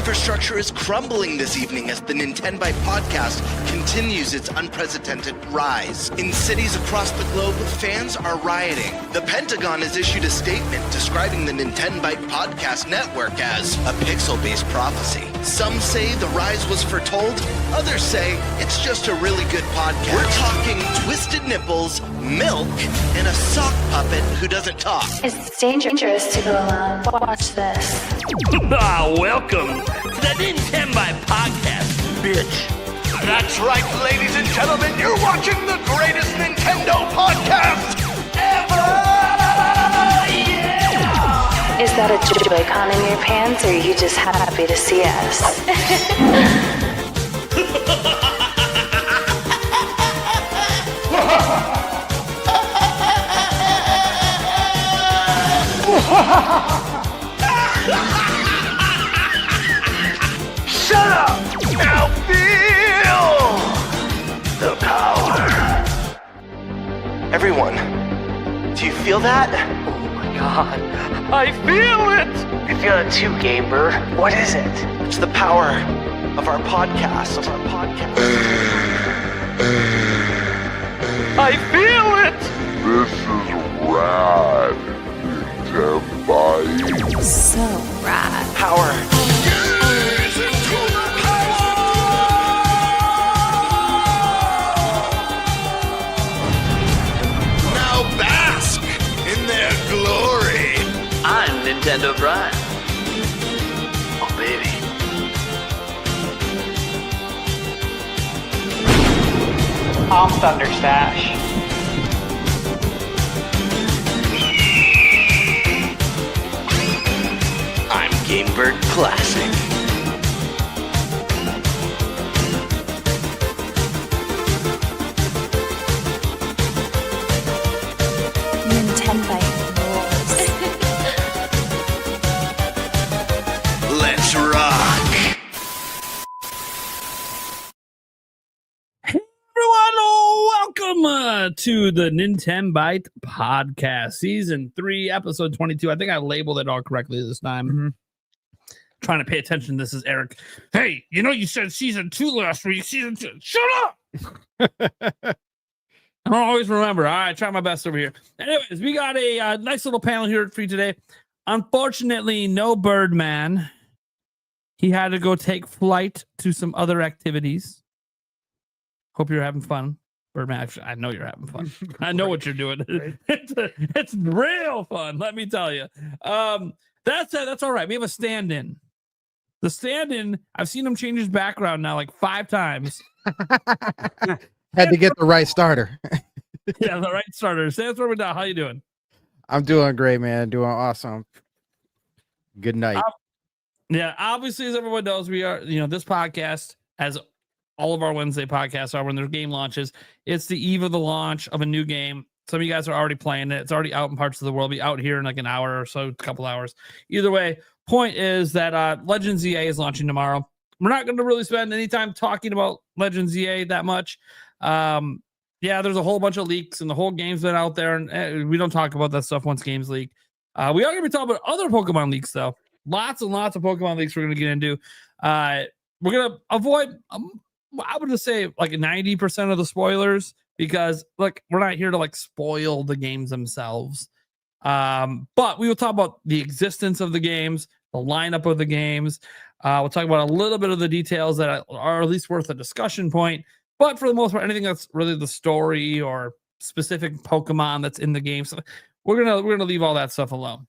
infrastructure is crumbling this evening as the Nintenbyte Podcast continues its unprecedented rise. In cities across the globe, fans are rioting. The Pentagon has issued a statement describing the Nintenbyte Podcast network as a pixel-based prophecy. Some say the rise was foretold, others say it's just a really good podcast. We're talking twisted nipples, milk, and a sock puppet who doesn't talk. It's dangerous to go alone. Watch this. Welcome to the Nintenbyte Podcast, bitch. That's right, ladies and gentlemen, you're watching the greatest Nintendo podcast ever! Yeah! Is that a Joy-Con in your pants, or are you just happy to see us? Shut up! Now feel the power. Everyone, do you feel that? Oh my god, I feel it! I feel it too, Gamer. What is it? It's the power of our podcast. I feel it! This is rad, Nintenbyte. So rad. Power. Now bask in their glory. I'm Nintendo Brian. Oh baby. I'm ThunderStash. I'm Gamebird Classic. Nintenbyte rules. Let's rock. Everyone, welcome to the Nintenbyte Podcast, Season 3, Episode 22. I think I labeled it all correctly this time. Trying to pay attention. This is Eric. Hey, you know you said Season 2 last week. Season 2. Shut up! I don't always remember. All right, try my best over here. Anyways, we got a nice little panel here for you today. Unfortunately, no Birdman. He had to go take flight to some other activities. Hope you're having fun, Birdman. Actually, I know you're having fun. I know what you're doing. It's real fun, let me tell you. That's all right. We have a stand-in. The stand-in, I've seen him change his background now like 5 times. Had to get the right starter. Yeah, the right starter. Sam Thorman, how you doing? I'm doing great, man. Doing awesome. Good night. Yeah, obviously, as everyone knows, we are, this podcast, as all of our Wednesday podcasts are when there's game launches, it's the eve of the launch of a new game. Some of you guys are already playing it. It's already out in parts of the world. It'll be out here in like an hour or so, a couple hours. Either way, point is that Legends EA is launching tomorrow. We're not going to really spend any time talking about Legends EA that much. Yeah, there's a whole bunch of leaks and the whole game's been out there, and we don't talk about that stuff once games leak. We are going to be talking about other Pokemon leaks, though. Lots and lots of Pokemon leaks we're going to get into. We're going to avoid, I would just say, like 90% of the spoilers, because look, we're not here to like spoil the games themselves. But we will talk about the existence of the games, the lineup of the games. We'll talk about a little bit of the details that are at least worth a discussion point. But for the most part, anything that's really the story or specific Pokemon that's in the game, so we're gonna leave all that stuff alone.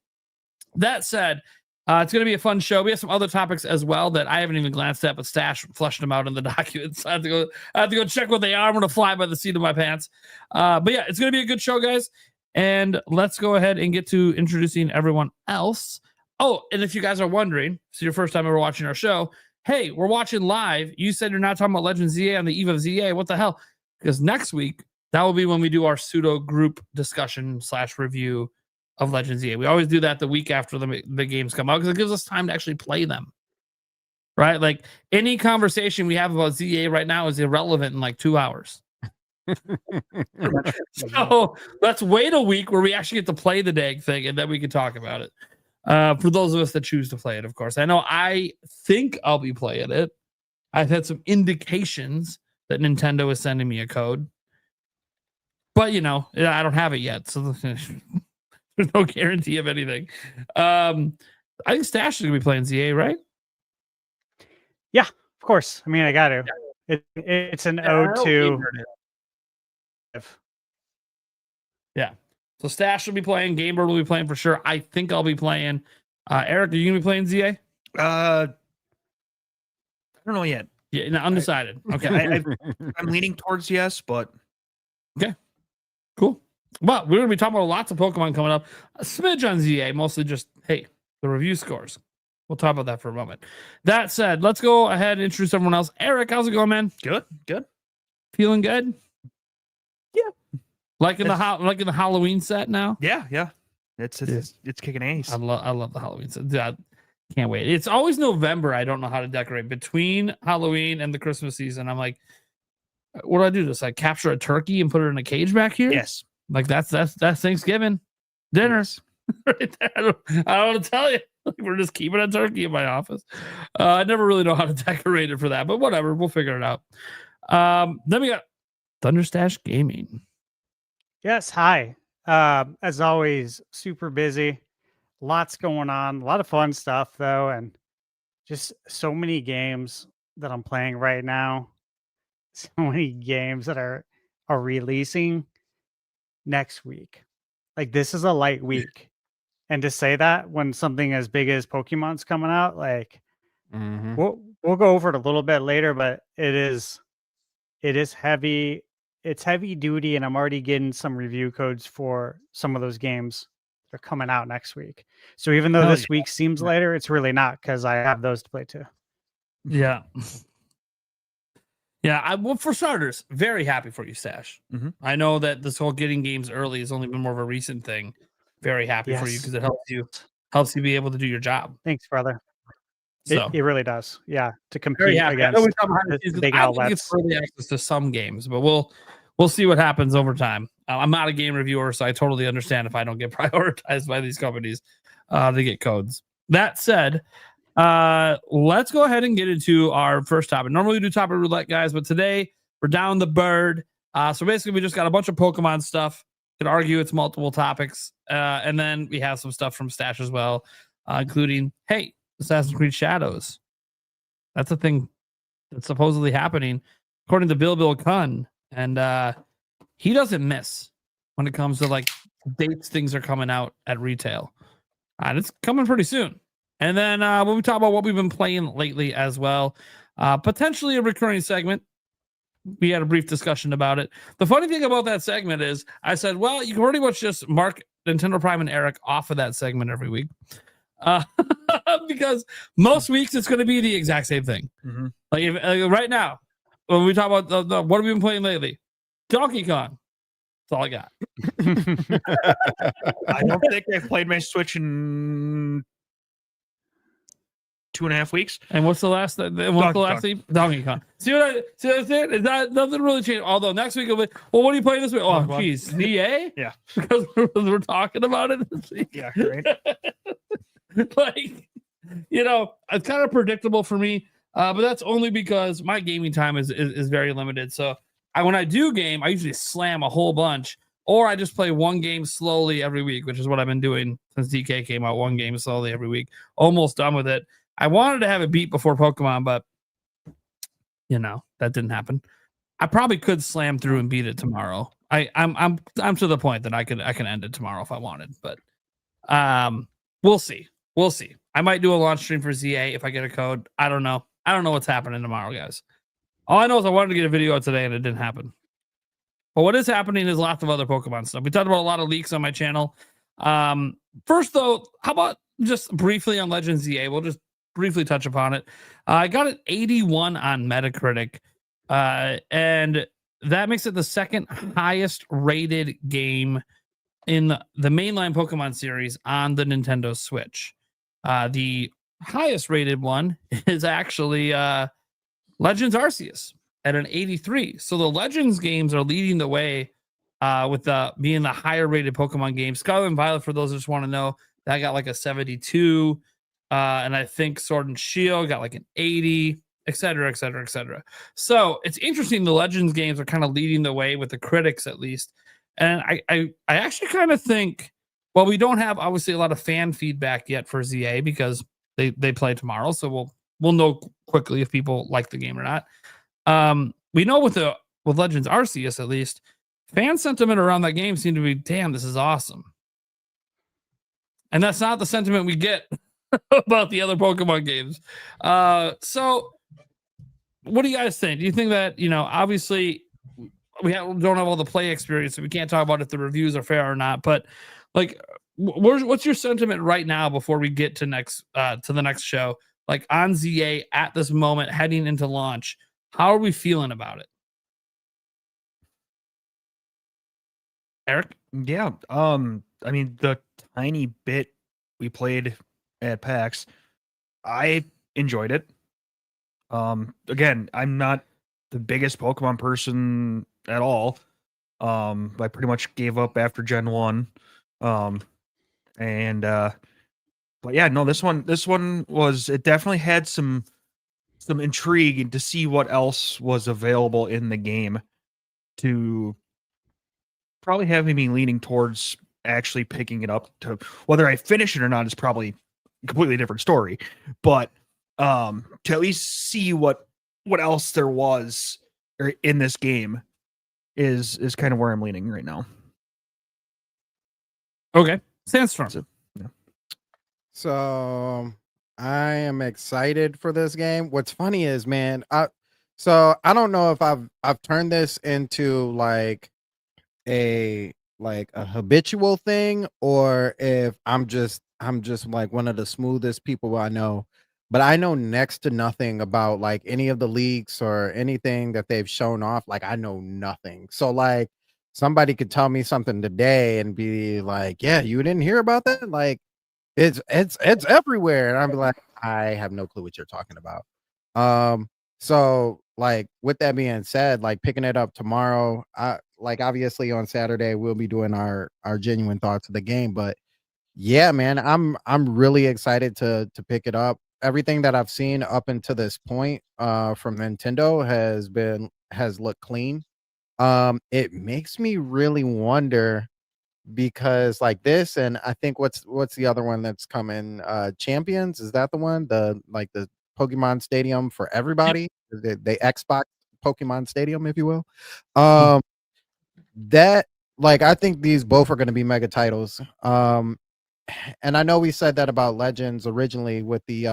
That said, it's gonna be a fun show. We have some other topics as well that I haven't even glanced at, but Stash flushed them out in the documents. I have to go check what they are. I'm gonna fly by the seat of my pants. But yeah, it's gonna be a good show, guys. And let's go ahead and get to introducing everyone else. Oh, and if you guys are wondering, it's your first time ever watching our show. Hey, we're watching live. You said you're not talking about Legends ZA on the eve of ZA. What the hell? Because next week, that will be when we do our pseudo group discussion / review of Legends ZA. We always do that the week after the games come out because it gives us time to actually play them. Right? Like any conversation we have about ZA right now is irrelevant in like 2 hours. So let's wait a week where we actually get to play the dang thing and then we can talk about it. For those of us that choose to play it, of course. I think I'll be playing it. I've had some indications that Nintendo is sending me a code. But, I don't have it yet. So there's no guarantee of anything. I think Stash is going to be playing ZA, right? Yeah, of course. I mean, I got to. It's an ode to... Yeah. So Stash will be playing. Gamebird will be playing for sure. I think I'll be playing. Eric, are you going to be playing ZA? I don't know yet. Yeah, no, undecided. Okay. I'm leaning towards yes, but... Okay. Cool. Well, we're going to be talking about lots of Pokemon coming up. A smidge on ZA, mostly just, hey, the review scores. We'll talk about that for a moment. That said, let's go ahead and introduce everyone else. Eric, how's it going, man? Good. Feeling good? Yeah. Liking the Halloween set now? Yeah. It's kicking ass. I love the Halloween set. I can't wait. It's always November. I don't know how to decorate between Halloween and the Christmas season. I'm like, what do I do? Just like capture a turkey and put it in a cage back here? Yes. Like that's Thanksgiving dinners. Right there. I don't want to tell you. Like, we're just keeping a turkey in my office. I never really know how to decorate it for that, but whatever. We'll figure it out. Then we got ThunderStash Gaming. Yes, hi. As always, super busy. Lots going on. A lot of fun stuff, though, and just so many games that I'm playing right now. So many games that are releasing next week. Like, this is a light week. And to say that when something as big as Pokemon's coming out, like, we'll go over it a little bit later, but it is heavy. It's heavy duty, and I'm already getting some review codes for some of those games that are coming out next week. So even though this week seems lighter, it's really not, because I have those to play too. Yeah. Yeah, well, for starters, very happy for you, Stash. I know that this whole getting games early has only been more of a recent thing. Very happy for you because it helps you be able to do your job. Thanks, brother. So it really does. Yeah, to compete against big I outlets. think it's early access to some games, but we'll see what happens over time. I'm not a game reviewer, so I totally understand if I don't get prioritized by these companies to get codes. That said, let's go ahead and get into our first topic. Normally we do topic roulette, guys, but today we're down the bird. So basically we just got a bunch of Pokemon stuff. Could argue it's multiple topics. And then we have some stuff from Stash as well, including, hey, Assassin's Creed Shadows. That's a thing that's supposedly happening, according to Bill Kunn. And he doesn't miss when it comes to like dates things are coming out at retail. And it's coming pretty soon. And then when we talk about what we've been playing lately as well, potentially a recurring segment. We had a brief discussion about it. The funny thing about that segment is I said, well, you can pretty much just mark Nintendo Prime and Eric off of that segment every week. Because most weeks it's going to be the exact same thing. Like right now, when we talk about what have we been playing lately? Donkey Kong. That's all I got. I don't think I've played my Switch in 2.5 weeks. And what's the last thing? Donkey Kong. See what I said? That nothing really changed. Although next week it'll be, well, what are you playing this week? Oh, geez, EA? Yeah. Because we're talking about it this week. Yeah, great. Like, it's kind of predictable for me. But that's only because my gaming time is very limited. So when I do game, I usually slam a whole bunch, or I just play one game slowly every week, which is what I've been doing since DK came out. One game slowly every week. Almost done with it. I wanted to have it beat before Pokemon, but that didn't happen. I probably could slam through and beat it tomorrow. I'm to the point that I can end it tomorrow if I wanted, but we'll see. I might do a launch stream for ZA if I get a code. I don't know what's happening tomorrow, guys. All I know is I wanted to get a video out today and it didn't happen. But what is happening is lots of other Pokemon stuff. We talked about a lot of leaks on my channel. First though, how about just briefly on Legends ZA? We'll just briefly touch upon it. I got an 81 on Metacritic, and that makes it the second highest rated game in the mainline Pokemon series on the Nintendo Switch. The highest rated one is actually Legends Arceus at an 83. So the Legends games are leading the way with being the higher rated Pokemon game. Scarlet and Violet, for those who just want to know, that got like a 72. And I think Sword and Shield got like an 80, et cetera, et cetera, et cetera. So it's interesting. The Legends games are kind of leading the way with the critics, at least. And I actually kind of think, well, we don't have obviously a lot of fan feedback yet for ZA because they play tomorrow. So we'll know quickly if people like the game or not. We know with Legends Arceus, at least, fan sentiment around that game seemed to be, damn, this is awesome. And that's not the sentiment we get about the other Pokemon games. So what do you guys think? Do you think that, obviously don't have all the play experience, so we can't talk about if the reviews are fair or not, but like, what's your sentiment right now before we get to the next show? Like on ZA at this moment, heading into launch, how are we feeling about it? Eric? Yeah. I mean, the tiny bit we played at PAX, I enjoyed it. Again, I'm not the biggest Pokemon person at all. I pretty much gave up after Gen 1. But yeah, no, this one was, it definitely had some intrigue to see what else was available in the game, to probably having me leaning towards actually picking it up. To whether I finish it or not is probably a completely different story, but to at least see what else there was in this game is kind of where I'm leaning right now. Okay, Sandstorm. So I am excited for this game. What's funny is, man, so I don't know if I've turned this into like a habitual thing, or if I'm just like one of the smoothest people I know. But I know next to nothing about like any of the leaks or anything that they've shown off. Like I know nothing. So like somebody could tell me something today and be like, "Yeah, you didn't hear about that?" Like it's everywhere, and I'm like, I have no clue what you're talking about. So like with that being said, like picking it up tomorrow, like obviously on Saturday we'll be doing our genuine thoughts of the game, but yeah, man, I'm really excited to pick it up. Everything that I've seen up until this point from Nintendo has looked clean. It makes me really wonder, because like this, and I think what's the other one that's coming? Champions, is that the one? The Pokemon Stadium for everybody, the Xbox Pokemon Stadium, if you will. That, like, I think these both are going to be mega titles. And I know we said that about Legends originally with the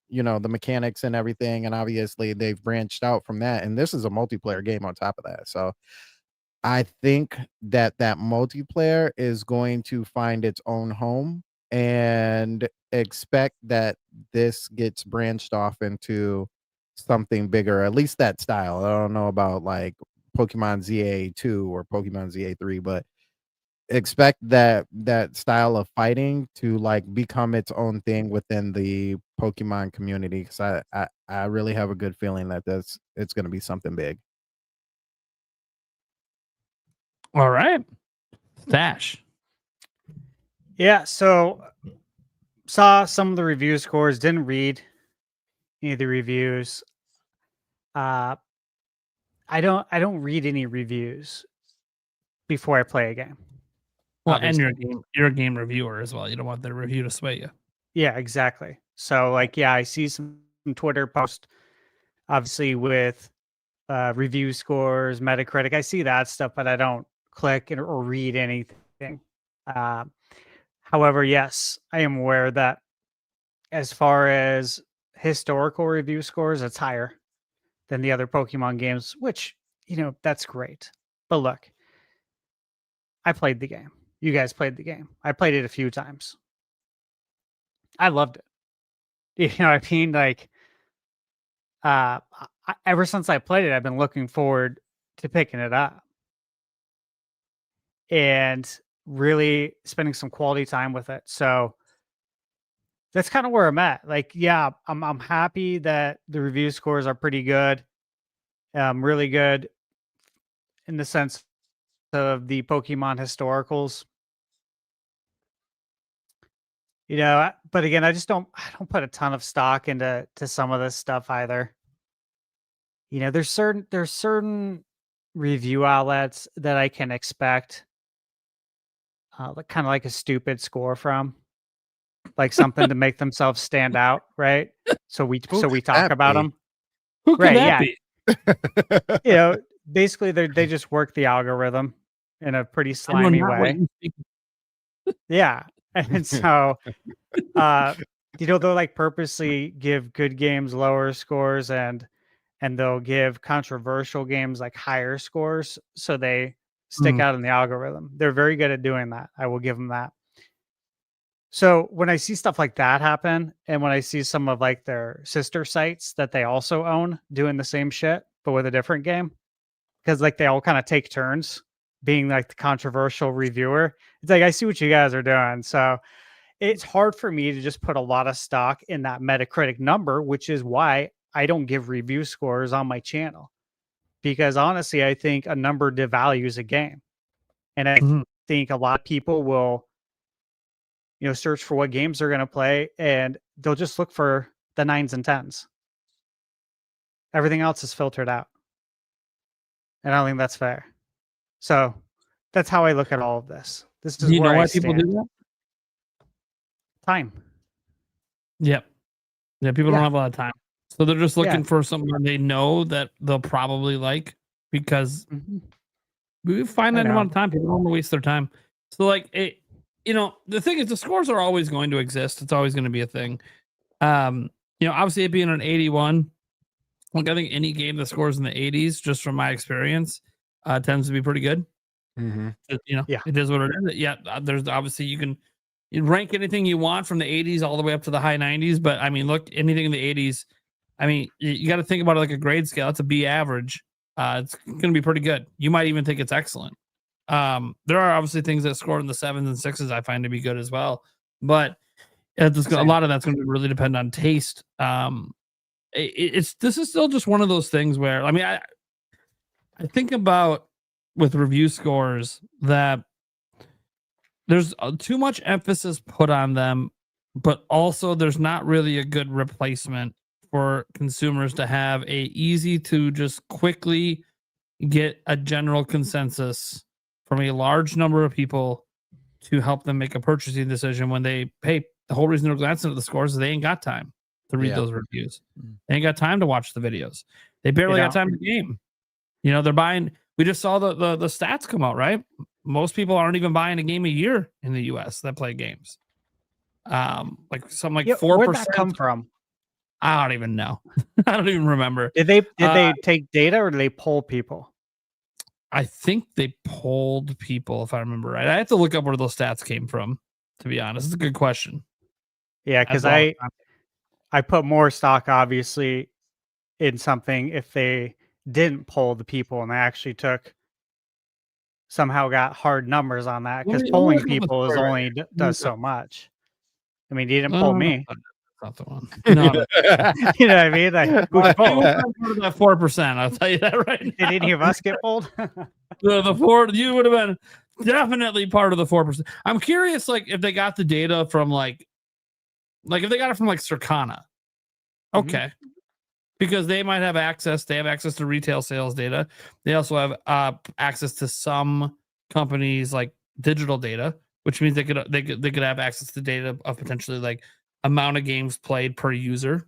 the mechanics and everything, and obviously they've branched out from that, and this is a multiplayer game on top of that. So I think that multiplayer is going to find its own home, and expect that this gets branched off into something bigger, at least that style. I don't know about like Pokemon ZA2 or Pokemon ZA3, but expect that style of fighting to like become its own thing within the Pokemon community, because I really have a good feeling that it's going to be something big. All right. Stash. Yeah, so saw some of the review scores, didn't read any of the reviews. I don't read any reviews before I play a game. Well, and Obviously. you're a game reviewer as well. You don't want the review to sway you. Yeah, exactly. So like, yeah, I see some Twitter posts, obviously with review scores, Metacritic. I see that stuff, but I don't click or read anything. However, yes, I am aware that as far as historical review scores, it's higher than the other Pokemon games, which, that's great. But look, I played the game. You guys played the game. I played it a few times. I loved it. You know what I mean? Like, ever since I played it, I've been looking forward to picking it up and really spending some quality time with it. So that's kind of where I'm at. Like, yeah, I'm happy that the review scores are pretty good. Really good in the sense of the Pokemon historicals. But again, I don't put a ton of stock into some of this stuff either. There's certain review outlets that I can expect kind of like a stupid score from, like something to make themselves stand out, right? So we talk that about be? them, Who could right? that Yeah, be? Basically they just work the algorithm in a pretty I know slimy not what way. you think. Yeah, and so they'll like purposely give good games lower scores and they'll give controversial games like higher scores so they stick Mm. out in the algorithm. They're very good at doing that. I will give them that. So when I see stuff like that happen, and when I see some of like their sister sites that they also own doing the same shit but with a different game, because like they all kind of take turns being like the controversial reviewer, it's like I see what you guys are doing. So it's hard for me to just put a lot of stock in that Metacritic number, which is why I don't give review scores on my channel. Because honestly, I think a number devalues a game. And I Mhm. think a lot of people will, search for what games they're going to play and they'll just look for the 9s and 10s. Everything else is filtered out. And I don't think that's fair. So that's how I look at all of this. This is Do you know where I why people do stand. that? Time. Yep. Yeah, people Yeah. don't have a lot of time. So they're just looking Yeah. for something they know that they'll probably like because Mhm. we find I that know. amount of time. People don't want to waste their time. So like the thing is the scores are always going to exist. It's always going to be a thing. Obviously it being an 81, like I think any game that scores in the 80s, just from my experience, tends to be pretty good. Mm-hmm. Yeah. It is what it is. Yeah, there's obviously you rank anything you want from the 80s all the way up to the high 90s, but I mean, look, anything in the 80s, I mean, you got to think about it like a grade scale. It's a B average. It's going to be pretty good. You might even think it's excellent. There are obviously things that score in the 7s and 6s I find to be good as well, but a lot of that's going to really depend on taste. This is still just one of those things where I mean, I think about with review scores that there's too much emphasis put on them, but also there's not really a good replacement for consumers to have a easy to just quickly get a general consensus from a large number of people to help them make a purchasing decision when they pay. The whole reason they're glancing at the scores is they ain't got time to read those reviews. They ain't got time to watch the videos. They barely got time to game. They're buying. We just saw the stats come out, right? Most people aren't even buying a game a year in the US that play games. Like something like 4%. Where'd that come from? I don't even know. I don't even remember. Did they take data or did they poll people? I think they polled people, if I remember right. I have to look up where those stats came from, to be honest. It's a good question. Yeah, because I put more stock, obviously, in something if they didn't poll the people and they actually somehow got hard numbers on that, because polling people is only does so much. I mean, you didn't poll me. That's not the one. No. You know what I mean? Like, who's polled? That 4%, I'll tell you that right now. Did any of us get polled? The 4, you would have been definitely part of the 4%. I'm curious, like, if they got the data from like if they got it from like Circana. Okay. Because they might have access. They have access to retail sales data. They also have access to some companies like digital data, which means they could have access to data of potentially like amount of games played per user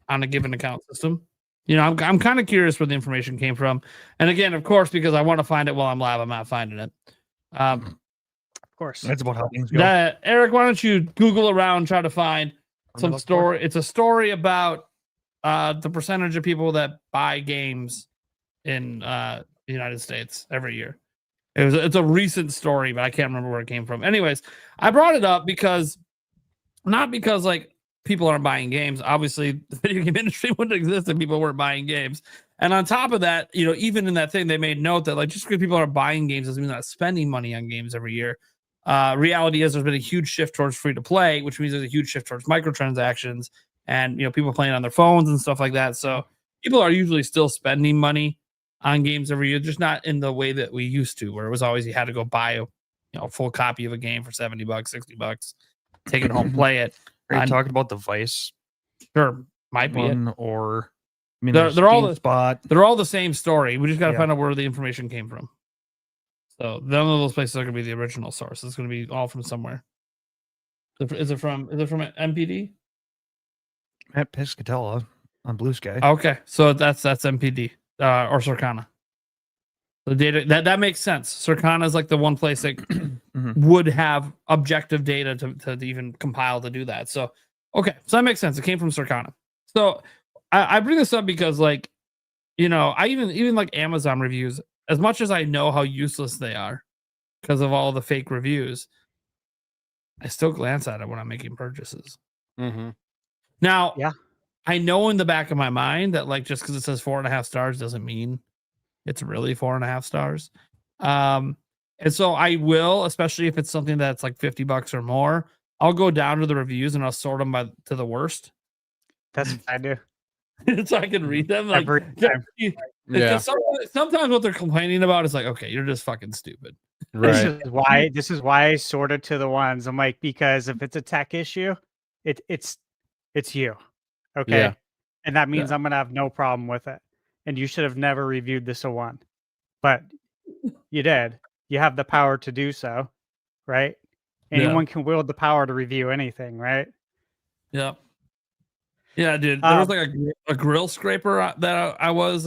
on a given account system. I'm kind of curious where the information came from. And again, of course, because I want to find it while I'm live, I'm not finding it. Of course. That's about how things go. Eric, why don't you Google around, try to find some story. It's a story about the percentage of people that buy games in the United States every year. It's a recent story, but I can't remember where it came from. Anyways, I brought it up not because like people aren't buying games. Obviously, the video game industry wouldn't exist if people weren't buying games. And on top of that, even in that thing, they made note that like just because people are buying games doesn't mean they're not spending money on games every year. Reality is there's been a huge shift towards free to play, which means there's a huge shift towards microtransactions and people playing on their phones and stuff like that. So people are usually still spending money on games every year, just not in the way that we used to, where it was always you had to go buy a full copy of a game for $70, $60. take it home, play it. Are you I'm- talking about the Vice Sure, might be it. one, or I mean, They're- there's they're all the- GameSpot. They're all the same story. We just got to Yeah. find out where the information came from. So none of those places are going to be the original source. It's going to be all from somewhere. Is it from MPD? Matt Piscatella on Blue Sky. Okay, so that's MPD or Circana. The data that makes sense. Circana is like the one place that would have objective data to even compile to do that. So okay, so that makes sense. It came from Circana. So I bring this up because, like, you know, I even like Amazon reviews, as much as I know how useless they are because of all the fake reviews, I still glance at it when I'm making purchases. Mm-hmm. Now, Yeah. I know in the back of my mind that, like, just because it says 4.5 stars doesn't mean it's really 4.5 stars. And so I will, especially if it's something that's like $50 or more, I'll go down to the reviews and I'll sort them to the worst. That's what I do. So I can read them. Like, Every time. Yeah. sometimes what they're complaining about is like, okay, you're just fucking stupid. Right. This is why I sorted to the ones. I'm like, because if it's a tech issue, it's you. Okay. Yeah. And that means I'm gonna have no problem with it. And you should have never reviewed this a one. But you did. You have the power to do so, right? Yeah. Anyone can wield the power to review anything, right? Yeah. Yeah, dude. There was like a grill scraper that I was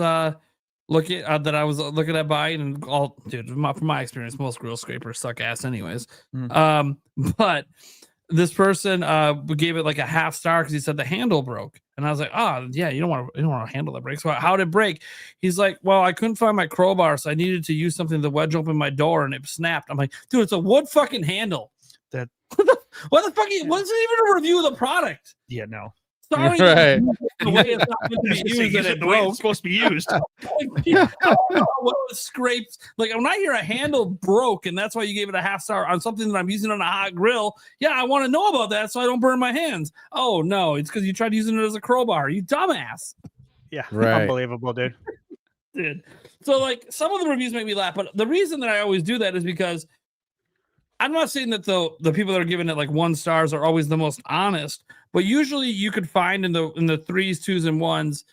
looking at buying, and all, dude, from my experience, most grill scrapers suck ass anyways. But this person gave it like a 0.5 star because he said the handle broke, and I was like, oh yeah, you don't want a handle that breaks. So how did it break? He's like, well, I couldn't find my crowbar, so I needed to use something to wedge open my door, and it snapped. I'm like, dude, it's a wood fucking handle. That what the fuck? What's even a review of the product? yeah, no. Sorry, Right. the way it's not meant to be used, and it the way broke. it's supposed to be used. I don't know what was scraped. Like, when I hear a handle broke and that's why you gave it a 0.5 star on something that I'm using on a hot grill, yeah, I want to know about that so I don't burn my hands. Oh no, it's because you tried using it as a crowbar. You dumbass. Yeah. Right. Unbelievable, dude. Dude. So, like, some of the reviews make me laugh, but the reason that I always do that is because I'm not saying that the people that are giving it like 1 stars are always the most honest, but usually you could find in the 3s, 2s, and 1s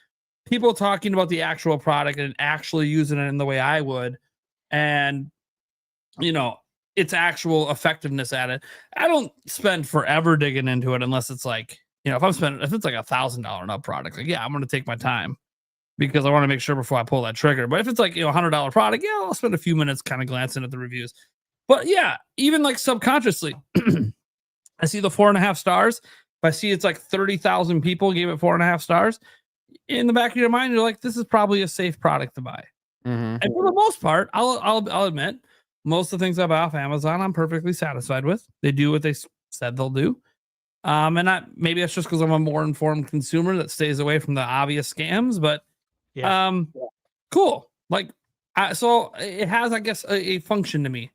people talking about the actual product and actually using it in the way I would, and you know, its actual effectiveness at it. I don't spend forever digging into it unless it's like, you know, if it's like $1,000 and up product, like, yeah, I'm gonna take my time because I want to make sure before I pull that trigger. But if it's like, you know, $100 product, yeah, I'll spend a few minutes kind of glancing at the reviews. But yeah, even like subconsciously, I see the 4.5 stars. If I see it's like 30,000 people gave it 4.5 stars, in the back of your mind, you're like, this is probably a safe product to buy. Mm-hmm. And for the most part, I'll admit, most of the things I buy off Amazon, I'm perfectly satisfied with. They do what they said they'll do. And maybe that's just because I'm a more informed consumer that stays away from the obvious scams. But cool. Like, so it has, I guess, a function to me.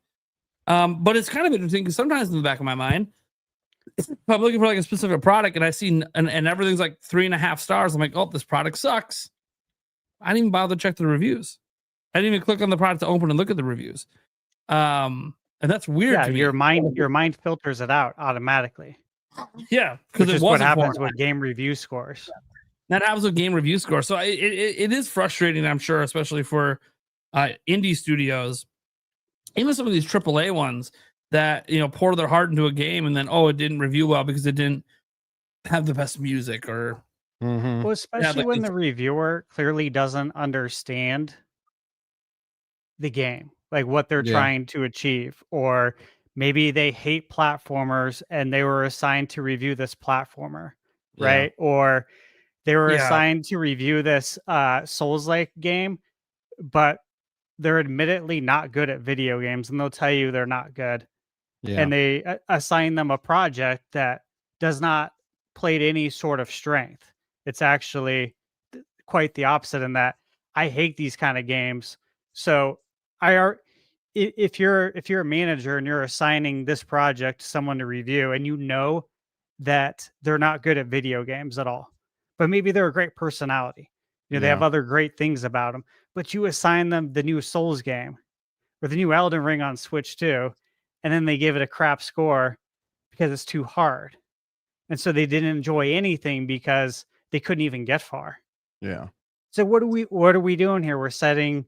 But it's kind of interesting because sometimes in the back of my mind, if I'm looking for like a specific product and I see and everything's like 3.5 stars, I'm like, oh, this product sucks. I didn't even bother to check the reviews. I didn't even click on the product to open and look at the reviews. And that's weird. Yeah, to me. your mind filters it out automatically. Yeah, Which because is what happens with game review scores. That happens with game review scores. So it is frustrating, I'm sure, especially for indie studios, even some of these AAA ones that, you know, pour their heart into a game and then, oh, it didn't review well because it didn't have the best music or. Mm-hmm. Well, especially when the reviewer clearly doesn't understand the game, like what they're trying to achieve, or maybe they hate platformers and they were assigned to review this platformer, right? Or they were assigned to review this Souls-like game, but they're admittedly not good at video games, and they'll tell you they're not good. And they assign them a project that does not play to any sort of strength. It's actually quite the opposite in that I hate these kind of games. So if you're a manager and you're assigning this project to someone to review, and you know that they're not good at video games at all, but maybe they're a great personality, you know, they have other great things about them, but you assign them the new Souls game or the new Elden Ring on Switch 2, and then they give it a crap score because it's too hard. And so they didn't enjoy anything because they couldn't even get far. Yeah. So what are we doing here? We're setting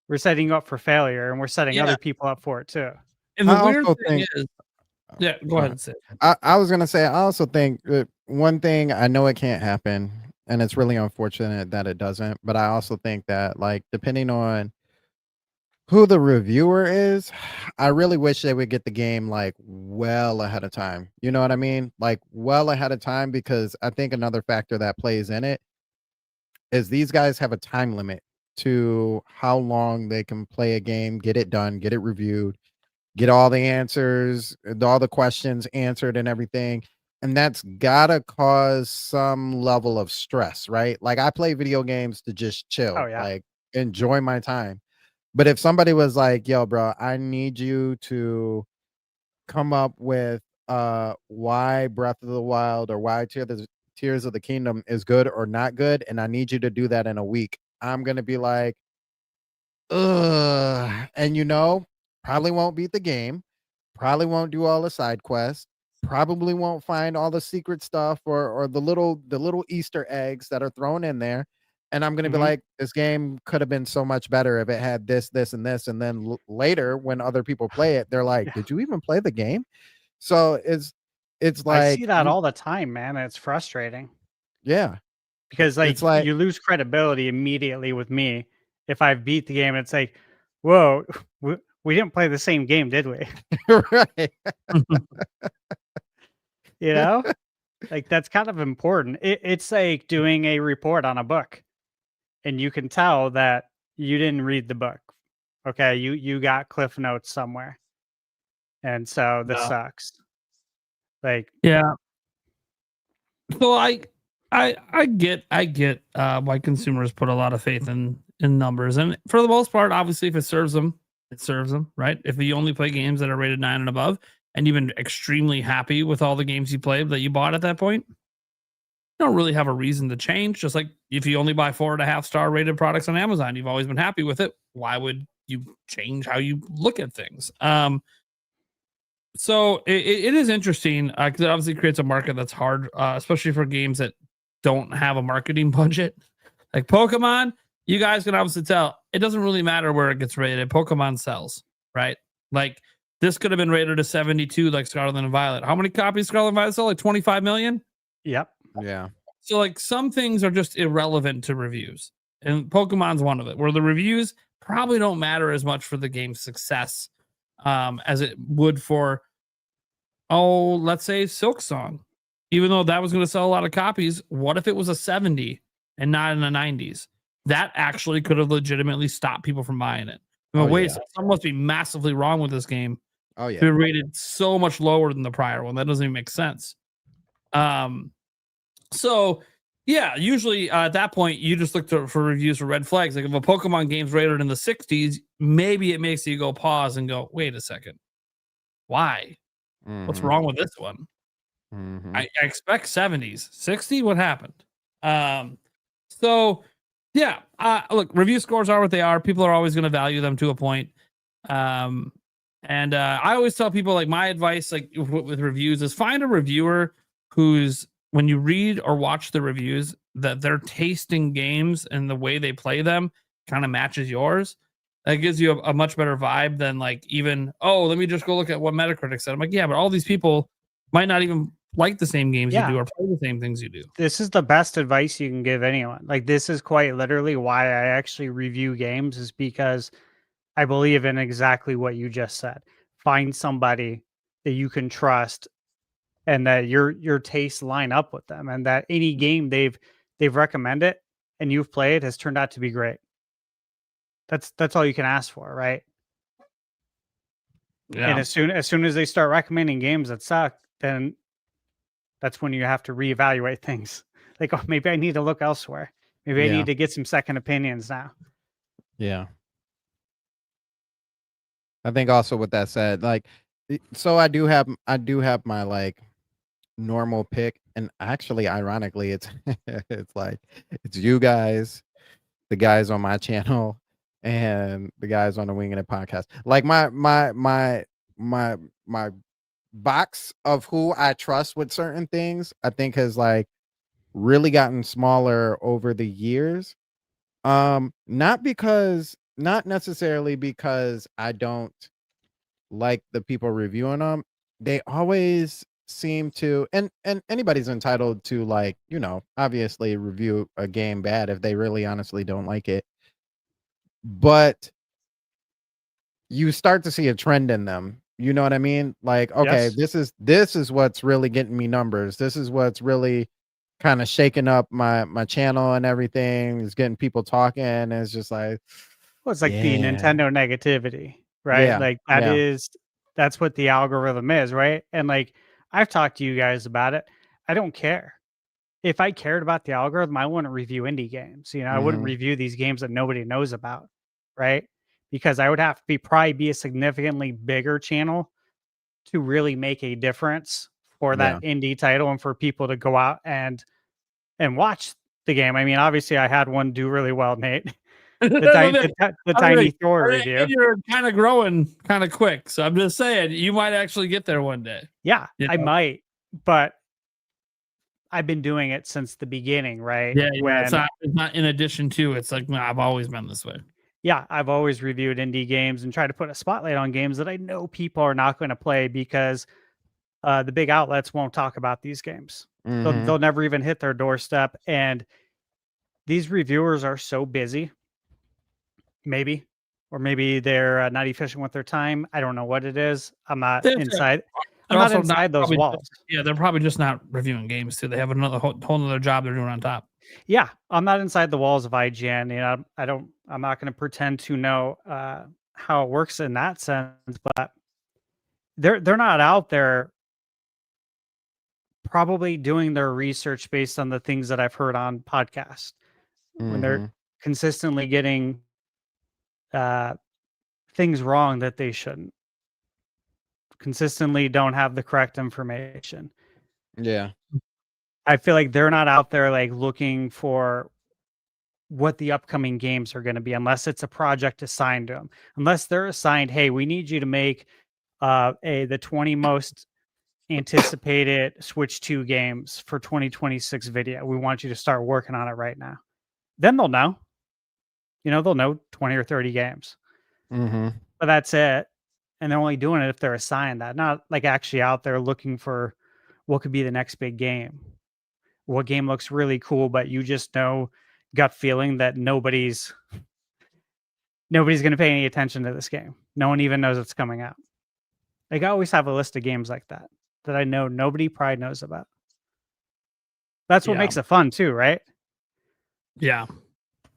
you up for failure, and we're setting Yeah. other people up for it too. And the I weird also thing think- is, yeah, go ahead and say it. I was gonna say, I also think that one thing, I know it can't happen, and it's really unfortunate that it doesn't, but I also think that, like, depending on who the reviewer is, I really wish they would get the game like well ahead of time. You know what I mean? Like well ahead of time, because I think another factor that plays in it is these guys have a time limit to how long they can play a game, get it done, get it reviewed, get all the answers, all the questions answered and everything. And that's gotta cause some level of stress, right? Like I play video games to just chill, Oh, yeah. like enjoy my time. But if somebody was like, yo, bro, I need you to come up with why Breath of the Wild or why Tears of the Kingdom is good or not good, and I need you to do that in a week, I'm gonna be like, ugh. And probably won't beat the game, probably won't do all the side quests, probably won't find all the secret stuff or the little Easter eggs that are thrown in there. And I'm gonna be Mhm. like, this game could have been so much better if it had this, this, and this. And then later, when other people play it, they're like, Yeah. "Did you even play the game?" So it's I like, see that all the time, man. And it's frustrating yeah, because it's like, you lose credibility immediately with me if I beat the game. It's like, whoa, we didn't play the same game, did we? right, You know, like that's kind of important. It's like doing a report on a book, and you can tell that you didn't read the book. Okay, you got cliff notes somewhere, and so this Yeah. sucks. Like, Yeah. So I get why consumers put a lot of faith in numbers, and for the most part, obviously, if it serves them, right? If you only play games that are rated 9 and above, and you've been extremely happy with all the games you played that you bought at that point, you don't really have a reason to change. Just like if you only buy 4.5-star rated products on Amazon, you've always been happy with it. Why would you change how you look at things? So it is interesting because it obviously creates a market that's hard, especially for games that don't have a marketing budget. Like Pokemon, you guys can obviously tell it doesn't really matter where it gets rated. Pokemon sells, right? Like this could have been rated a 72, like Scarlet and Violet. How many copies Scarlet and Violet sell? Like 25 million? yep. yeah, So like some things are just irrelevant to reviews. And Pokemon's one of it, where the reviews probably don't matter as much for the game's success as it would for, let's say Silk Song. Even though that was going to sell a lot of copies, what if it was a 70 and not in the 90s? That actually could have legitimately stopped people from buying it. Oh, Wait, yeah. something must be massively wrong with this game. oh yeah, They're rated so much lower than the prior one. That doesn't even make sense. So yeah, usually at that point you just look for reviews for red flags. Like if a Pokemon game's rated in the 60s, maybe it makes you go pause and go, wait a second, why? What's Mhm, wrong with this one? mhm. I expect 70s, 60. What happened? So yeah, look, review scores are what they are. People are always going to value them to a point. And I always tell people, like, my advice, like with reviews, is find a reviewer who's, when you read or watch the reviews, that their taste in games and the way they play them kind of matches yours. That gives you a much better vibe than like even, let me just go look at what Metacritic said. I'm like, yeah, but all these people might not even like the same games Yeah. you do or play the same things you do. This is the best advice you can give anyone. Like, this is quite literally why I actually review games, is because I believe in exactly what you just said. Find somebody that you can trust and that your tastes line up with them, and that any game they've recommended and you've played has turned out to be great. That's all you can ask for, right? Yeah. And as soon as they start recommending games that suck, then that's when you have to reevaluate things. Like, oh, maybe I need to look elsewhere. Maybe I Yeah. need to get some second opinions now. Yeah. I think also with that said, like, so I do have my like normal pick, and actually, ironically, it's it's like it's you guys, the guys on my channel, and the guys on the Winging It podcast. Like my box of who I trust with certain things, I think has like really gotten smaller over the years. Not necessarily because I don't like the people reviewing them. They always seem to, and anybody's entitled to, like, obviously review a game bad if they really honestly don't like it. But you start to see a trend in them. You know what I mean? Like, okay, Yes. this is what's really getting me numbers. This is what's really kind of shaking up my channel and everything. Is getting people talking. And it's just like, Well, it's like the yeah, Nintendo negativity, right? yeah, Like yeah. that's what the algorithm is, right? And like I've talked to you guys about it. I don't care. If I cared about the algorithm, I wouldn't review indie games. I wouldn't Hmm. review these games that nobody knows about, right? Because I would have to probably be a significantly bigger channel to really make a difference for Yeah. that indie title and for people to go out and watch the game. I mean, obviously, I had one do really well, Nate. The Well, tiny then, the I mean, tiny Thor review. and you're kind of growing kind of quick. So I'm just saying you might actually get there one day. Yeah, You I know? might, but I've been doing it since the beginning, right? Yeah, yeah. When It's not in addition to. It's like, no, I've always been this way. yeah, I've always reviewed indie games and try to put a spotlight on games that I know people are not going to play because the big outlets won't talk about these games. Hmm. They'll never even hit their doorstep, and these reviewers are so busy. Maybe, or maybe they're not efficient with their time. I don't know what it is. I'm not They're inside. I'm they're not also not inside those probably. walls. Yeah, they're probably just not reviewing games too. They have another whole nother job they're doing on top. Yeah, I'm not inside the walls of IGN. I don't. I'm not going to pretend to know how it works in that sense. But they're not out there probably doing their research based on the things that I've heard on podcasts when they're Hmm. consistently getting uh, things wrong that they shouldn't. Consistently don't have the correct information. Yeah. I feel like they're not out there like looking for what the upcoming games are going to be unless it's a project assigned to them. Unless they're assigned, hey, we need you to make the 20 most anticipated Switch 2 games for 2026 video. We want you to start working on it right now. Then they'll know. They'll know 20 or 30 games. Hmm. But that's it. And they're only doing it if they're assigned that, not like actually out there looking for what could be the next big game. What game looks really cool, but you just know gut feeling that nobody's going to pay any attention to this game. No one even knows it's coming out. Like I always have a list of games like that I know nobody probably knows about. That's what Yeah, makes it fun too, right? yeah.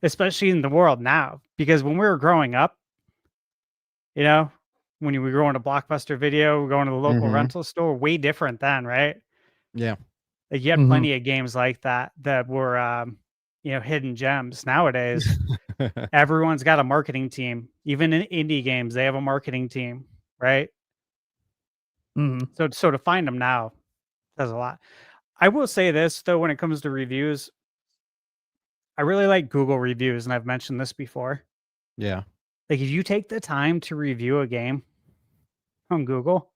Especially in the world now, because when we were growing up, when we were going to Blockbuster Video, going to the local Hmm. rental store, way different then, right? Yeah. Like you had Mhm. plenty of games like that were, hidden gems. Nowadays, everyone's got a marketing team. Even in indie games, they have a marketing team, right? Mhm. So to find them now does a lot. I will say this though, when it comes to reviews, I really like Google reviews, and I've mentioned this before. Yeah. Like if you take the time to review a game on Google,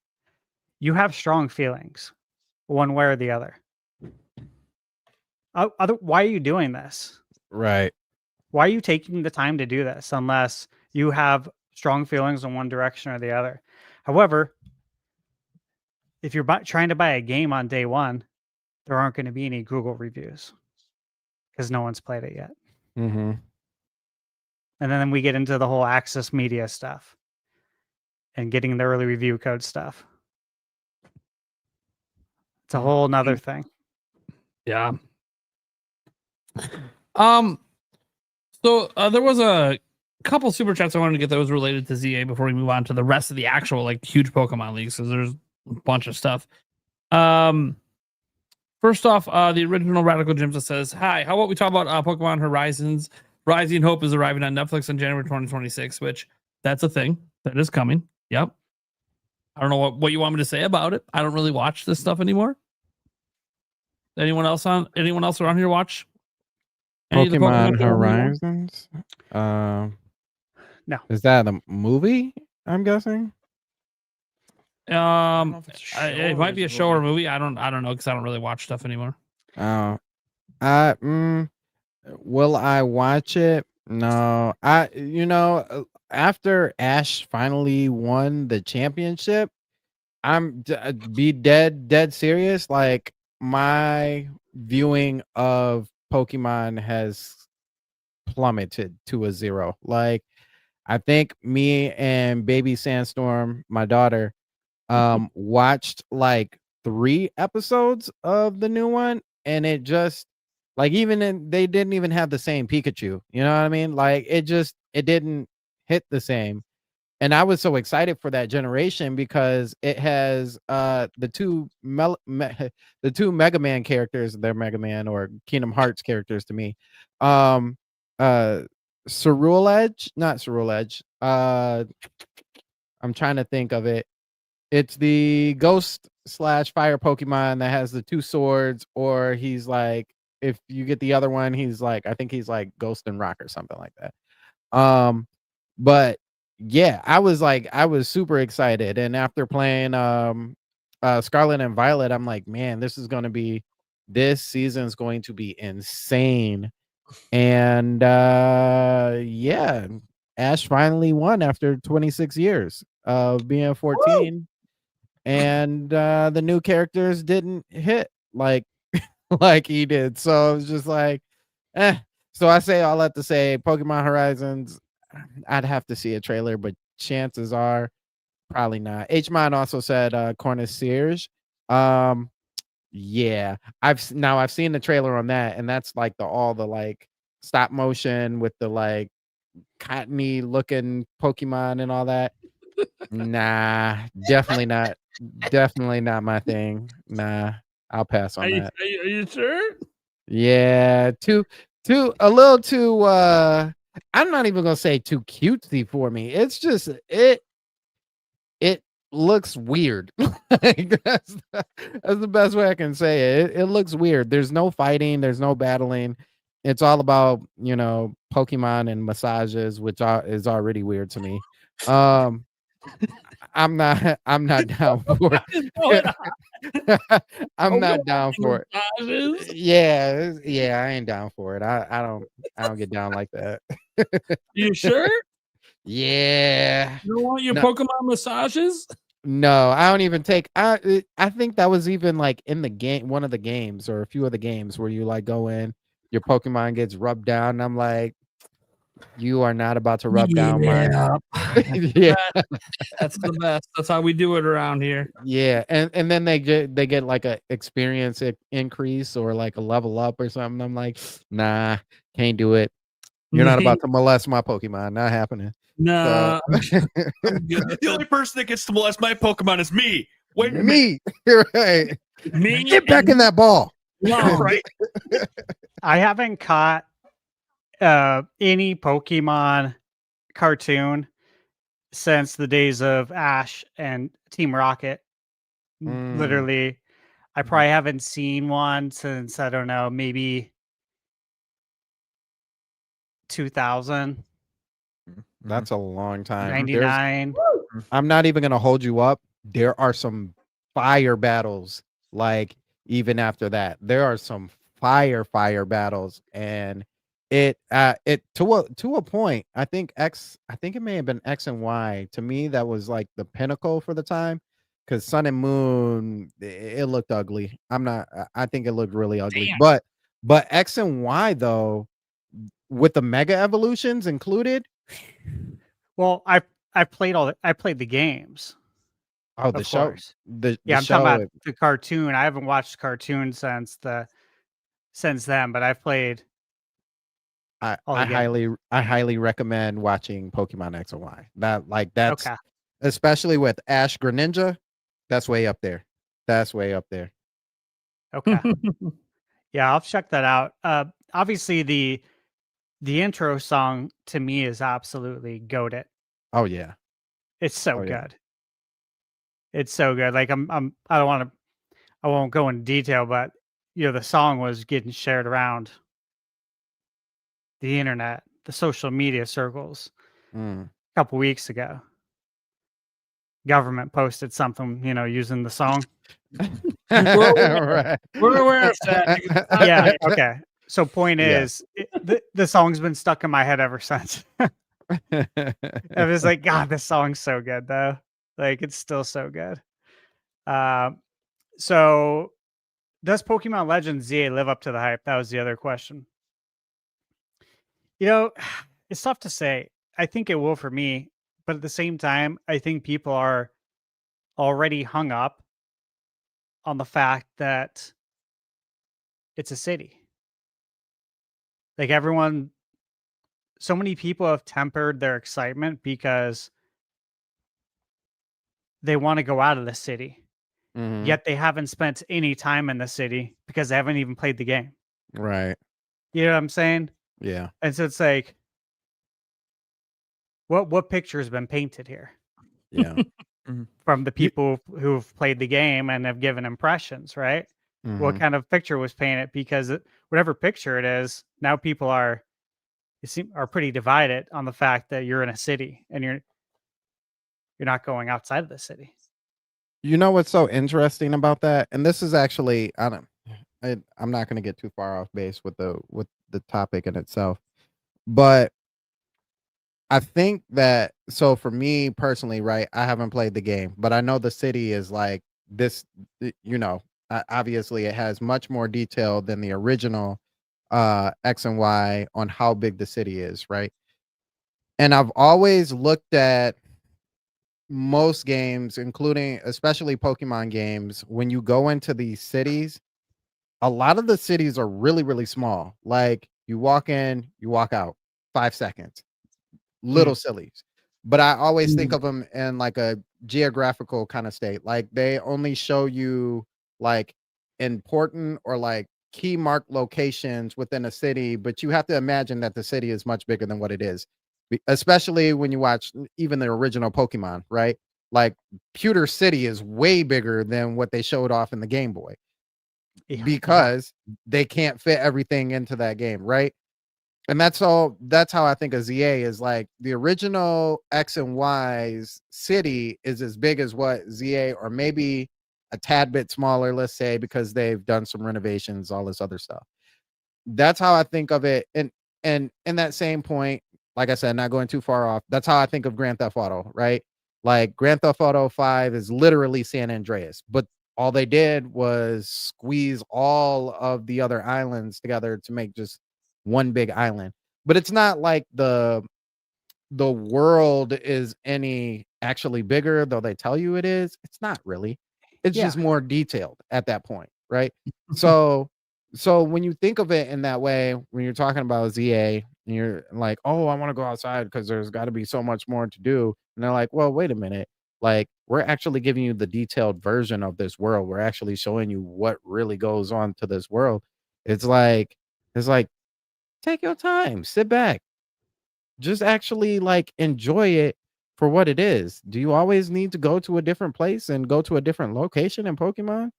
you have strong feelings, one way or the other. Why are you doing this? Right. Why are you taking the time to do this unless you have strong feelings in one direction or the other? However, if you're trying to buy a game on day one, there aren't going to be any Google reviews because no one's played it yet. Hmm. And then we get into the whole access media stuff and getting the early review code stuff. It's a whole nother thing. Yeah. So there was a couple super chats I wanted to get that was related to ZA before we move on to the rest of the actual like huge Pokemon leagues, because there's a bunch of stuff. First off, the original Radical Jimsa says, "Hi, how about we talk about Pokemon Horizons? Rising Hope is arriving on Netflix in January 2026, which that's a thing that is coming. Yep. I don't know what you want me to say about it. I don't really watch this stuff anymore. Anyone else around here watch any of the Pokemon shows anymore? Horizons. No. Is that a movie? I'm guessing. Um, if it's a it show might or be a is it show or a movie. movie. I don't know because I don't really watch stuff anymore. Oh, I will I watch it? No, after Ash finally won the championship, be dead serious. Like my viewing of Pokemon has plummeted to a zero. Like I think me and baby Sandstorm, my daughter, watched like 3 episodes of the new one, and it just like they didn't even have the same Pikachu. You know what I mean? Like it didn't hit the same. And I was so excited for that generation because it has the the two Mega Man characters, they're Mega Man or Kingdom Hearts characters to me. Um uh not Cerule Edge. I'm trying to think of it. It's the ghost slash fire Pokemon that has the 2 swords, or he's like, if you get the other one, he's like, I think he's like Ghost and Rock or something like that. But yeah, I was super excited. And after playing Scarlet and Violet, I'm like, man, this season's going to be insane. And yeah, Ash finally won after 26 years of being 14. And the new characters didn't hit like like he did. So it was just like, eh. So I say all that to say Pokemon Horizons, I'd have to see a trailer, but chances are probably not. H-Mon also said Cornish Sears. Yeah. I've seen the trailer on that, and that's like all the like stop motion with the like cottony looking Pokemon and all that. Nah, definitely not. Definitely not my thing. Nah, I'll pass on that. Are you sure? Yeah, a little too I'm not even gonna say too cutesy for me. It's just it looks weird. Like that's the best way I can say it. It looks weird. There's no fighting, there's no battling. It's all about, Pokemon and massages, which is already weird to me. I'm not down for it. I'm not down for it. Yeah, I ain't down for it. I don't get down like that. You sure? Yeah. You don't want your No, Pokemon massages? no, I don't even take I think that was even like in the game, one of the games or a few of the games where you like go in, your Pokemon gets rubbed down, and I'm like, you are not about to rub down my yeah. That's the best. That's how we do it around here. Yeah, and then they get like a experience increase or like a level up or something. I'm like, nah, can't do it. You're not about to molest my Pokemon. Not happening. Nah, So, The only person that gets to molest my Pokemon is me. Wait a minute. me, you're right. me. Get back in that ball. No, Right? I haven't caught any Pokemon cartoon since the days of Ash and Team Rocket. Literally, I probably haven't seen one since, I don't know, maybe 2000, That's a long time. 99. I'm not even gonna hold you up. There are some fire battles. Like even after that, there are some fire battles, and it to a point. I think it may have been X and Y. To me, that was like the pinnacle for the time. Because Sun and Moon, it looked ugly. I think it looked really ugly. Damn. But X and Y though, with the mega evolutions included. Well, I played the games. Oh, the Of show. course. The Yeah, I'm show. talking about the cartoon. I haven't watched the cartoon since then, but I've played all the games. I highly recommend watching Pokemon X and Y. That's Okay. especially with Ash Greninja. That's way up there. That's way up there. Okay. Yeah, I'll check that out. Obviously the intro song to me is absolutely goated. Oh yeah. It's so Oh, yeah. good. It's so good. Like I won't go into detail, but the song was getting shared around the internet, the social media circles Mm. a couple weeks ago. government posted something, using the song. Right. We're aware of that. Yeah. Okay. So point Yeah. is, the song's been stuck in my head ever since. I was like, God, this song's so good though. Like it's still so good. So does Pokemon Legends ZA live up to the hype? That was the other question. It's tough to say. I think it will for me, but at the same time, I think people are already hung up on the fact that it's a city. Like so many people have tempered their excitement because they want to go out of the city, Mhm. yet they haven't spent any time in the city because they haven't even played the game. Right. You know what I'm saying? Yeah. And so it's like, what picture has been painted here Yeah. from the people who've played the game and have given impressions, right? What Mhm. kind of picture was painted? Because whatever picture it is, now people are pretty divided on the fact that you're in a city and you're not going outside of the city. You know what's so interesting about that? And this is actually I'm not going to get too far off base with the topic in itself. But I think that so for me personally, right? I haven't played the game, but I know the city is like this, obviously it has much more detail than the original X and Y on how big the city is, right? And I've always looked at most games, including especially Pokemon games, when you go into these cities, a lot of the cities are really, really small. Like you walk in, you walk out, 5 seconds. Little sillies. But I always think of them in like a geographical kind of state. Like they only show you like important or like key marked locations within a city, but you have to imagine that the city is much bigger than what it is. Especially when you watch even the original Pokemon, right? Like Pewter City is way bigger than what they showed off in the Game Boy Yeah. because they can't fit everything into that game, right? And that's how I think of ZA is like the original X and Y's city is as big as what ZA or maybe a tad bit smaller, let's say, because they've done some renovations, all this other stuff. That's how I think of it. And in that same point, like I said, not going too far off, that's how I think of Grand Theft Auto, right? Like Grand Theft Auto 5 is literally San Andreas, but all they did was squeeze all of the other islands together to make just one big island. But it's not like the world is any actually bigger, though they tell you it is. It's not really. It's Yeah. just more detailed at that point, right? So when you think of it in that way, when you're talking about ZA and you're like, oh, I want to go outside because there's got to be so much more to do. And they're like, well, wait a minute. Like, we're actually giving you the detailed version of this world. We're actually showing you what really goes on to this world. It's like, take your time, sit back, just actually like enjoy it for what it is. Do you always need to go to a different place and go to a different location in Pokemon?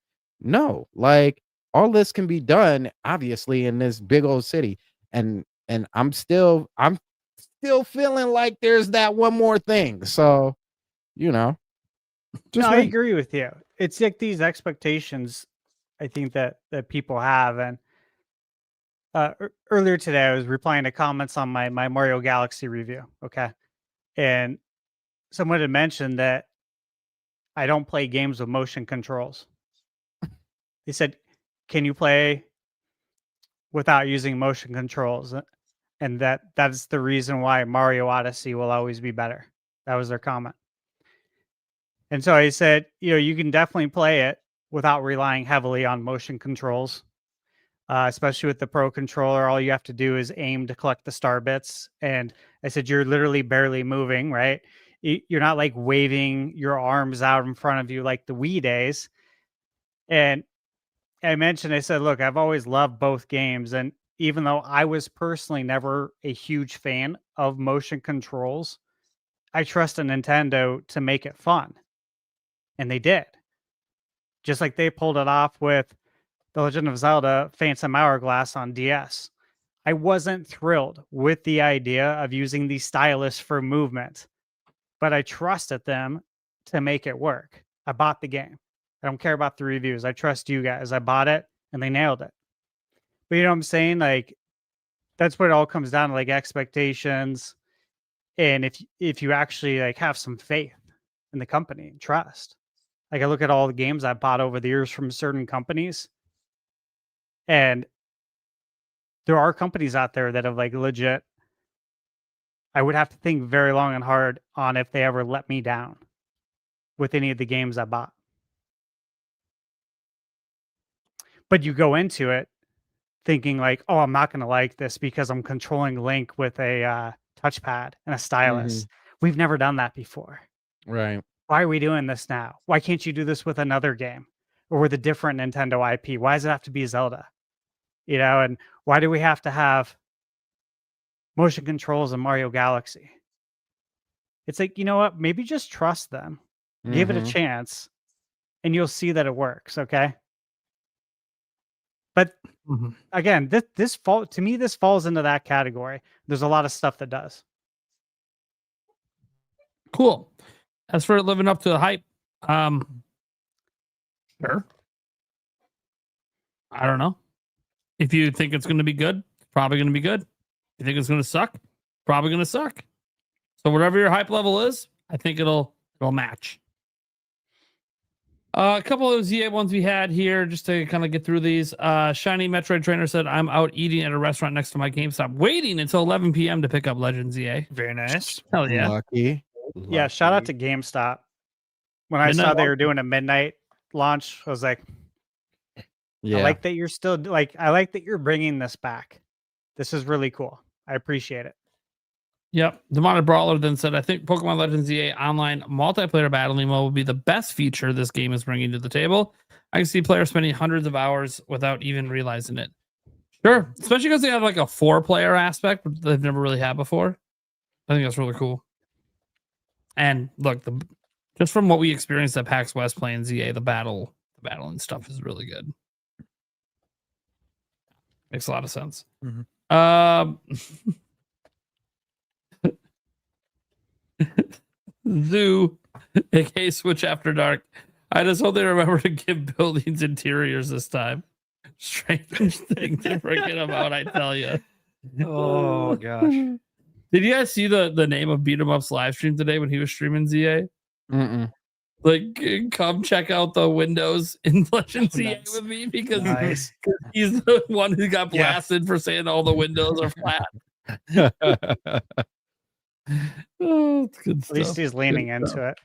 No, like all this can be done obviously in this big old city. And I'm still feeling like there's that one more thing. So, just No, I wait. agree with you. It's like these expectations, I think that people have, and earlier today I was replying to comments on my Mario Galaxy review. Okay, and someone had mentioned that I don't play games with motion controls. He said, "Can you play without using motion controls?" And that's the reason why Mario Odyssey will always be better. That was their comment. And so I said, you can definitely play it without relying heavily on motion controls, especially with the Pro controller. All you have to do is aim to collect the star bits. And I said, you're literally barely moving, right? You're not like waving your arms out in front of you like the Wii days. And I said, look, I've always loved both games. And even though I was personally never a huge fan of motion controls, I trust a Nintendo to make it fun. And they did. Just like they pulled it off with The Legend of Zelda Phantom Hourglass on DS. I wasn't thrilled with the idea of using the stylus for movement, but I trusted them to make it work. I bought the game. I don't care about the reviews. I trust you guys. I bought it and they nailed it. But you know what I'm saying? Like, that's what it all comes down to, like expectations. And if you actually like have some faith in the company and trust. Like I look at all the games I bought over the years from certain companies, and there are companies out there that have like legit, I would have to think very long and hard on if they ever let me down with any of the games I bought. But you go into it thinking like, oh, I'm not going to like this because I'm controlling Link with a touchpad and a stylus. We've never done that before. Right. Why are we doing this now? Why can't you do this with another game or with a different Nintendo IP? Why does it have to be Zelda? You know, and why do we have to have motion controls in Mario Galaxy? It's like, you know what? Maybe just trust them. Give it a chance and you'll see that it works, okay? But again, this falls into that category. There's a lot of stuff that does. Cool. As for living up to the hype, sure. I don't know. If you think it's going to be good, probably going to be good. If you think it's going to suck, probably going to suck. So whatever your hype level is, I think it'll match. A couple of ZA ones we had here, just to kind of get through these. Shiny Metroid Trainer said, I'm out eating at a restaurant next to my GameStop, waiting until 11 p.m. to pick up Legend ZA. Very nice. Hell yeah. Lucky. Yeah, shout out to GameStop. When I saw they were doing a midnight launch, I was like, Yeah. I like that you're still like, I like that you're bringing this back. This is really cool. I appreciate it. Yep. Demonic Brawler then said, I think Pokemon Legends ZA online multiplayer battling mode will be the best feature this game is bringing to the table. I can see players spending hundreds of hours without even realizing it. Sure. Especially because they have like a 4-player aspect that they've never really had before. I think that's really cool. And look, just from what we experienced at PAX West playing ZA, the battle and stuff is really good. Makes a lot of sense. Zoo, aka Switch After Dark. I just hope they remember to give buildings interiors this time. Strange thing to forget about, I tell you. Oh gosh. Did you guys see the name of Beat 'em Up's live stream today when he was streaming ZA? Like, come check out the windows in Legend ZA with me because he's the one who got blasted for saying all the windows are flat. Oh, it's good stuff. At least he's leaning into it.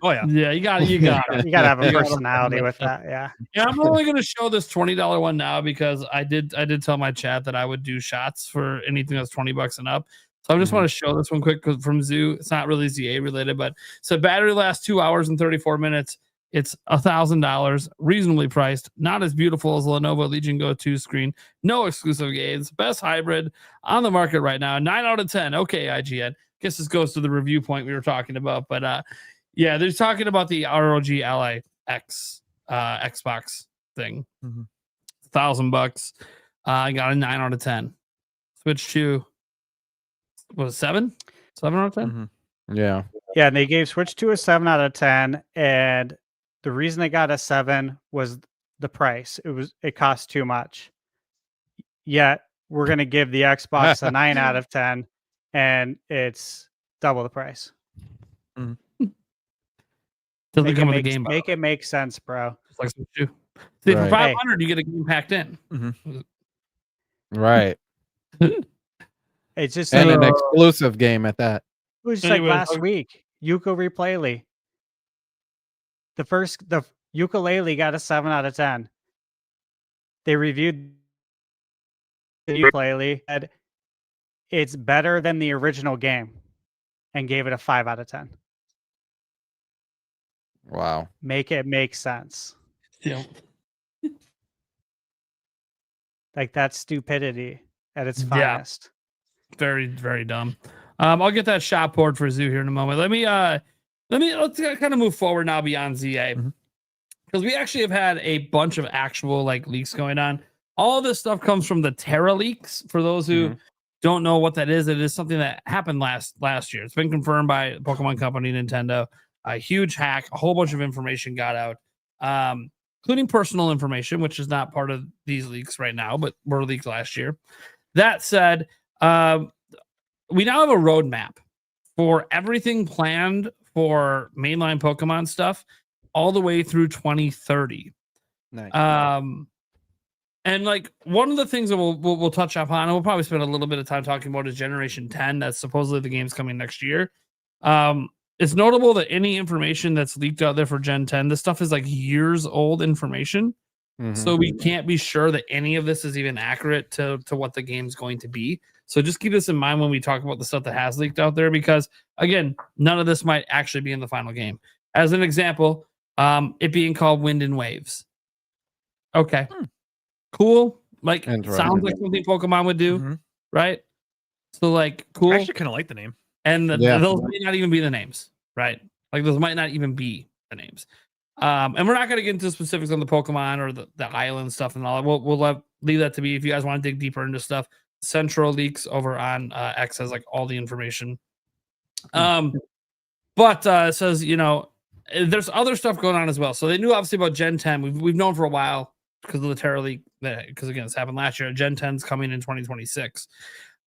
Oh yeah. Yeah, you got you got have a personality with that. Yeah. Yeah, I'm only going to show this $20 one now because I did tell my chat that I would do shots for anything that's $20 and up. So I just want to show this one quick from Zoo. It's not really ZA related, but so battery lasts 2 hours and 34 minutes. It's $1,000, reasonably priced, not as beautiful as Lenovo Legion Go 2 screen, no exclusive games, best hybrid on the market right now. 9 out of 10. Okay, IGN. Guess this goes to the review point we were talking about, but yeah, they're talking about the ROG Ally X Xbox thing. $1,000. I got a 9 out of 10. Switch to was 7 out of 10. Yeah. Yeah, and they gave Switch 2 a 7 out of 10, and the reason they got a 7 was the price. It cost too much. Yet we're gonna give the Xbox a 9 out of 10, and it's double the price. Doesn't come with a game. Make it make sense, bro. Just like Switch 2. See, for 500, you get a game packed in. Right. It's just and an exclusive game at that. It was just like last week. Yuko Replay. The ukulele got a 7 out of 10. They reviewed the ukulele, said it's better than the original game, and gave it a 5 out of 10. Wow. Make it make sense. Yeah. Like that's stupidity at its finest. Very, very dumb. I'll get that shot board for Zoo here in a moment. Let's kind of move forward now beyond ZA. Because we actually have had a bunch of actual like leaks going on. All this stuff comes from the Terra leaks. For those who don't know what that is, it is something that happened last year. It's been confirmed by Pokemon Company, Nintendo. a huge hack. A whole bunch of information got out, including personal information, which is not part of these leaks right now, but were leaked last year. That said, we now have a roadmap for everything planned for mainline Pokemon stuff all the way through 2030. Nice. And like one of the things that we'll touch upon, and we'll probably spend a little bit of time talking about is Generation 10. That's supposedly the game's coming next year. It's notable that any information that's leaked out there for Gen 10, this stuff is like years old information. So we can't be sure that any of this is even accurate to what the game's going to be. So just keep this in mind when we talk about the stuff that has leaked out there, because again, none of this might actually be in the final game. As an example, it being called Wind and Waves. Okay. Cool. Like sounds like something Pokemon would do, right? So like cool. I actually kind of like the name. And those might not even be the names, right? Like those might not even be the names. And we're not going to get into specifics on the Pokemon or the island stuff and all that. We'll leave that to be. If you guys want to dig deeper into stuff, Central Leaks over on X has like all the information. But it says, there's other stuff going on as well. So they knew obviously about Gen 10. We've known for a while because of the Terra leak, because again, this happened last year. Gen 10's coming in 2026.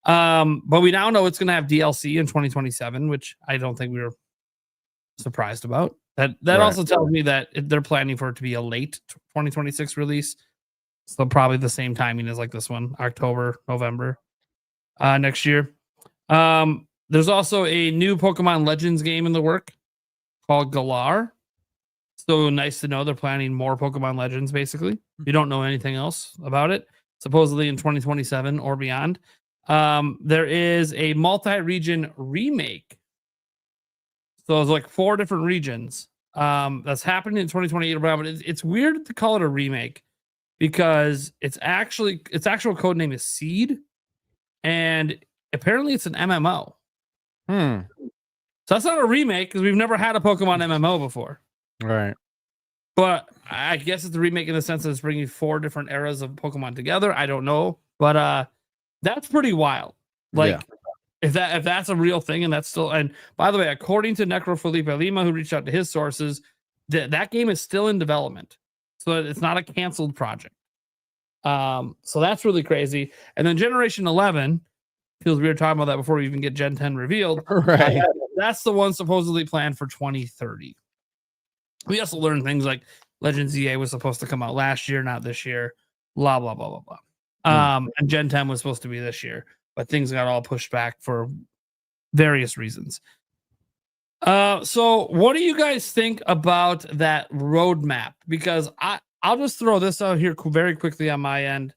But we now know it's going to have DLC in 2027, which I don't think we were surprised about. That also tells me that they're planning for it to be a late 2026 release. So probably the same timing as like this one, October, November next year. There's also a new Pokemon Legends game in the work called Galar. So nice to know they're planning more Pokemon Legends, basically. You don't know anything else about it. Supposedly in 2027 or beyond. There is a multi-region remake. So it's like 4 different regions. That's happening in 2028 or beyond, but it's weird to call it a remake because its actual code name is Seed, and apparently it's an MMO. So that's not a remake because we've never had a Pokemon MMO before. Right. But I guess it's a remake in the sense that it's bringing 4 different eras of Pokemon together. I don't know, but that's pretty wild. Like if that's a real thing, and that's still. And by the way, according to Necro Felipe Lima, who reached out to his sources, that game is still in development, so it's not a canceled project. So that's really crazy. And then Generation 11 feels weird talking about that before we even get Gen 10 revealed. Right. That's the one supposedly planned for 2030. We also learned things like Legends EA was supposed to come out last year, not this year. Blah blah blah blah blah. And Gen 10 was supposed to be this year, but things got all pushed back for various reasons. So what do you guys think about that roadmap? Because I'll just throw this out here very quickly on my end.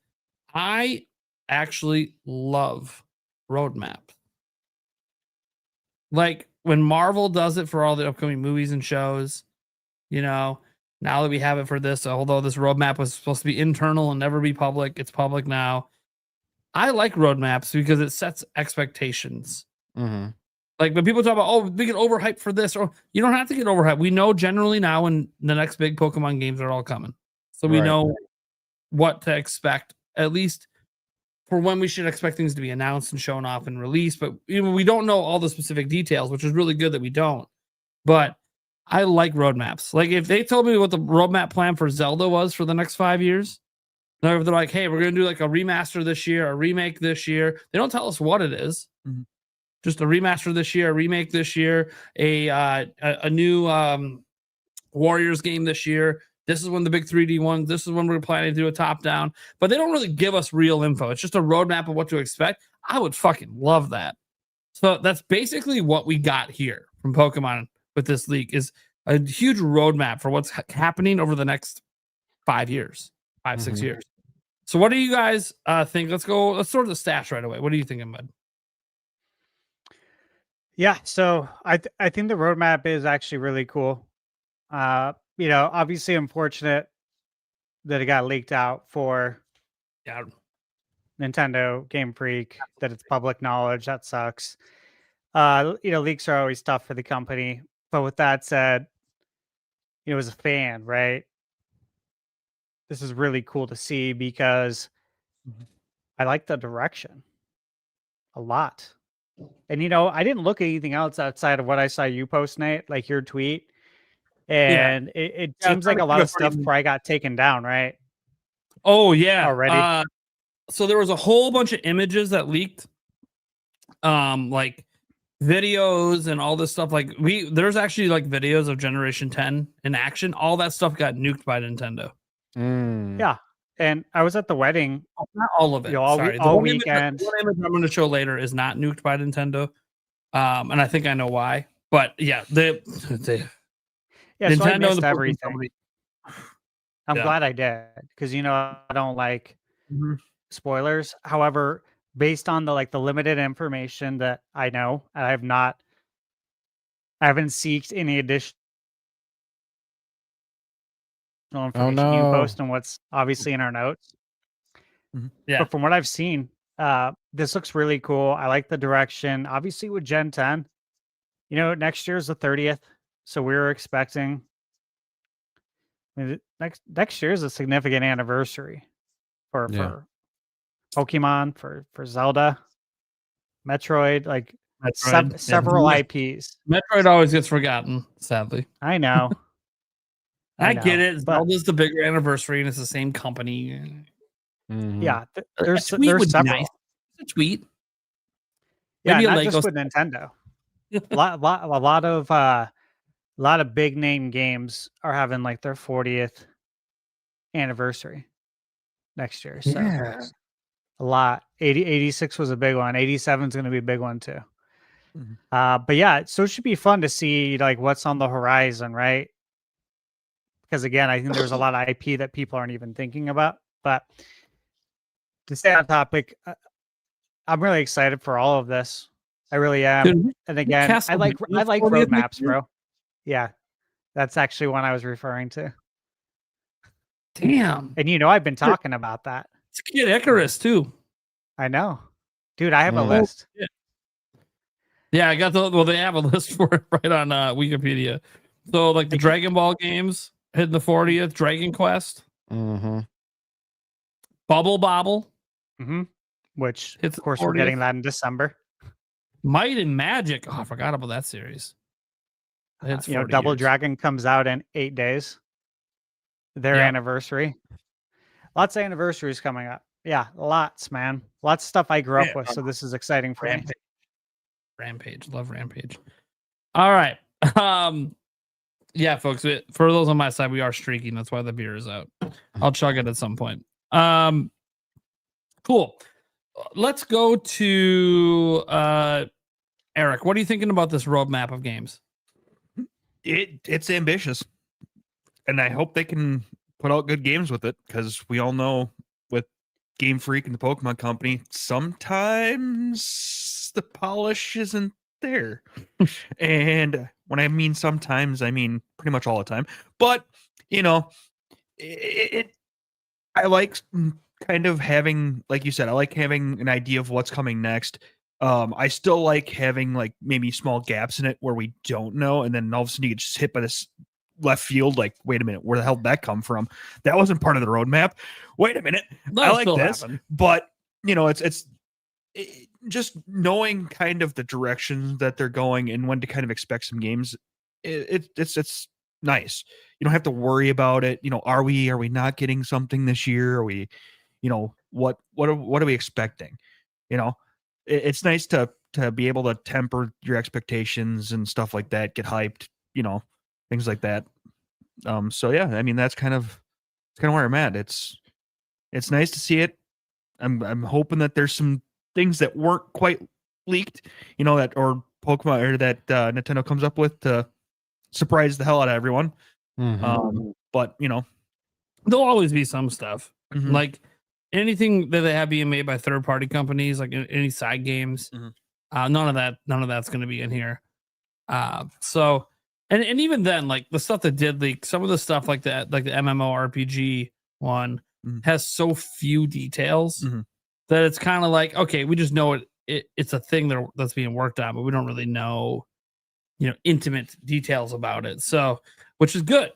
I actually love roadmap. Like when Marvel does it for all the upcoming movies and shows, now that we have it for this, although this roadmap was supposed to be internal and never be public, it's public now. I like roadmaps because it sets expectations. Like when people talk about, we get overhyped for this, or you don't have to get overhyped. We know generally now when the next big Pokemon games are all coming. So we know what to expect, at least for when we should expect things to be announced and shown off and released. But we don't know all the specific details, which is really good that we don't. But I like roadmaps. Like if they told me what the roadmap plan for Zelda was for the next 5 years, they're like, hey, we're going to do like a remaster this year, a remake this year. They don't tell us what it is. Just a remaster this year, a remake this year, a new Warriors game this year. This is when the big 3D ones. This is when we're planning to do a top down. But they don't really give us real info. It's just a roadmap of what to expect. I would fucking love that. So that's basically what we got here from Pokemon with this leak, is a huge roadmap for what's happening over the next 5 years, 6 years. So what do you guys think? Let's sort the stash right away. What are you thinking, bud? Yeah, so I think the roadmap is actually really cool. Obviously unfortunate that it got leaked out for Nintendo, Game Freak, that it's public knowledge. That sucks. Leaks are always tough for the company. But with that said, as a fan, right? This is really cool to see because I like the direction a lot. And I didn't look at anything else outside of what I saw you post, Nate, like your tweet. And it Yeah, seems like a it's lot kinda of stuff pretty- probably got taken down, right? Oh yeah. Already. So there was a whole bunch of images that leaked, like videos and all this stuff. Like there's actually like videos of Generation 10 in action. All that stuff got nuked by Nintendo. Yeah. And I was at the wedding. Not all of it. Sorry. All one weekend. Image, one image I'm going to show later is not nuked by Nintendo. And I think I know why. But yeah, Yeah, Nintendo so I missed and the everything. company. I'm Yeah. glad I did because I don't like Mhm. spoilers. However, based on the limited information that I know, I haven't seeked any additional information you no. post and what's obviously in our notes. Yeah. But from what I've seen, this looks really cool. I like the direction. Obviously, with Gen 10, next year is the 30th, so we were expecting. Next year is a significant anniversary for Pokemon, for Zelda, Metroid, like Metroid, yeah. several IPs. Metroid always gets forgotten, sadly. I know. I get know, it. but- Zelda's the bigger anniversary and it's the same company. Yeah, there's A tweet would be several. nice. A tweet. Yeah, Maybe a not Lego just with Nintendo. A lot of big name games are having like their 40th anniversary next year. So Yeah. a lot. 86 was a big one. 87 is going to be a big one too. Mhm. But yeah, so it should be fun to see like what's on the horizon, right? Because again, I think there's a lot of IP that people aren't even thinking about. But to stay on topic, I'm really excited for all of this. I really am. Dude, And again, I like Castlevania's 40th roadmaps, next year? bro. Yeah, that's actually one I was referring to. Damn. And I've been talking about that. It's Kid Icarus too. I know, dude. I have a Mm. list. Yeah, I got they have a list for it right on Wikipedia. So like the Dragon Ball games hitting the 40th, Dragon Quest, Mm-hmm. Bubble Bobble, Which, It's of course, the we're getting 40th. that in December. Might and Magic. Oh, I forgot about that series. It's 40 Double years. Dragon comes out in 8 days. Their Yeah. anniversary. Lots of anniversaries coming up. Yeah, lots, man. Lots of stuff I grew up Yeah. with. So this is exciting for me. Rampage. Love Rampage. All right. Yeah, folks. For those on my side, we are streaking. That's why the beer is out. I'll chug it at some point. Cool. Let's go to Eric. What are you thinking about this roadmap of games? It's ambitious, and I hope they can put out good games with it, because we all know with Game Freak and the Pokemon Company, sometimes the polish isn't there. And when I mean sometimes, I mean pretty much all the time. But I like kind of having, like you said, I like having an idea of what's coming next. I still like having like maybe small gaps in it where we don't know, and then all of a sudden you get just hit by this left field. Like, wait a minute, where the hell did that come from? That wasn't part of the roadmap. Wait a minute, I like this, but it's just knowing kind of the direction that they're going and when to kind of expect some games. It's nice. You don't have to worry about it. Are we not getting something this year? Are we, what are we expecting? It's nice to be able to temper your expectations and stuff like that, get hyped, things like that. So yeah, I mean, that's kind of where I'm at. It's nice to see it. I'm hoping that there's some things that weren't quite leaked, that or Pokemon or that Nintendo comes up with to surprise the hell out of everyone. But there'll always be some stuff. Mhm. Like anything that they have being made by third-party companies, like any side games. None of that's going to be in here. So and even then, like the stuff that did leak, some of the stuff like that, like the MMORPG one, has so few details that it's kind of like, okay, we just know it's a thing that's being worked on, but we don't really know, intimate details about it. So, which is good.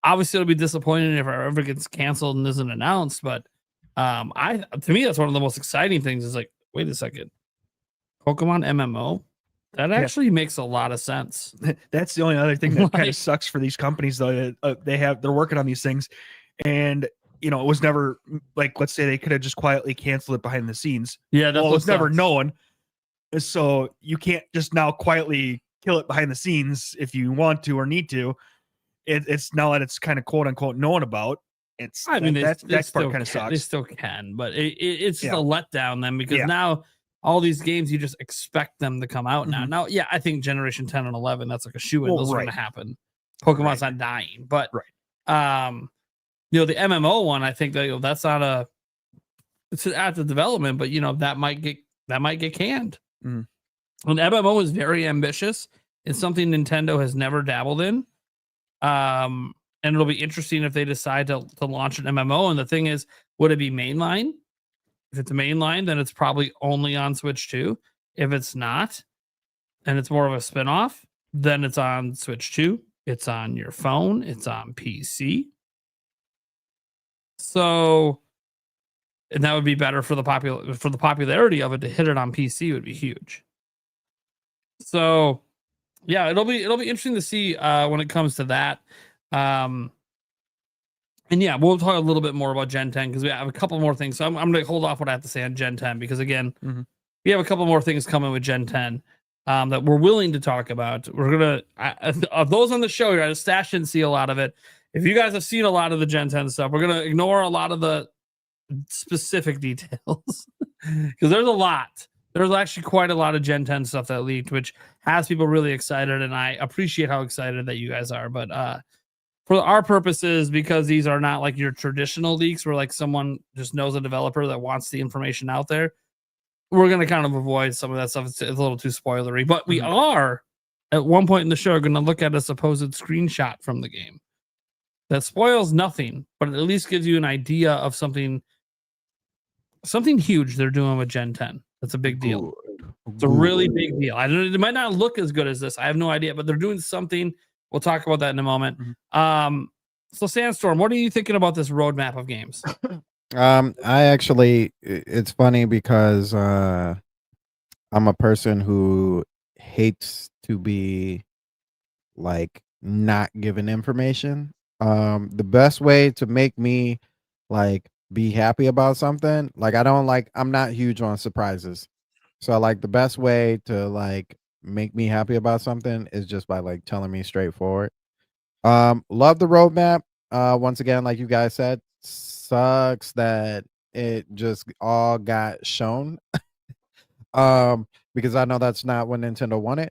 Obviously, it'll be disappointing if it ever gets canceled and isn't announced. But to me, that's one of the most exciting things. Is like, wait a second, Pokemon MMO, that actually makes a lot of sense. That's the only other thing that kind Like- of sucks for these companies, though. They're working on these things, and it was never like, let's say they could have just quietly canceled it behind the scenes. Yeah, that's Well, it what was never sucks. known, so you can't just now quietly kill it behind the scenes if you want to or need to. It's now that it's kind of quote unquote known about. I mean, that they part still kind of can, they sucks. still can, but it's just Yeah. a letdown then because Yeah. now all these games you just expect them to come out now. Mhm. Now, yeah, I think Generation 10 and 11 that's like a shoe in. Well, Those are right. going to happen. Pokemon's Right. not dying, but Right. the MMO one, I think that that's not it's an active development, but that might get canned. Mhm. And MMO is very ambitious. It's something Nintendo has never dabbled in. And it'll be interesting if they decide to launch an MMO. And the thing is, would it be mainline? If it's mainline, then it's probably only on Switch 2. If it's not, and it's more of a spin-off, then it's on Switch 2. It's on your phone. It's on PC. So, and that would be better for the popularity of it. To hit it on PC would be huge. So, yeah, it'll be interesting to see when it comes to that. And yeah, we'll talk a little bit more about Gen 10 because we have a couple more things. So I'm going to hold off what I have to say on Gen 10 because again, we have a couple more things coming with Gen 10 that we're willing to talk about. We're gonna of those on the show here. Stash didn't see a lot of it. If you guys have seen a lot of the Gen 10 stuff, we're gonna ignore a lot of the specific details because there's a lot. There's actually quite a lot of Gen 10 stuff that leaked, which has people really excited, and I appreciate how excited that you guys are. But for our purposes, because these are not like your traditional leaks where like someone just knows a developer that wants the information out there, we're going to kind of avoid some of that stuff. It's a little too spoilery, but we are at one point in the show going to look at a supposed screenshot from the game that spoils nothing, but it at least gives you an idea of something huge they're doing with Gen 10. That's a big deal. It's a really big deal. I don't. It might not look as good as this. I have no idea, but they're doing something. We'll talk about that in a moment. So Sandstorm, what are you thinking about this roadmap of games? I actually, it's funny because I'm a person who hates to be like not given information. The best way to make me like be happy about something, like I'm not huge on surprises. So like the best way to like make me happy about something is just by like telling me straightforward. Love the roadmap. Once again, like you guys said, sucks that it just all got shown. Because I know that's not what Nintendo wanted.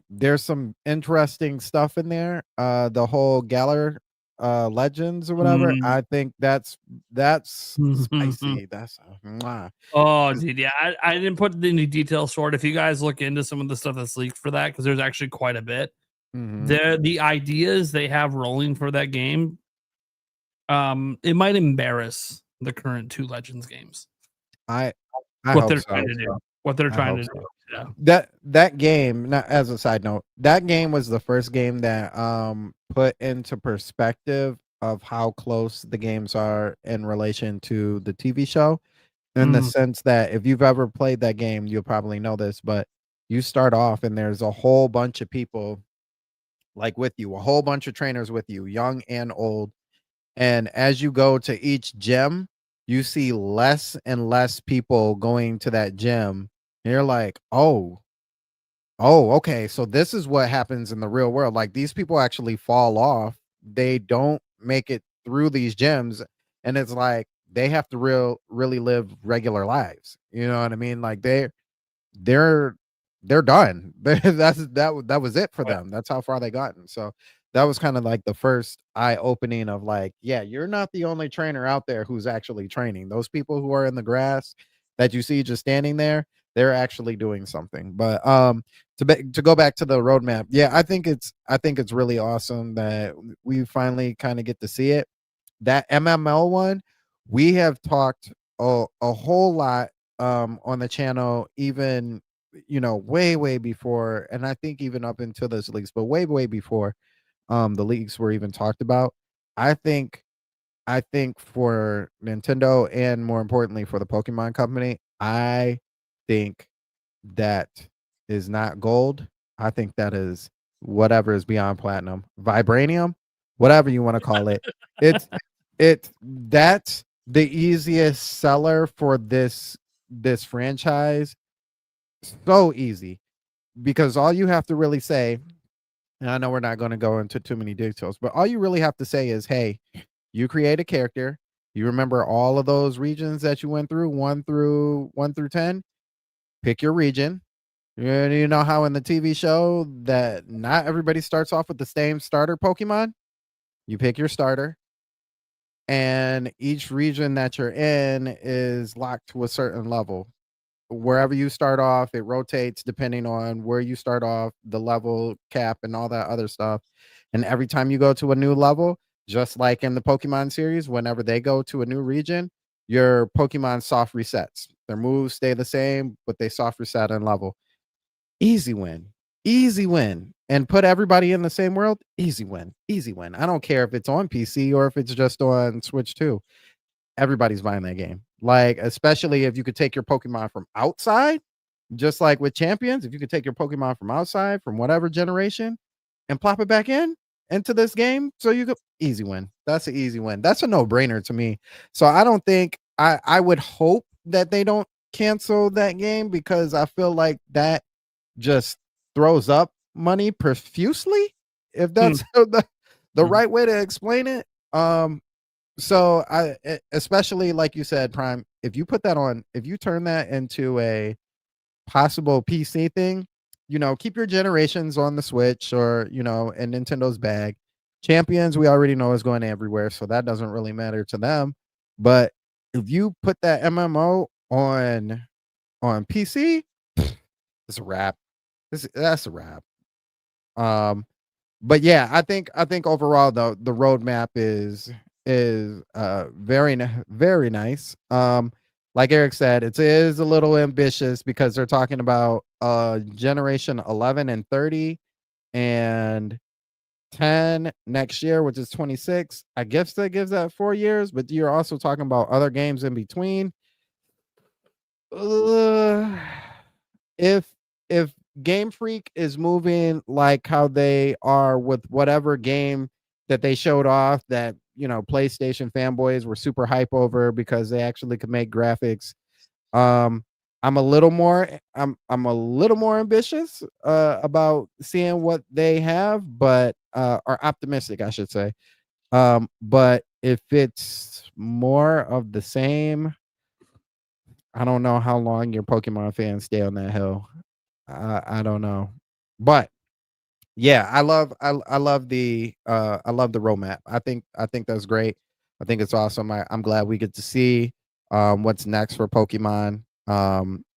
There's some interesting stuff in there. The whole Galar Legends or whatever. I think that's spicy. That's mwah. Oh, dude, yeah. I didn't put any details for it. If you guys look into some of the stuff that's leaked for that, because there's actually quite a bit. The ideas they have rolling for that game, it might embarrass the current 2 Legends games. I what hope they're so. trying to do. What they're trying to hope do. so. Yeah. That game, not as a side note, that game was the first game that put into perspective of how close the games are in relation to the TV show. In the sense that if you've ever played that game, you'll probably know this, but you start off and there's a whole bunch of people like with you, a whole bunch of trainers with you, young and old. And as you go to each gym, you see less and less people going to that gym. And you're like, oh, okay. So this is what happens in the real world. Like these people actually fall off. They don't make it through these gyms. And it's like they have to really live regular lives. You know what I mean? Like they're done. That was it for them. That's how far they gotten. So that was kind of like the first eye opening of like, yeah, you're not the only trainer out there who's actually training. Those people who are in the grass that you see just standing there, they're actually doing something. But to go back to the roadmap, yeah, I think it's really awesome that we finally kind of get to see it. That MML one, we have talked a whole lot on the channel, even way before, and I think even up until this leaks, but way before the leaks were even talked about. I think for Nintendo and more importantly for the Pokemon company, I think that is not gold. I think that is whatever is beyond platinum, vibranium, whatever you want to call it. That's the easiest seller for this franchise. So easy, because all you have to really say, and I know we're not going to go into too many details, but all you really have to say is, hey, you create a character. You remember all of those regions that you went through, 1 through 10. Pick your region. You know how in the TV show that not everybody starts off with the same starter Pokemon? You pick your starter, and each region that you're in is locked to a certain level. Wherever you start off, it rotates depending on where you start off, the level cap, and all that other stuff. And every time you go to a new level, just like in the Pokemon series, whenever they go to a new region, your Pokemon soft resets. Their moves stay the same, but they soft reset and level. Easy win. Easy win. And put everybody in the same world. Easy win. Easy win. I don't care if it's on PC or if it's just on Switch 2. Everybody's buying that game. Like, especially if you could take your Pokemon from outside, just like with Champions, if you could take your Pokemon from outside, from whatever generation, and plop it back into this game, so you could easy win. That's an easy win. That's a no-brainer to me. So I don't think I would hope that they don't cancel that game, because I feel like that just throws up money profusely, if that's the right way to explain it. So especially like you said, Prime, if you put that on, if you turn that into a possible PC thing, keep your generations on the Switch or, in Nintendo's bag. Champions, we already know, is going everywhere, so that doesn't really matter to them. But if you put that MMO on PC, it's a wrap. That's a wrap. But yeah, I think overall though, the roadmap is very nice. Like Eric said, it is a little ambitious because they're talking about generation 11 and 30 and 10 next year, which is 26. I guess that gives that 4 years, but you're also talking about other games in between. If Game Freak is moving like how they are with whatever game that they showed off that PlayStation fanboys were super hype over because they actually could make graphics, I'm a little more ambitious about seeing what they have, but are optimistic, I should say. But if it's more of the same, I don't know how long your Pokemon fans stay on that hill. I don't know, but yeah, I love the roadmap. I think that's great. I think it's awesome. I'm glad we get to see what's next for Pokemon,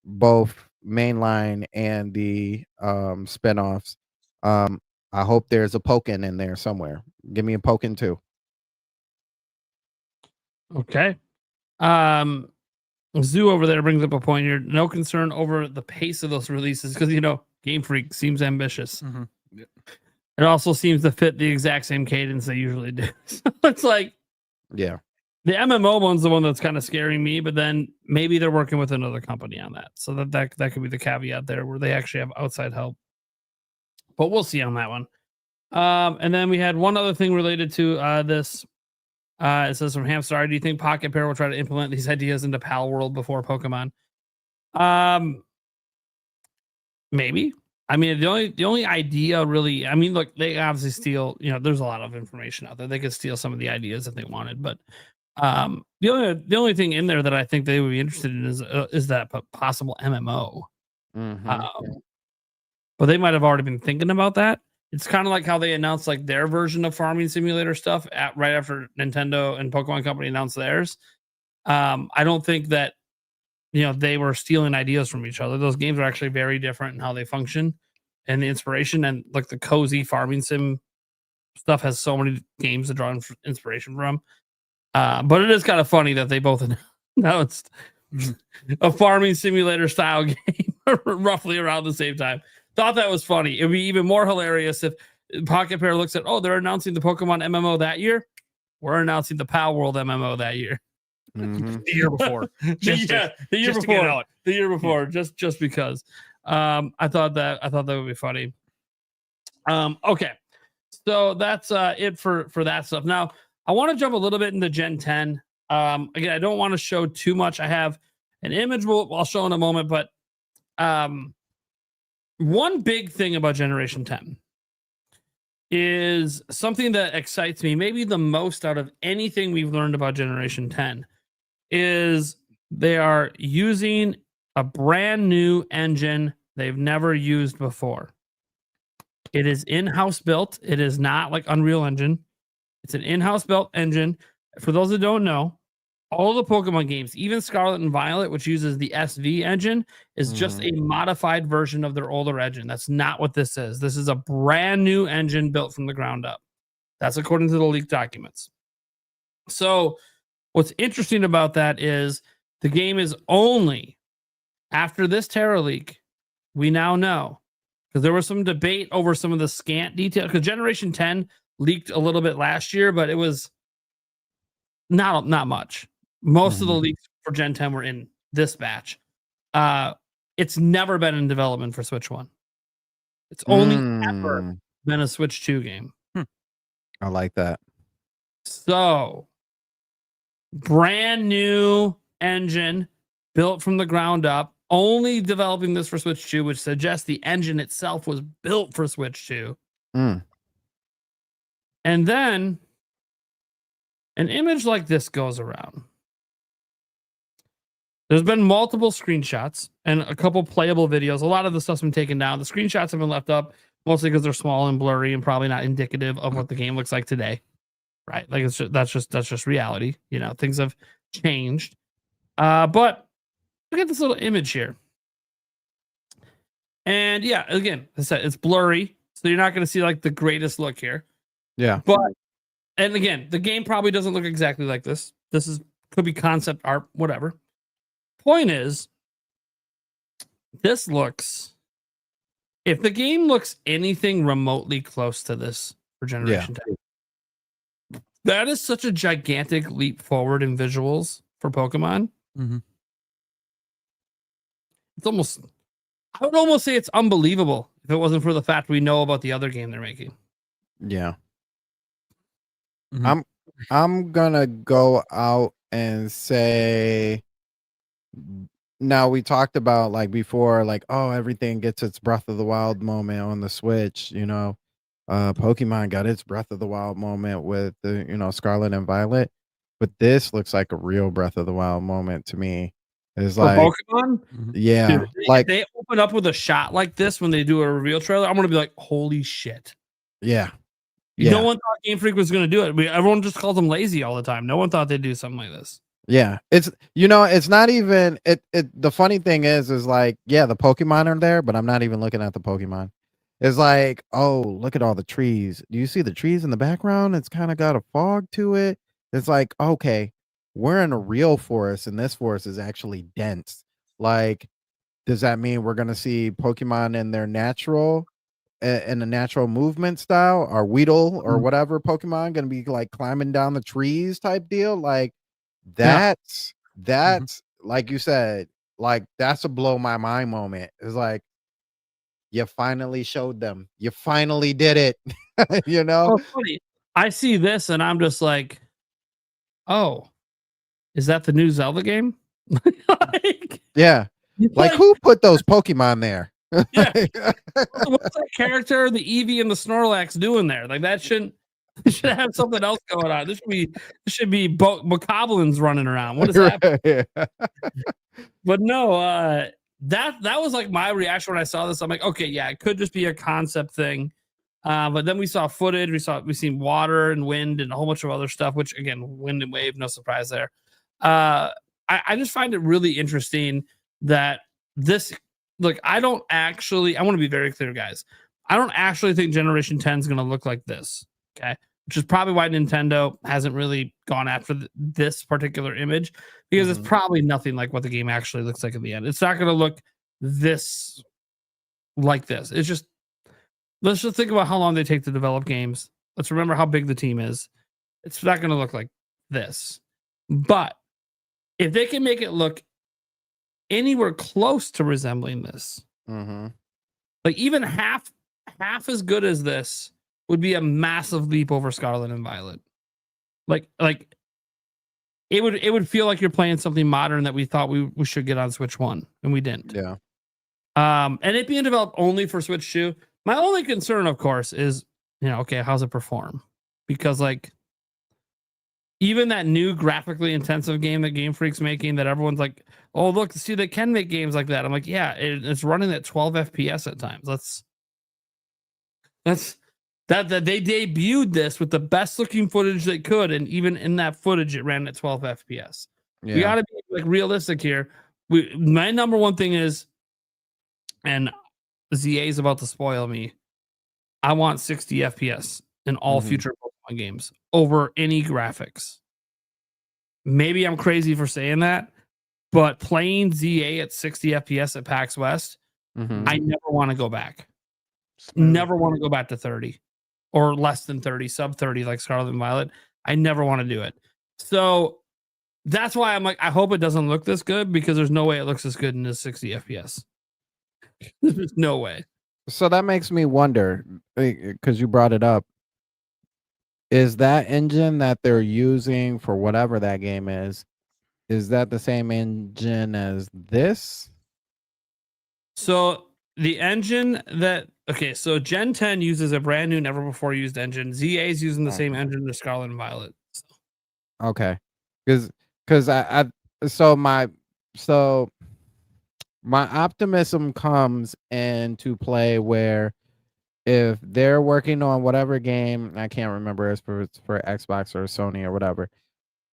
both mainline and the spinoffs. I hope there's a Pokken in there somewhere. Give me a Pokken too. Okay. Zoo over there brings up a point here. No concern over the pace of those releases because Game Freak seems ambitious. Mm-hmm. Yep. It also seems to fit the exact same cadence they usually do. So it's like, yeah, the MMO one's the one that's kind of scaring me, but then maybe they're working with another company on that. So that could be the caveat there where they actually have outside help. But we'll see on that one. And then we had one other thing related to this. It says from Hamstar, do you think Pocket Pair will try to implement these ideas into Pal World before Pokemon? Maybe. I mean, the only idea really, I mean, look, they obviously steal, there's a lot of information out there. They could steal some of the ideas if they wanted, but the only thing in there that I think they would be interested in is that possible MMO. Mm-hmm. But they might have already been thinking about that. It's kind of like how they announced like their version of farming simulator stuff right after Nintendo and Pokemon Company announced theirs. I don't think that they were stealing ideas from each other. Those games are actually very different in how they function and the inspiration, and like the cozy farming sim stuff has so many games to draw inspiration from. But it is kind of funny that they both announced a farming simulator style game roughly around the same time. Thought that was funny. It would be even more hilarious if Pocket Pair looks at, they're announcing the Pokemon MMO that year. We're announcing the Pal World MMO that year. Mm-hmm. The year before. The year before. Just because. I thought that would be funny. Okay, so that's it for that stuff. Now I want to jump a little bit into Gen 10. Again, I don't want to show too much. I have an image I'll show in a moment, but one big thing about Generation 10 is something that excites me maybe the most out of anything we've learned about Generation 10 is they are using a brand new engine they've never used before. It is in-house built. It is not like Unreal Engine. It's an in-house built engine. For those that don't know, all the Pokemon games, even Scarlet and Violet, which uses the SV engine, is just a modified version of their older engine. That's not what this is. This is a brand new engine built from the ground up. That's according to the leaked documents. So what's interesting about that is the game is only, after this Terra leak, we now know, because there was some debate over some of the scant detail, because Generation 10 leaked a little bit last year, but it was not much. Most of the leaks for Gen 10 were in this batch. It's never been in development for Switch 1. It's only ever been a Switch 2 game. I like that. So, brand new engine built from the ground up, only developing this for Switch 2, which suggests the engine itself was built for Switch 2. And then an image like this goes around. There's been multiple screenshots and a couple playable videos. A lot of the stuff's been taken down. The screenshots have been left up mostly because they're small and blurry and probably not indicative of what the game looks like today. Right? Like that's just reality. You know, things have changed. But look at this little image here. And yeah, again, I said it's blurry, so you're not going to see like the greatest look here. Yeah. But and again, the game probably doesn't look exactly like this. This could be concept art, whatever. Point is, this looks, if the game looks anything remotely close to this for Generation 10, that is such a gigantic leap forward in visuals for Pokemon. It's almost, I would almost say it's unbelievable if it wasn't for the fact we know about the other game they're making. Yeah. I'm gonna go out and say, now we talked about like before, like, oh, everything gets its Breath of the Wild moment on the Switch, you know. Pokemon got its Breath of the Wild moment with the, you know, Scarlet and Violet, but this looks like a real Breath of the Wild moment to me. It's For like Pokemon, yeah, dude, like they open up with a shot like this when they do a reveal trailer. I'm gonna be like, holy shit. yeah. No one thought Game Freak was going to do it. Everyone just called them lazy all the time. No one thought they'd do something like this. Yeah, it's, you know, it's not even it. The funny thing is like, yeah, the Pokemon are there, but I'm not even looking at the Pokemon. It's like, oh, look at all the trees. Do you see the trees in the background? It's kind of got a fog to it. It's like, okay, we're in a real forest, and this forest is actually dense. Like, does that mean we're gonna see Pokemon in their natural? In a natural movement style, or Weedle or whatever Pokemon gonna be like climbing down the trees type deal? Like that's like you said, like that's a blow my mind moment. It's like you finally showed them, you finally did it. You know, funny. I see this and I'm just like, oh, is that the new Zelda game? yeah, like who put those Pokemon there? Yeah. What's that character, the Eevee and the Snorlax doing there? Like that should have something else going on. This should be bokoblins running around. What is happening? But no, that was like my reaction when I saw this. I'm like, okay, yeah, it could just be a concept thing. But then we saw footage, we seen water and wind and a whole bunch of other stuff, which again, wind and wave, no surprise there. I just find it really interesting that this, look, I want to be very clear, guys. I don't actually think Generation 10 is going to look like this. Okay. Which is probably why Nintendo hasn't really gone after this particular image, because it's probably nothing like what the game actually looks like at the end. It's not going to look this like this. It's just, let's just think about how long they take to develop games. Let's remember how big the team is. It's not going to look like this. But if they can make it look anywhere close to resembling this, Mm-hmm. Like even half as good as this would be a massive leap over Scarlet and Violet. Like it would feel like you're playing something modern that we thought we should get on Switch 1 and we didn't. Yeah. And it being developed only for Switch 2. My only concern, of course, is, okay, how's it perform? Because like even that new graphically intensive game that Game Freak's making, that everyone's like, oh, look, see, they can make games like that. I'm like, yeah, it's running at 12 FPS at times. That they debuted this with the best looking footage they could, and even in that footage, it ran at 12 FPS. Yeah. We got to be like realistic here. My number one thing is, and ZA is about to spoil me, I want 60 FPS in all future Pokemon games over any graphics. Maybe I'm crazy for saying that, but playing ZA at 60 FPS at PAX West, I never want to go back. Never want to go back to 30 or less than 30, sub 30 like Scarlet and Violet. I never want to do it. So that's why I'm like, I hope it doesn't look this good, because there's no way it looks this good in this 60 FPS. There's no way. So that makes me wonder, because you brought it up. Is that engine that they're using for whatever that game is that the same engine as this? So the engine so Gen 10 uses a brand new, never before used engine. ZA is using the same engine as Scarlet and Violet. Okay. Because my optimism comes into play where if they're working on whatever game, I can't remember if it's for Xbox or Sony or whatever,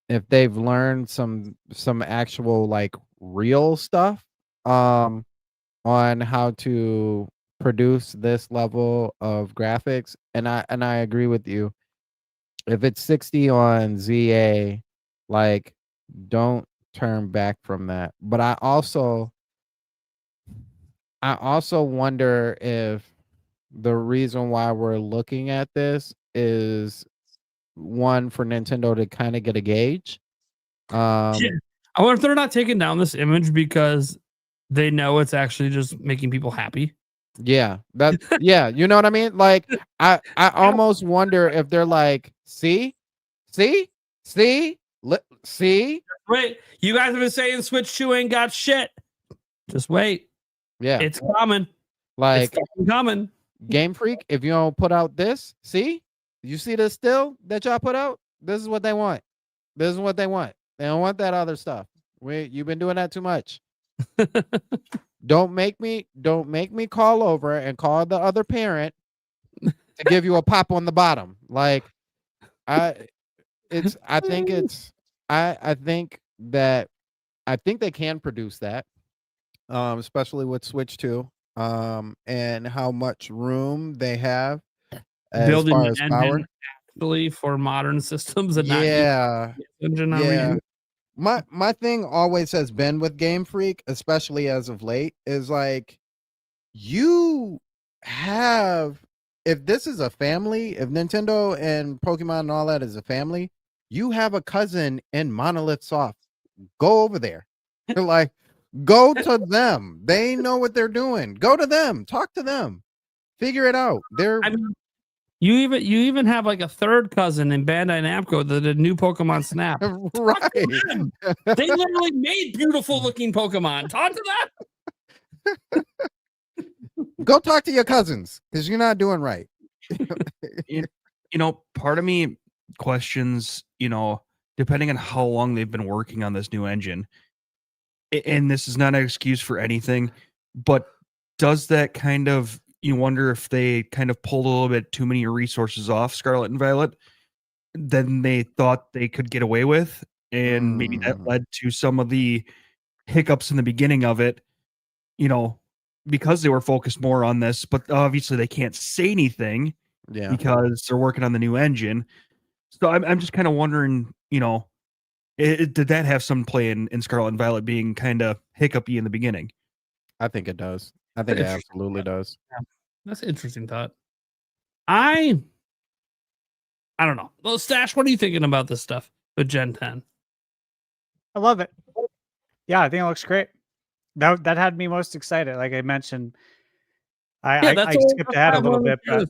if they've learned some actual like real stuff on how to produce this level of graphics, and I agree with you. If it's 60 on ZA, like, don't turn back from that. But I also wonder if the reason why we're looking at this is one for Nintendo to kind of get a gauge. I wonder if they're not taking down this image because they know it's actually just making people happy. Yeah, you know what I mean? Like, I almost wonder if they're like, see. Wait, you guys have been saying Switch 2 ain't got shit. Just wait. Yeah, it's coming. Like, it's coming. Game Freak, if you don't put out this, you see this still that y'all put out? This is what they want. This is what they want. They don't want that other stuff. You've been doing that too much. Don't make me call over and call the other parent to give you a pop on the bottom. Like, I think they can produce that, especially with Switch 2, and how much room they have as building far an as engine power actually for modern systems and yeah engine. Yeah. My thing always has been with Game Freak, especially as of late, is like, you have, if this is a family, if Nintendo and Pokemon and all that is a family, you have a cousin in Monolith Soft. Go over there. Like, go to them. They know what they're doing. Go to them. Talk to them. Figure it out. You even have like a third cousin in Bandai Namco that did new Pokemon Snap. Right. They literally made beautiful looking Pokemon. Talk to that. Go talk to your cousins, because you're not doing right. Part of me questions, depending on how long they've been working on this new engine, and this is not an excuse for anything, but does that kind of, you wonder if they kind of pulled a little bit too many resources off Scarlet and Violet than they thought they could get away with, and maybe that led to some of the hiccups in the beginning of it, because they were focused more on this, but obviously they can't say anything because they're working on the new engine. So I'm just kind of wondering, did that have some play in Scarlet and Violet being kind of hiccupy in the beginning? I think it does. I think it absolutely does. Yeah, that's an interesting thought. I don't know. Well, Stash, what are you thinking about this stuff with Gen 10? I love it. Yeah, I think it looks great. That had me most excited. Like I mentioned, Yeah, I skipped ahead a little bit, but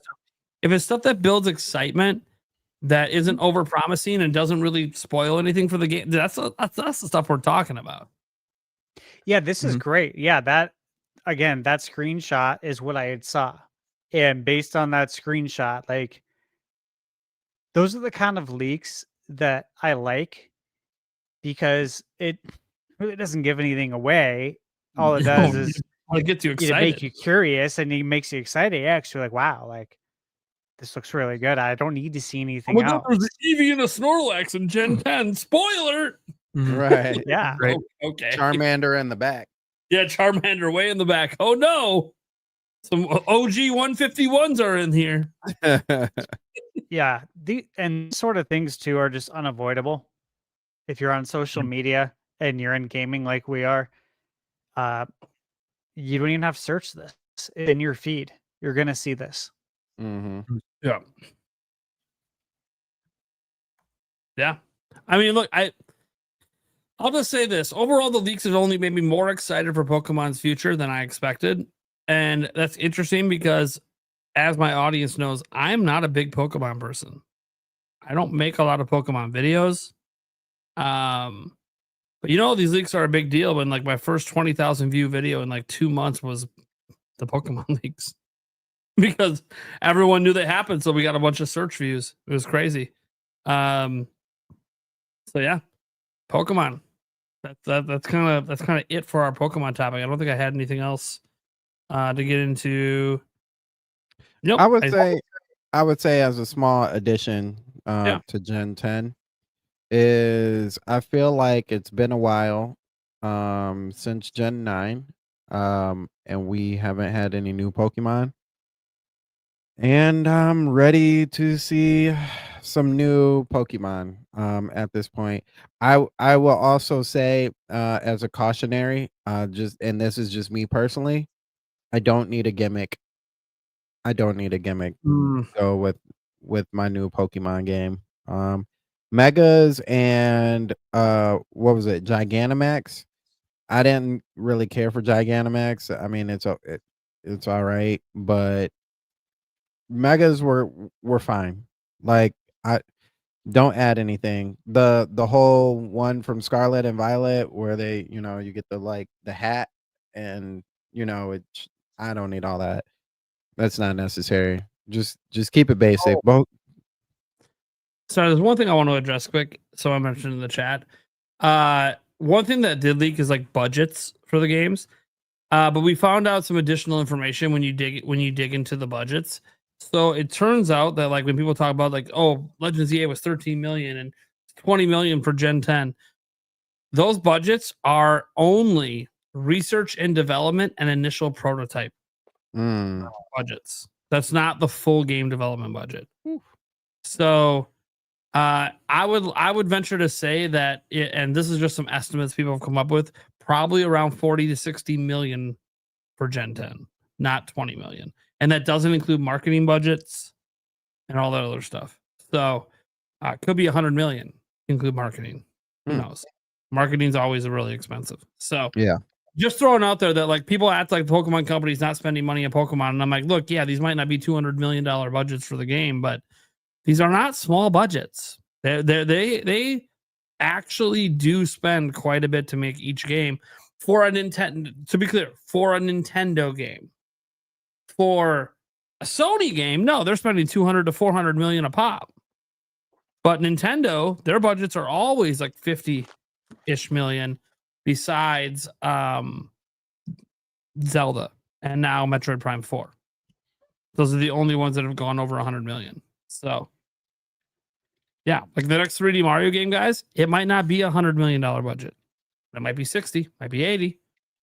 if it's stuff that builds excitement that isn't over promising and doesn't really spoil anything for the game, that's the stuff we're talking about. yeah, this is great. Yeah, that again, that screenshot is what I had saw. And based on that screenshot, like those are the kind of leaks that I like because it really doesn't give anything away. All it does is it gets you to make excited. you curious and it makes you excited. Yeah, actually like, wow, like this looks really good. I don't need to see anything else. There's an Eevee and a Snorlax in Gen 10. Spoiler. Right. Yeah. Right. Okay. Charmander in the back. Yeah, Charmander way in the back. Oh no. Some OG 151s are in here. Yeah. And sort of things too are just unavoidable. If you're on social media and you're in gaming like we are, you don't even have to search this in your feed. You're gonna see this. Mm-hmm. Yeah. Yeah. I mean, look, I'll just say this. Overall, the leaks have only made me more excited for Pokemon's future than I expected. And that's interesting because, as my audience knows, I'm not a big Pokemon person. I don't make a lot of Pokemon videos. But these leaks are a big deal. When like my first 20,000 view video in like 2 months was the Pokemon leaks because everyone knew they happened. So we got a bunch of search views. It was crazy. So yeah, Pokemon. That's kind of it for our Pokemon topic. I don't think I had anything else to get into. Nope. I would say as a small addition to Gen 10 is I feel like it's been a while since Gen 9 and we haven't had any new Pokemon. And I'm ready to see some new Pokemon at this point. I will also say as a cautionary, and this is just me personally, I don't need a gimmick. I don't need a gimmick to go with my new Pokemon game. Megas and what was it? Gigantamax. I didn't really care for Gigantamax. I mean, it's all right, but Megas were fine. Like I don't add anything. The whole one from Scarlet and Violet where they, you get the hat and I don't need all that. That's not necessary. Just keep it basic. So there's one thing I want to address quick. So I mentioned in the chat. One thing that did leak is like budgets for the games. But we found out some additional information when you dig into the budgets. So it turns out that like when people talk about like, oh, Legends EA was 13 million and 20 million for Gen 10, those budgets are only research and development and initial prototype budgets. That's not the full game development budget. So I would venture to say that and this is just some estimates people have come up with, probably around 40 to 60 million for Gen 10, not 20 million. And that doesn't include marketing budgets and all that other stuff. So it could be 100 million, include marketing. Who knows? Marketing's always really expensive. So yeah, just throwing out there that like people act like the Pokemon company's not spending money on Pokemon. And I'm like, look, yeah, these might not be $200 million budgets for the game, but these are not small budgets. They actually do spend quite a bit to make each game for a Nintendo. To be clear, for a Nintendo game. For a Sony game, no, they're spending 200 to 400 million a pop. But Nintendo, their budgets are always like 50-ish million. Besides Zelda and now Metroid Prime 4. Those are the only ones that have gone over 100 million. So, yeah, like the next 3D Mario game, guys, it might not be $100 million budget. It might be 60, might be 80.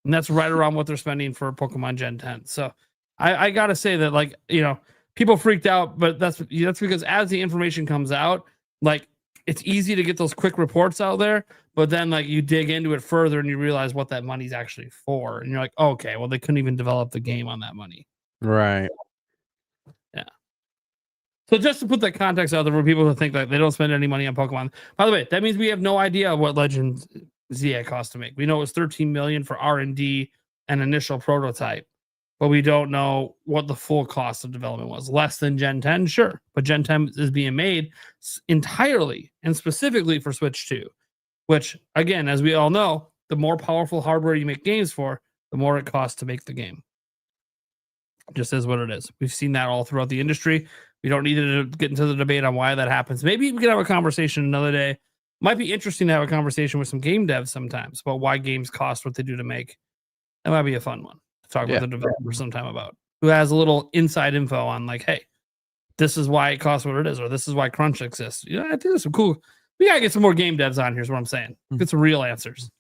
And that's right around what they're spending for Pokemon Gen 10. So, I got to say that, like, people freaked out, but that's because as the information comes out, like, it's easy to get those quick reports out there, but then like you dig into it further and you realize what that money's actually for. And you're like, okay, well, they couldn't even develop the game on that money. Right. Yeah. So just to put that context out there for people who think that they don't spend any money on Pokemon. By the way, that means we have no idea what Legends ZA cost to make. We know it was 13 million for R&D and initial prototype, but we don't know what the full cost of development was. Less than Gen 10, sure, but Gen 10 is being made entirely and specifically for Switch 2, which, again, as we all know, the more powerful hardware you make games for, the more it costs to make the game. Just is what it is. We've seen that all throughout the industry. We don't need to get into the debate on why that happens. Maybe we can have a conversation another day. Might be interesting to have a conversation with some game devs sometimes about why games cost what they do to make. That might be a fun one to talk with the developer sometime about, who has a little inside info on like, hey, this is why it costs what it is, or this is why crunch exists. I think there's some cool. We gotta get some more game devs on here. Is what I'm saying. Get some real answers.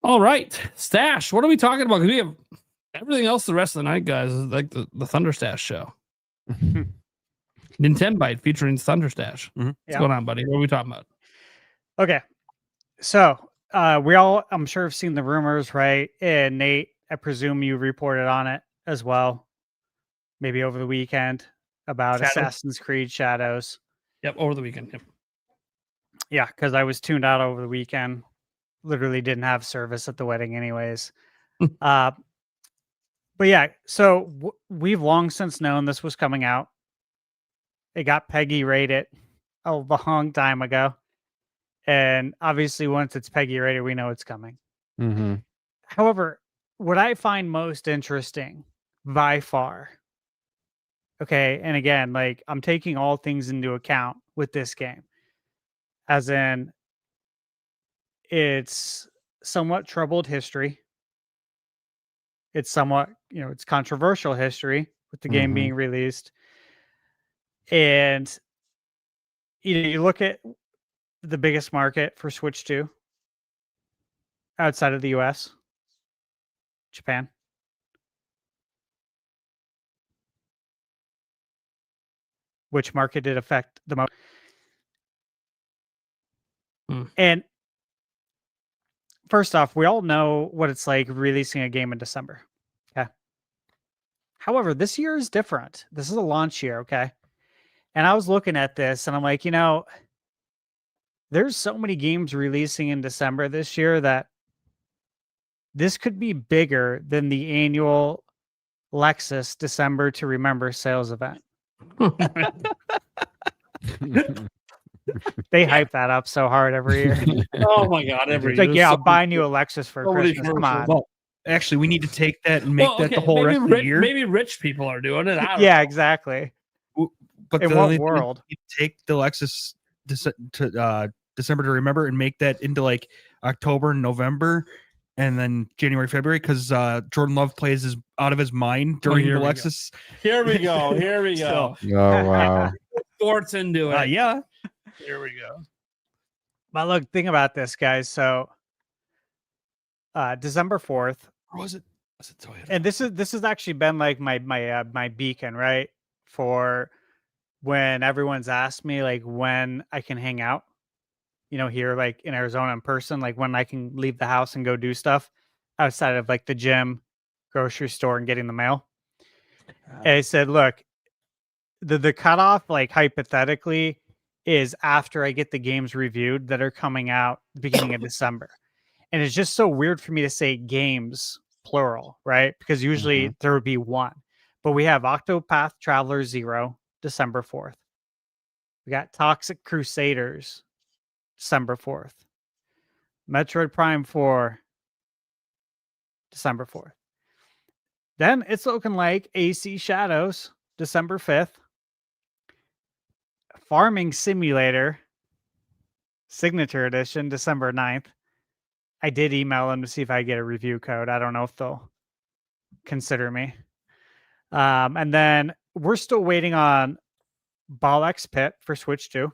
All right, Stash. What are we talking about? Because we have everything else the rest of the night, guys. Is like the ThunderStash show. Nintenbyte featuring ThunderStash. What's going on, buddy? What are we talking about? Okay. So we all, I'm sure, have seen the rumors, right? And Nate, I presume you reported on it as well, maybe over the weekend, about Assassin's Creed Shadows. Yep, over the weekend. Yep. Yeah, because I was tuned out over the weekend. Literally didn't have service at the wedding anyways. But yeah, so we've long since known this was coming out. It got Peggy rated a long time ago. And obviously, once it's Peggy rated, we know it's coming. Mm-hmm. However, what I find most interesting by far, okay, and again, like I'm taking all things into account with this game, as in it's somewhat troubled history. It's somewhat, it's controversial history with the game being released. And you look at the biggest market for Switch 2 outside of the US, Japan. Which market did affect the most? And first off, we all know what it's like releasing a game in December. Okay. However, this year is different. This is a launch year. Okay. And I was looking at this and I'm like, there's so many games releasing in December this year that this could be bigger than the annual Lexus December to Remember sales event. They hype that up so hard every year. Oh my God. Every year. Like, yeah, I'll buy you a Lexus for Christmas. Come on. Well, actually, we need to take that and make that the whole rest of the year. Maybe rich people are doing it. I don't yeah, know. Exactly. But in what world? Take the Lexus December to Remember and make that into like October, November, and then January, February, because Jordan Love plays out of his mind during the Lexus. Here we go. Here we go. Oh, wow. Sports into it. Yeah. Here we go. But look, think about this, guys. So December 4th. Or was it Toyota? And this has actually been like my beacon, right? For when everyone's asked me like when I can hang out, here like in Arizona in person, like when I can leave the house and go do stuff outside of like the gym, grocery store, and getting the mail. And I said, look, the cutoff, like hypothetically, is after I get the games reviewed that are coming out the beginning of December. And it's just so weird for me to say games plural, right? Because usually there would be one. But we have Octopath Traveler 0, December 4th. We got Toxic Crusaders, December 4th. Metroid Prime 4, December 4th. Then it's looking like AC Shadows, December 5th. Farming Simulator, Signature Edition, December 9th. I did email them to see if I get a review code. I don't know if they'll consider me. And then we're still waiting on Ball X Pit for Switch 2,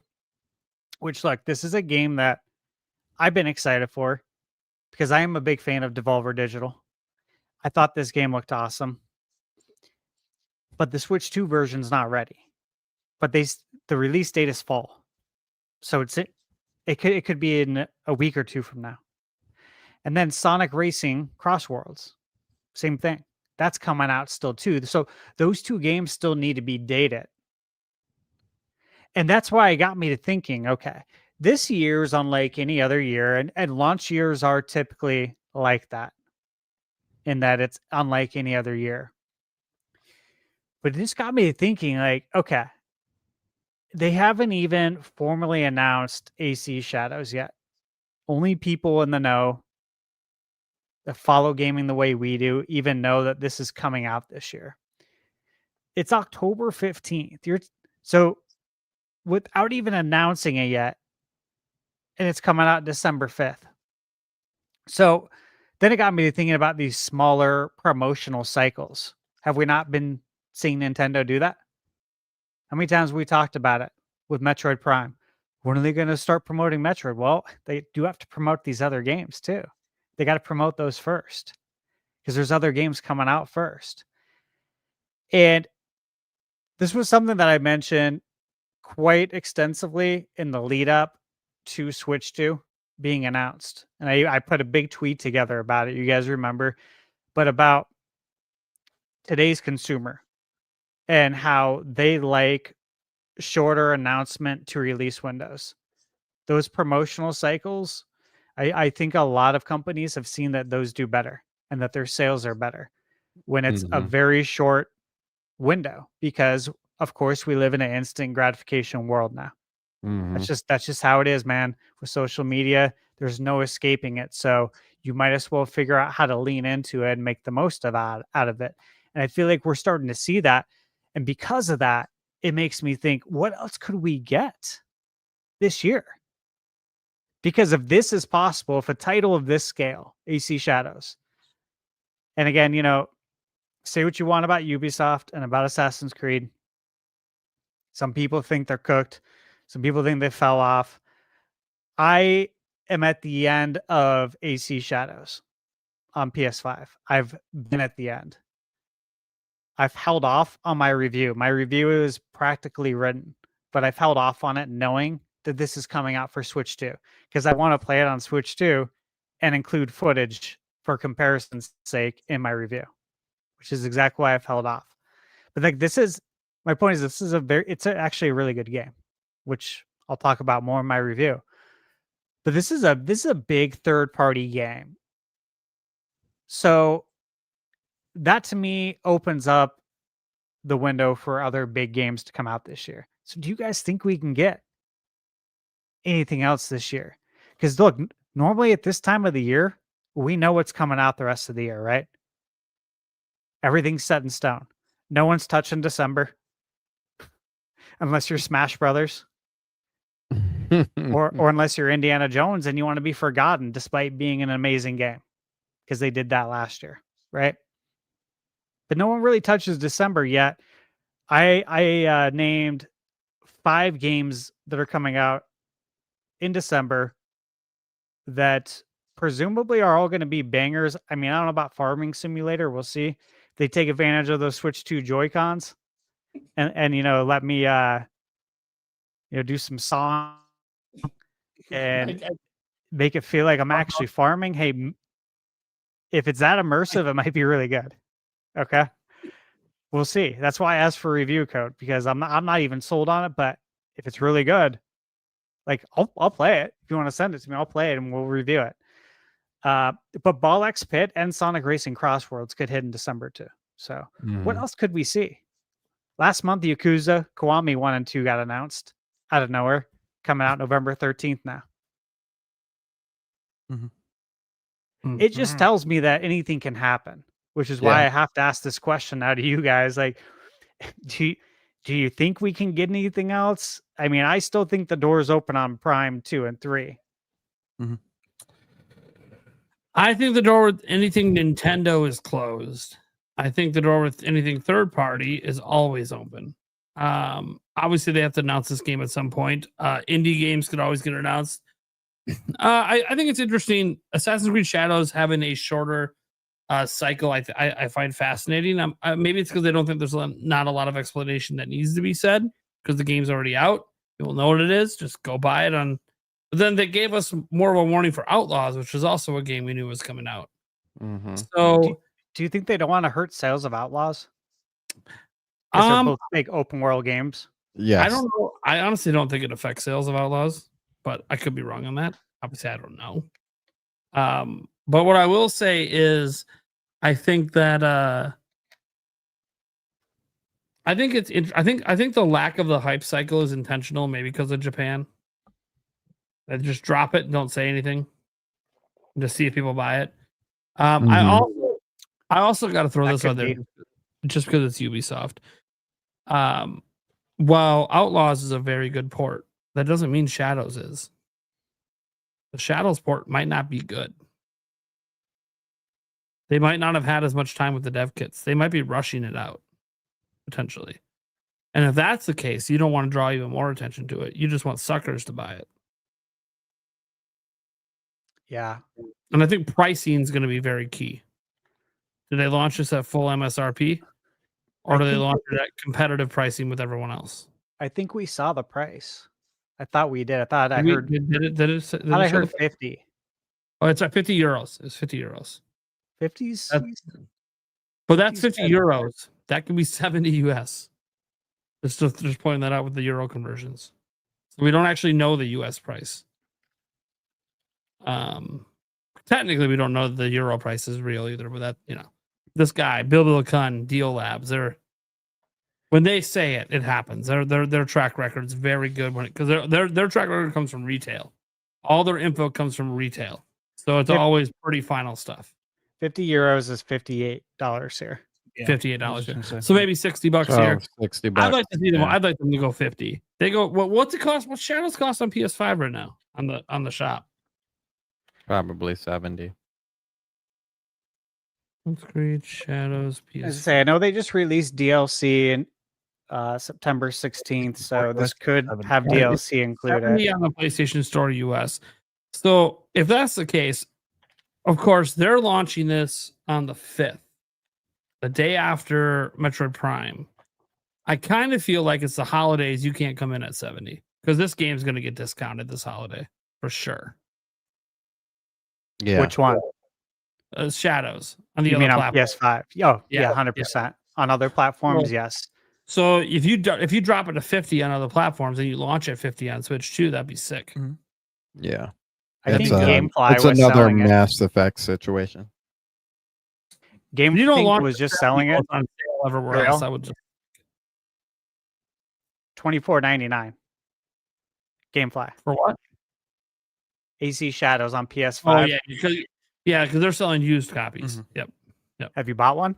which, look, this is a game that I've been excited for because I am a big fan of Devolver Digital. I thought this game looked awesome. But the Switch 2 version's not ready. But the release date is fall. So it could be in a week or two from now. And then Sonic Racing Cross Worlds, same thing. That's coming out still too. So those two games still need to be dated. And that's why it got me to thinking, okay, This year is unlike any other year, and launch years are typically like that, in that it's unlike any other year. But it just got me thinking, like, okay, they haven't even formally announced AC Shadows yet. Only people in the know that follow gaming the way we do even know that this is coming out this year. It's October 15th. So without even announcing it yet, and it's coming out December 5th. So then it got me thinking about these smaller promotional cycles. Have we not been seeing Nintendo do that? How many times have we talked about it with Metroid Prime? When are they going to start promoting Metroid? Well, they do have to promote these other games too. They got to promote those first because there's other games coming out first. And this was something that I mentioned quite extensively in the lead up to Switch 2 being announced. And I put a big tweet together about it. You guys remember, but about today's consumer and how they like shorter announcement to release windows. Those promotional cycles, I think a lot of companies have seen that those do better and that their sales are better when it's a very short window, because of course we live in an instant gratification world now. That's just how it is, man. With social media, there's no escaping it. So you might as well figure out how to lean into it and make the most of out of it. And I feel like we're starting to see that. And because of that, it makes me think, what else could we get this year? Because if this is possible, if a title of this scale, AC Shadows, and again, you know, say what you want about Ubisoft and about Assassin's Creed. Some people think they're cooked. Some people think they fell off. I am at the end of AC Shadows on PS5. I've been at the end. I've held off on my review. My review is practically written, but I've held off on it knowing that this is coming out for Switch 2 because I want to play it on Switch 2 and include footage for comparison's sake in my review, which is exactly why I've held off. But like, my point is, this is actually a really good game, which I'll talk about more in my review. But this is a big third-party game. So that to me opens up the window for other big games to come out this year. So do you guys think we can get anything else this year? Because look, normally at this time of the year, we know what's coming out the rest of the year, right? Everything's set in stone. No one's touching December. Unless you're Smash Brothers. or unless you're Indiana Jones and you want to be forgotten despite being an amazing game. Because they did that last year, right? But no one really touches December yet. I named 5 games that are coming out in December that presumably are all going to be bangers. I mean, I don't know about Farming Simulator. We'll see. If they take advantage of those Switch 2 Joy-Cons and you know, let me do some song and make it feel like I'm actually farming. Hey, if it's that immersive, it might be really good. Okay. We'll see. That's why I asked for a review code, because I'm not even sold on it, but if it's really good, like I'll play it. If you want to send it to me, I'll play it and we'll review it. But Ball X Pit and Sonic Racing Crossworlds could hit in December too. So what else could we see? Last month, Yakuza Kiwami 1 and 2 got announced out of nowhere, coming out November 13th now. It just tells me that anything can happen, which is why I have to ask this question now to you guys. Like, do you think we can get anything else? I mean, I still think the door's open on Prime 2 and 3. I think the door with anything Nintendo is closed. I think the door with anything third party is always open. Obviously, they have to announce this game at some point. Indie games could always get announced. I think it's interesting. Assassin's Creed Shadows having a shorter cycle, I find fascinating. Maybe it's because I don't think there's not a lot of explanation that needs to be said because the game's already out. You'll know what it is. Just go buy it on. But then they gave us more of a warning for Outlaws, which was also a game we knew was coming out. So, do you think they don't want to hurt sales of Outlaws? They're both big open world games. Yes. I don't know. I honestly don't think it affects sales of Outlaws, but I could be wrong on that. Obviously, I don't know. But what I will say is, I think that I think the lack of the hype cycle is intentional, maybe because of Japan. They just drop it and don't say anything, and just see if people buy it. I also got to throw this out there, just because it's Ubisoft. While Outlaws is a very good port, that doesn't mean Shadows is. The Shadows port might not be good. They might not have had as much time with the dev kits. They might be rushing it out, potentially. And if that's the case, you don't want to draw even more attention to it. You just want suckers to buy it. Yeah. And I think pricing is going to be very key. Do they launch this at full MSRP? Or do they launch it at competitive pricing with everyone else? I think we saw the price. I thought we did. I thought I Did heard. I heard 50. Oh, it's at 50 euros. It's 50 euros. 50s. But that's 50 euros. That can be 70 US. Just pointing that out with the euro conversions. So we don't actually know the US price. Technically, we don't know the euro price is real either. But that, this guy, Bill Billikun, Deal Labs, when they say it, it happens. Their track record's very good because their track record comes from retail. All their info comes from retail, so it's always pretty final stuff. 50 euros is $58 here. Yeah. $58. So maybe $60 here. $60. I'd like to see them. I'd like them to go 50. They go. What's it cost? What Shadows cost on PS5 right now on the shop? Probably 70. Let's create Shadows PS5. I know they just released DLC in September 16th, so this could have DLC included. On the PlayStation Store US. So if that's the case, of course, they're launching this on the 5th, the day after Metroid Prime. I kind of feel like it's the holidays. You can't come in at 70 because this game's going to get discounted this holiday for sure. Yeah. Which one? Shadows on the you other mean platform. on PS5? Oh, yeah, 100%. Yeah. On other platforms, yes. So if you drop it to 50 on other platforms and you launch at 50 on Switch too, that'd be sick. Mm-hmm. Yeah. I think GameFly it's was another selling Mass Effect situation. GameFly was just selling it on sale everywhere else. I would just $24.99. GameFly for what? AC Shadows on PS5. Oh yeah, because they're selling used copies. Mm-hmm. Yep. Have you bought one?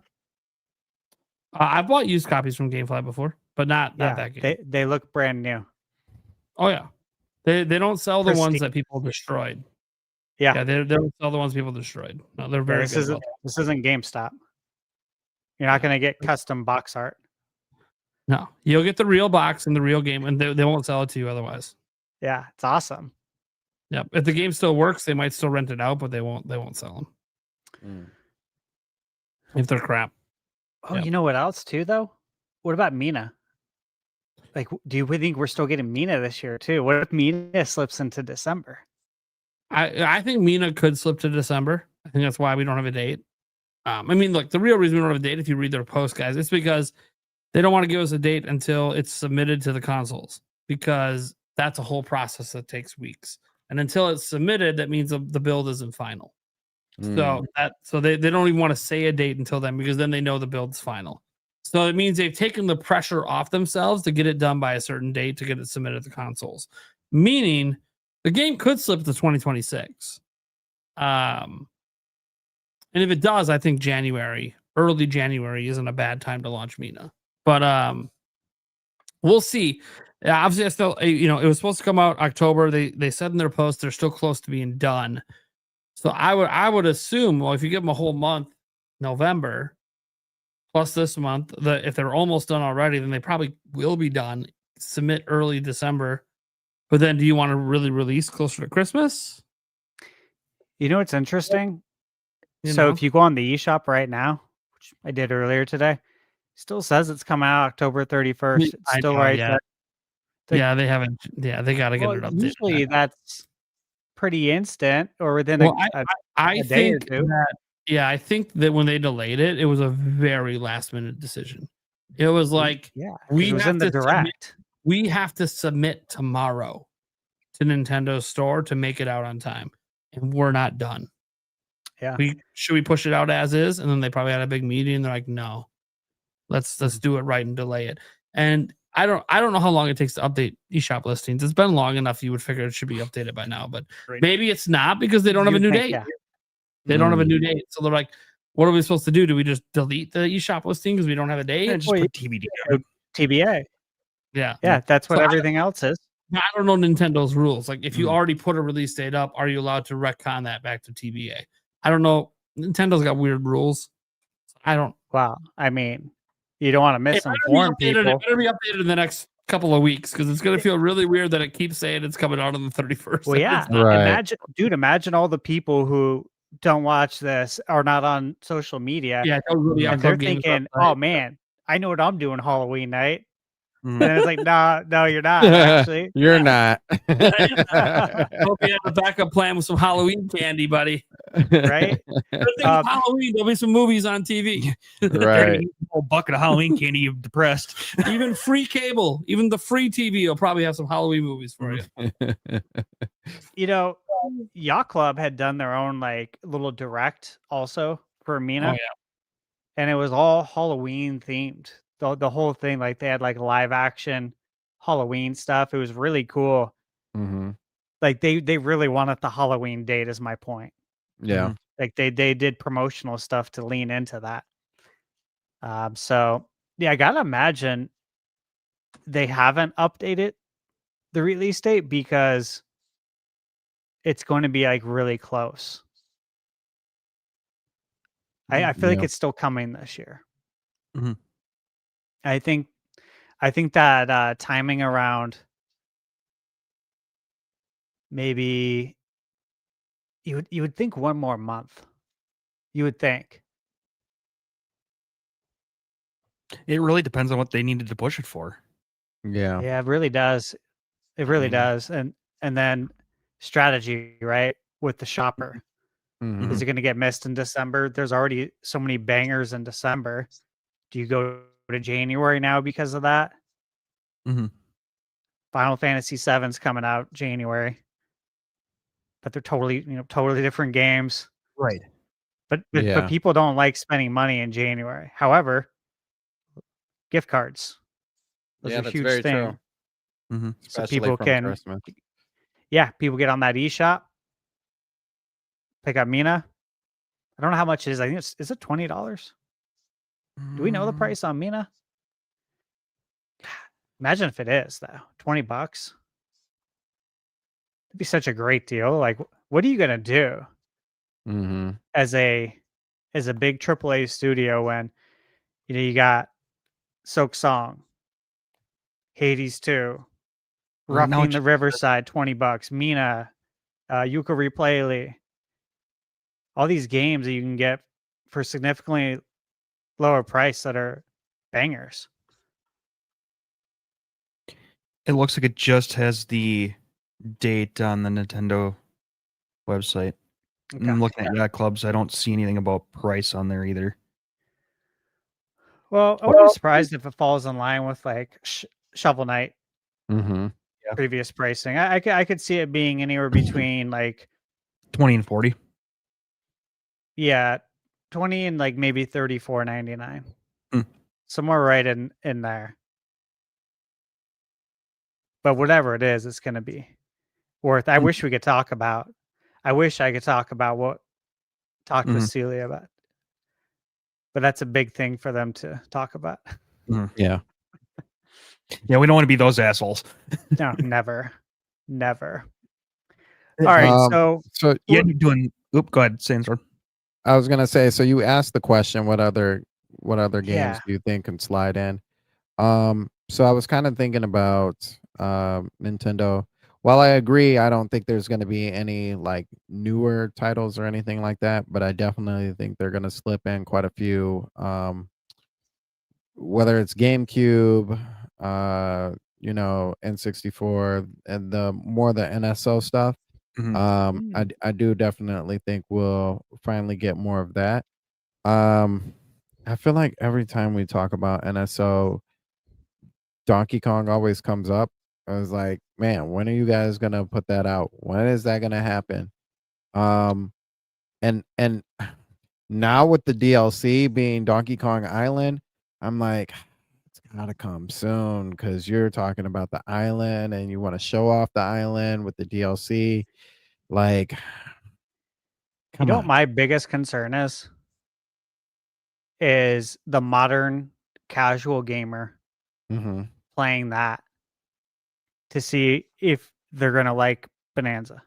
I bought used copies from GameFly before, but not that game. They look brand new. Oh yeah, they don't sell the ones that people destroyed. Yeah, they don't sell the ones people destroyed. No, they're very good. This isn't GameStop. You're not going to get custom box art. No, you'll get the real box and the real game, and they won't sell it to you otherwise. Yeah, it's awesome. Yep. If the game still works, they might still rent it out, but they won't sell them. If they're crap. Oh, You know what else too, though? What about Mina? Like, do you think we're still getting Mina this year too? What if Mina slips into December? I think Mina could slip to December. I think that's why we don't have a date. I mean, look, the real reason we don't have a date, if you read their post, guys, it's because they don't want to give us a date until it's submitted to the consoles, because that's a whole process that takes weeks. And until it's submitted, that means the build isn't final. So they don't even want to say a date until then, because then they know the build's final. So it means they've taken the pressure off themselves to get it done by a certain date to get it submitted to consoles. Meaning the game could slip to 2026. And if it does, I think early January isn't a bad time to launch Mina. But we'll see. Obviously, I still, it was supposed to come out October. They said in their post they're still close to being done. So I would assume, well, if you give them a whole month, November, plus this month, if they're almost done already, then they probably will be done. Submit early December. But then do you want to really release closer to Christmas? You know what's interesting? If you go on the eShop right now, which I did earlier today, still says it's coming out October 31st. It's still there. Yeah, they haven't. Yeah, they got to get it up. Usually that's pretty instant, or within a day or two. I think that when they delayed it, it was a very last minute decision. It was like, it was in the direct. We have to submit tomorrow to Nintendo's store to make it out on time, and we're not done. Yeah. Should we push it out as is? And then they probably had a big meeting and they're like, no, let's do it right and delay it. And I don't know how long it takes to update eShop listings. It's been long enough. You would figure it should be updated by now, but maybe it's not because they don't have a new date. Yeah. They don't have a new date. So they're like, what are we supposed to do? Do we just delete the eShop listing because we don't have a date? Just put TBD. TBA. Yeah. Yeah, that's what So everything else is. I don't know Nintendo's rules. Like, if you already put a release date up, are you allowed to retcon that back to TBA? I don't know. Nintendo's got weird rules. I don't. Wow. I mean, you don't want to misinform people. It better be updated in the next couple of weeks because it's going to feel really weird that it keeps saying it's coming out on the 31st. Well, yeah. Imagine all the people who don't watch this are not on social media. Yeah, and they're thinking, oh man, I know what I'm doing Halloween night. And it's like, no, you're not. Actually, you're not. Hope you have a backup plan with some Halloween candy, buddy. Right? Halloween, there'll be some movies on TV. Right. A whole bucket of Halloween candy, you're depressed. Even free cable, even the free TV will probably have some Halloween movies for you. Yacht Club had done their own like little direct also for Mina. Oh, yeah. And it was all Halloween themed. The whole thing, like they had like live action Halloween stuff. It was really cool. Mm-hmm. Like they really wanted the Halloween date is my point. Yeah. Like they did promotional stuff to lean into that. So yeah, I gotta imagine they haven't updated the release date because it's going to be like really close. I feel like it's still coming this year. Mm-hmm. I think that timing around maybe you would think one more month. You would think. It really depends on what they needed to push it for. Yeah. Yeah, it really does. It really does. And then strategy, right? With the shopper. Mm-hmm. Is it going to get missed in December? There's already so many bangers in December. Do you go to January now because of that? Mm-hmm. Final Fantasy VII's coming out January, but they're totally different games, Right? But Yeah. people don't like spending money in January. However, gift cards, those are a that's huge very thing. true. Mm-hmm. So Especially people from can, Christmas. people get on that eShop, pick up Mina. I don't know how much it is. I think is it $20? Do we know the price on Mina? Imagine if it is though, $20. It'd be such a great deal. Like, what are you gonna do Mm-hmm. as a big AAA studio when you got Soak Song, Hades 2, Well, now Roughing it's the just- Riverside, $20, Mina, Yooka Replay, all these games that you can get for significantly lower price that are bangers. It looks like it just has the date on the Nintendo website. Okay. I'm looking at Yacht Clubs. I don't see anything about price on there either. Well, I wouldn't be surprised if it falls in line with like Shovel Knight Mm-hmm. previous pricing. I could see it being anywhere between like 20 and 40. 20 and like maybe $34.99. Hmm. Somewhere right in there. But whatever it is, it's gonna be worth. I wish we could talk about. I wish I could talk about with Celia about. But that's a big thing for them to talk about. Yeah. Yeah, we don't want to be those assholes. No, never. All right, so So You end up doing. Oop, go ahead, Sandstorm. I was gonna say, so you asked the question, what other games Yeah. do you think can slide in? So I was kind of thinking about Nintendo. While I agree, I don't think there's going to be any like newer titles or anything like that, but I definitely think they're going to slip in quite a few. Whether it's GameCube, N64, and the NSO stuff. Mhm. I do definitely think we'll finally get more of that. I feel like every time we talk about NSO, Donkey Kong always comes up, I was like, man, when are you guys gonna put that out? When is that gonna happen? Um, and now with the DLC being Donkey Kong Island, I'm like, it's gotta come soon because you're talking about the island and you want to show off the island with the DLC. Like, You come know what on. my biggest concern is the modern casual gamer Hmm. playing that to see if they're gonna like Bonanza.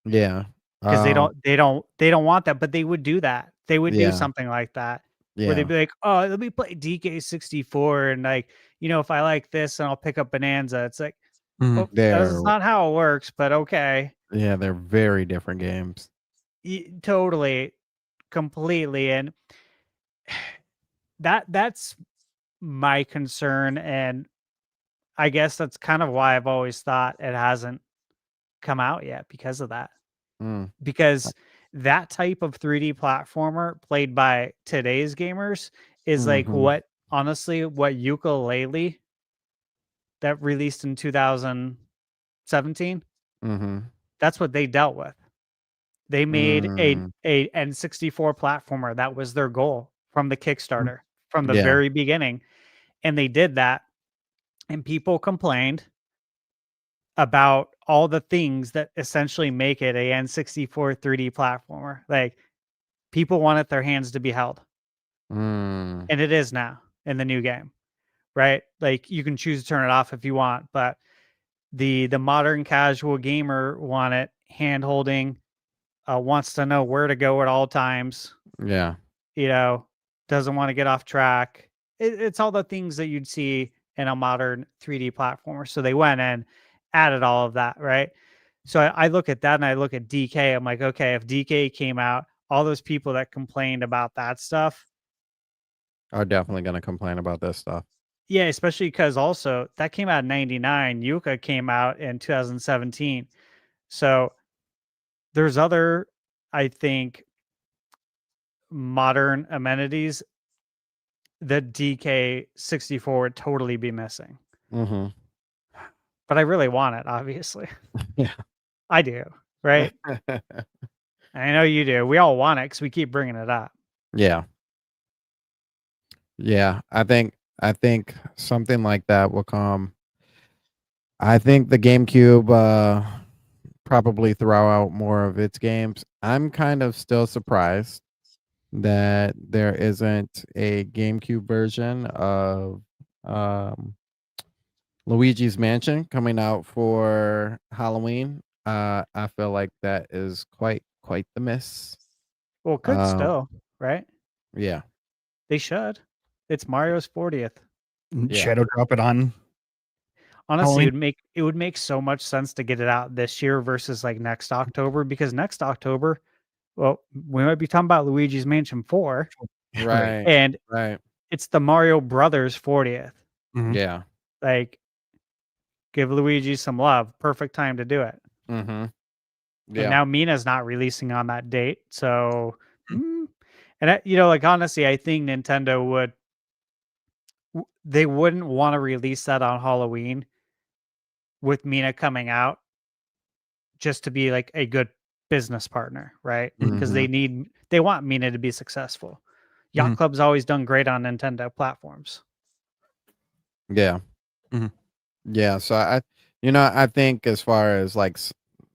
Yeah. Because Um, they don't want that, but they would do that. They would do yeah. something like that where they'd Yeah. be like, "Oh, let me play DK64 and like, if I like this, and I'll pick up Bonanza." It's like, Mhm. well, They're that's not how it works, but okay. yeah, they're very different games. Totally, completely, and that's my concern, and I guess that's kind of why I've always thought it hasn't come out yet because of that. Mm. Because that type of 3D platformer played by today's gamers is like Mhm. what Ukulele that released in 2017, Mhm. that's what they dealt with. They made Mm. a N64 platformer. That was their goal from the Kickstarter from the Yeah. very beginning. And they did that. And people complained about all the things that essentially make it a N64 3D platformer. Like people wanted their hands to be held. Mm. And it is now in the new game, right? Like you can choose to turn it off if you want, but the modern casual gamer want it hand holding, wants to know where to go at all times, Yeah. you know, doesn't want to get off track. It's all the things that you'd see in a modern 3D platformer. So they went and added all of that, right? So I look at that and I look at DK. I'm like, okay, if DK came out, all those people that complained about that stuff, Are definitely gonna complain about this stuff. yeah, especially because also that came out in '99. Yuka came out in 2017. So there's other, I think, modern amenities that DK64 would totally be missing. Mhm. But I really want it, obviously. Yeah. I do, right? I know you do. We all want it because we keep bringing it up. Yeah. Yeah. I think something like that will come. I think the GameCube probably throw out more of its games. I'm kind of still surprised that there isn't a GameCube version of um Luigi's Mansion coming out for Halloween. I feel like that is quite the miss. Well, could Um, still, right? yeah, They should. It's Mario's 40th. yeah, Shadow drop it on Honestly, Halloween. it would make so much sense to get it out this year versus like next October, because next October, well, we might be talking about Luigi's Mansion 4, Right. right, and right, it's the Mario Brothers 40th. Mhm. yeah, Like, give Luigi some love. Perfect time to do it. mm-hmm, And yeah, now Mina's not releasing on that date, so and like honestly, I think Nintendo they wouldn't want to release that on Halloween with Mina coming out just to be like a good business partner, right? Because mm-hmm, they want Mina to be successful. Yacht Mhm. Club's always done great on Nintendo platforms. yeah, Mhm. yeah. So I think as far as like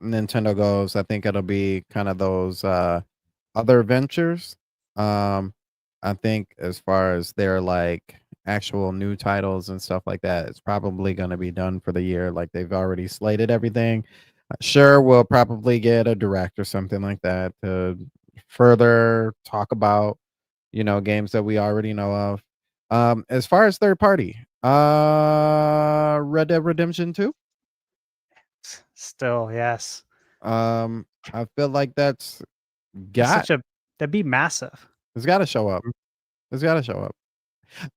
Nintendo goes, I think it'll be kind of those other ventures. Um, I think as far as their like actual new titles and stuff like that, it's probably going to be done for the year. Like they've already slated everything. Sure, we'll probably get a direct or something like that to further talk about, games that we already know of. As far as third party, Red Dead Redemption 2. Still, yes. I feel like that's It's got that'd be massive. it's got to show up. It's got to show up.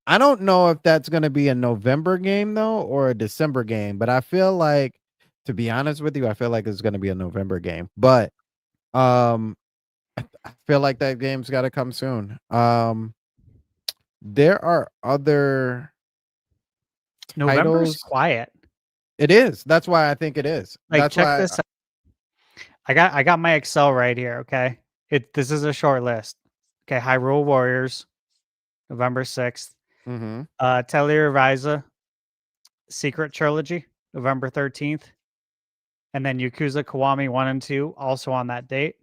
I don't know if that's gonna be a November game though or a December game, but I feel like, to be honest with you, I feel like it's gonna be a November game. But I feel like that game's got to come soon. There are other November's titles. quiet. It is. That's why I think it is. Like, That's check why. this out. I got my Excel right here. Okay, this is a short list. Okay, Hyrule Warriors, November 6th. Mm-hmm. Telluride Secret Trilogy, November 13th. And then Yakuza Kiwami 1 and 2, also on that date.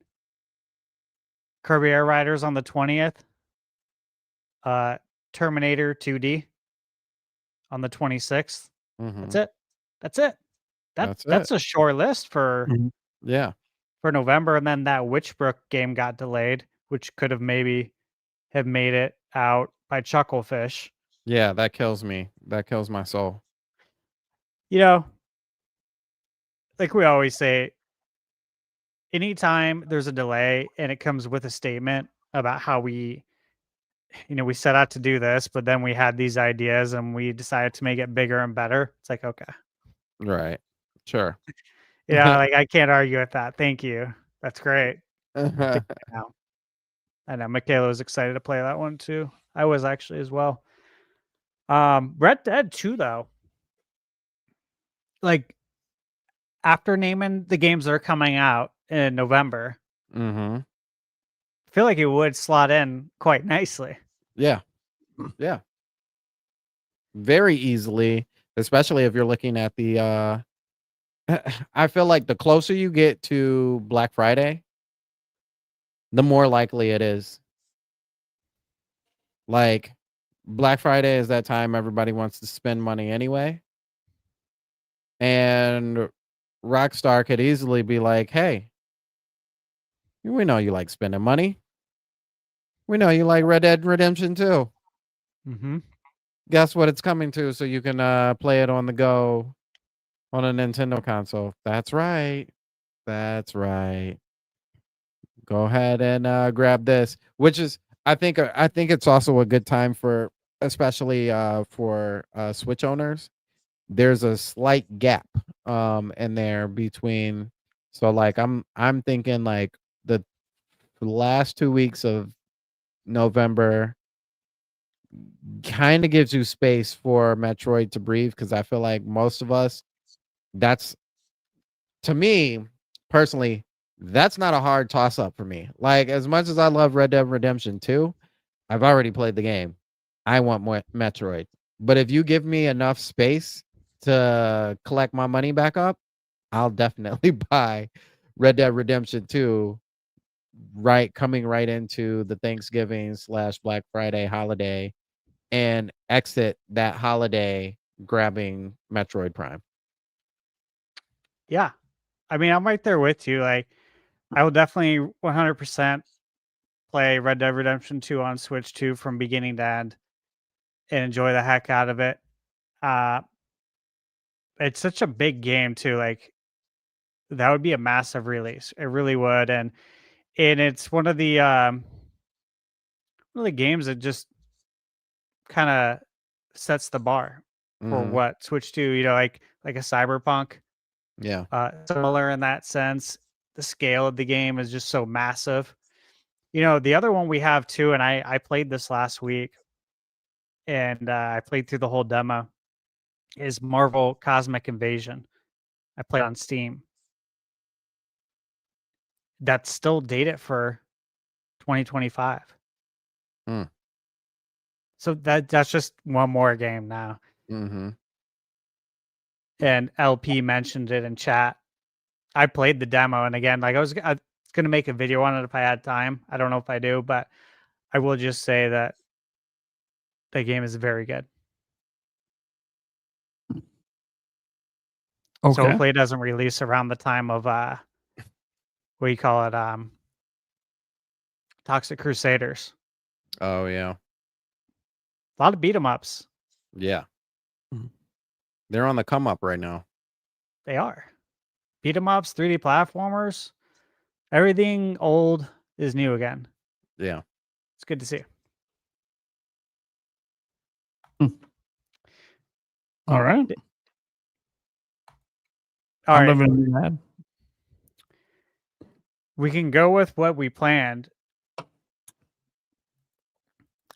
Kirby Air Riders on the 20th. Terminator 2D on the 26th. Mm-hmm. That's it. That's it. That's That's it. a short list for Yeah. November. And then that Witchbrook game got delayed, which could have maybe have made it out by Chucklefish. Yeah, that kills me. That kills my soul. You know, like we always say, anytime there's a delay and it comes with a statement about how we set out to do this, but then we had these ideas and we decided to make it bigger and better. It's like, okay. Right. Sure. Yeah, like I can't argue with that. Thank you. That's great. Uh-huh. Now. I know Michaela was excited to play that one too. I was actually as well. Red Dead 2 though. Like after naming the games that are coming out in November, Mm-hmm. I feel like it would slot in quite nicely. Yeah. Yeah. Very easily, especially if you're looking at the I feel like the closer you get to Black Friday, the more likely it is. Like Black Friday is that time everybody wants to spend money anyway. And Rockstar could easily be like, "Hey, we know you like spending money. We know you like Red Dead Redemption 2. Mm-hmm. Guess what it's coming to so you can play it on the go on a Nintendo console." That's right. That's right. Go ahead and grab this, which is I think it's also a good time for especially for Switch owners. There's a slight gap in there between, so like I'm thinking like the last 2 weeks of November kind of gives you space for Metroid to breathe, because I feel like most of us, that's, to me personally, that's not a hard toss up for me. Like as much as I love Red Dead Redemption 2, I've already played the game. I want more Metroid. But if you give me enough space to collect my money back up, I'll definitely buy Red Dead Redemption 2 coming right into the Thanksgiving/Black Friday holiday, and exit that holiday grabbing Metroid Prime. Yeah. I mean, I'm right there with you. Like, I will definitely 100% play Red Dead Redemption 2 on Switch 2 from beginning to end and enjoy the heck out of it. It's such a big game too. Like, that would be a massive release. It really would. And it's one of the games that just kind of sets the bar for Mhm. what Switch 2, like a Cyberpunk. Yeah. Similar in that sense. The scale of the game is just so massive. The other one we have too, and I played this last week, and I played through the whole demo, is Marvel Cosmic Invasion. I played on Steam. That's still dated for 2025. Hmm. So that's just one more game now. Mm-hmm. And LP mentioned it in chat. I played the demo, and again, like I was going to make a video on it if I had time. I don't know if I do, but I will just say that the game is very good. Okay. So hopefully it doesn't release around the time of what do you call it? Toxic Crusaders. Oh yeah. A lot of beat 'em ups. Yeah. They're on the come up right now. They are. Beat 'em ups, 3D platformers. Everything old is new again. Yeah. It's good to see. All right. All I'm right. living in that. We can go with what we planned,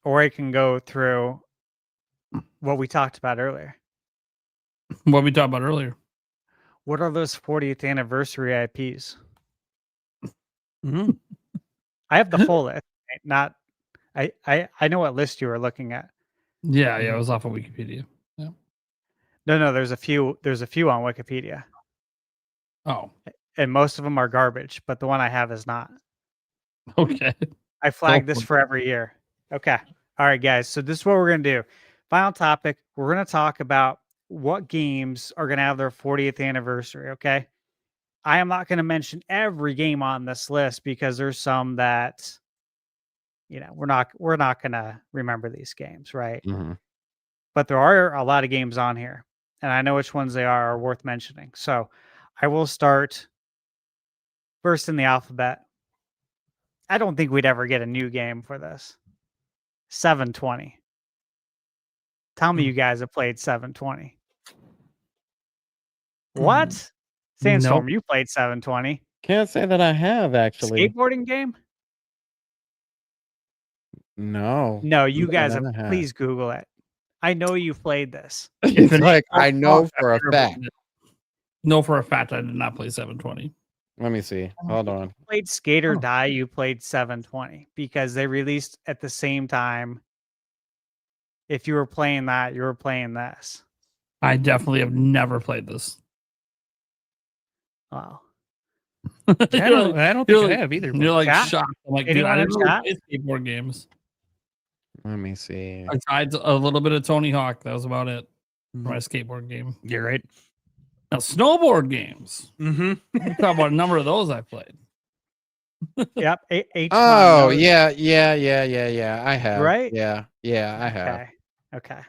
or I can go through what we talked about earlier. What we talked about earlier. What are those 40th anniversary IPs? Mhm. I have the full list. Not I know what list you were looking at. Yeah, it was off of Wikipedia. Yeah. No, there's a few on Wikipedia. Oh, And most of them are garbage, but the one I have is not. okay. I flagged Go this for for every year. Okay. All right, guys. So this is what we're going to do. Final topic. We're going to talk about what games are going to have their 40th anniversary. Okay. I am not going to mention every game on this list because there's some that, we're not going to remember these games, right? Mhm. But there are a lot of games on here, and I know which ones they are worth mentioning. So I will start first in the alphabet. I don't think we'd ever get a new game for this. 720. Tell me you guys have played 720. What? Sandstorm, Nope. you played 720. Can't say that I have actually. Skateboarding game? No. No, you No, guys I have. haven't. Please Google it. I know you've played this. It's it like ain't I know for a I've never fact. played it. No, for a fact, I did not play 720. Let me see. Hold on. Played Skate or Oh. Die, you played 720 because they released at the same time. If you were playing that, you were playing this. I definitely have never played this. Wow. I don't think you're I have either. You're like Chat? shocked. I'm like, dude, Anyone I in didn't really chat? play skateboard games. Let me see. I tried a little bit of Tony Hawk. That was about it for my Mhm. skateboard game. You're right. Now, snowboard games. Mm-hmm. We talk about a number of those I played. Yep. H Oh, yeah. I have. Right? Yeah, I have. Okay.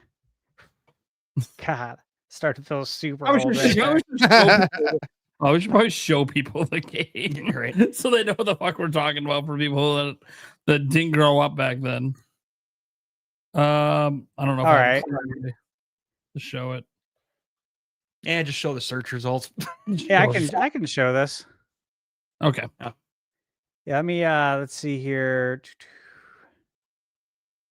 God, start to feel super I old. should probably show people the game, Right. so they know what the fuck we're talking about for people that didn't grow up back then. I don't know. All right. To show it. Yeah, just show the search results. Yeah, I can show this. Okay. Yeah, let me let's see here.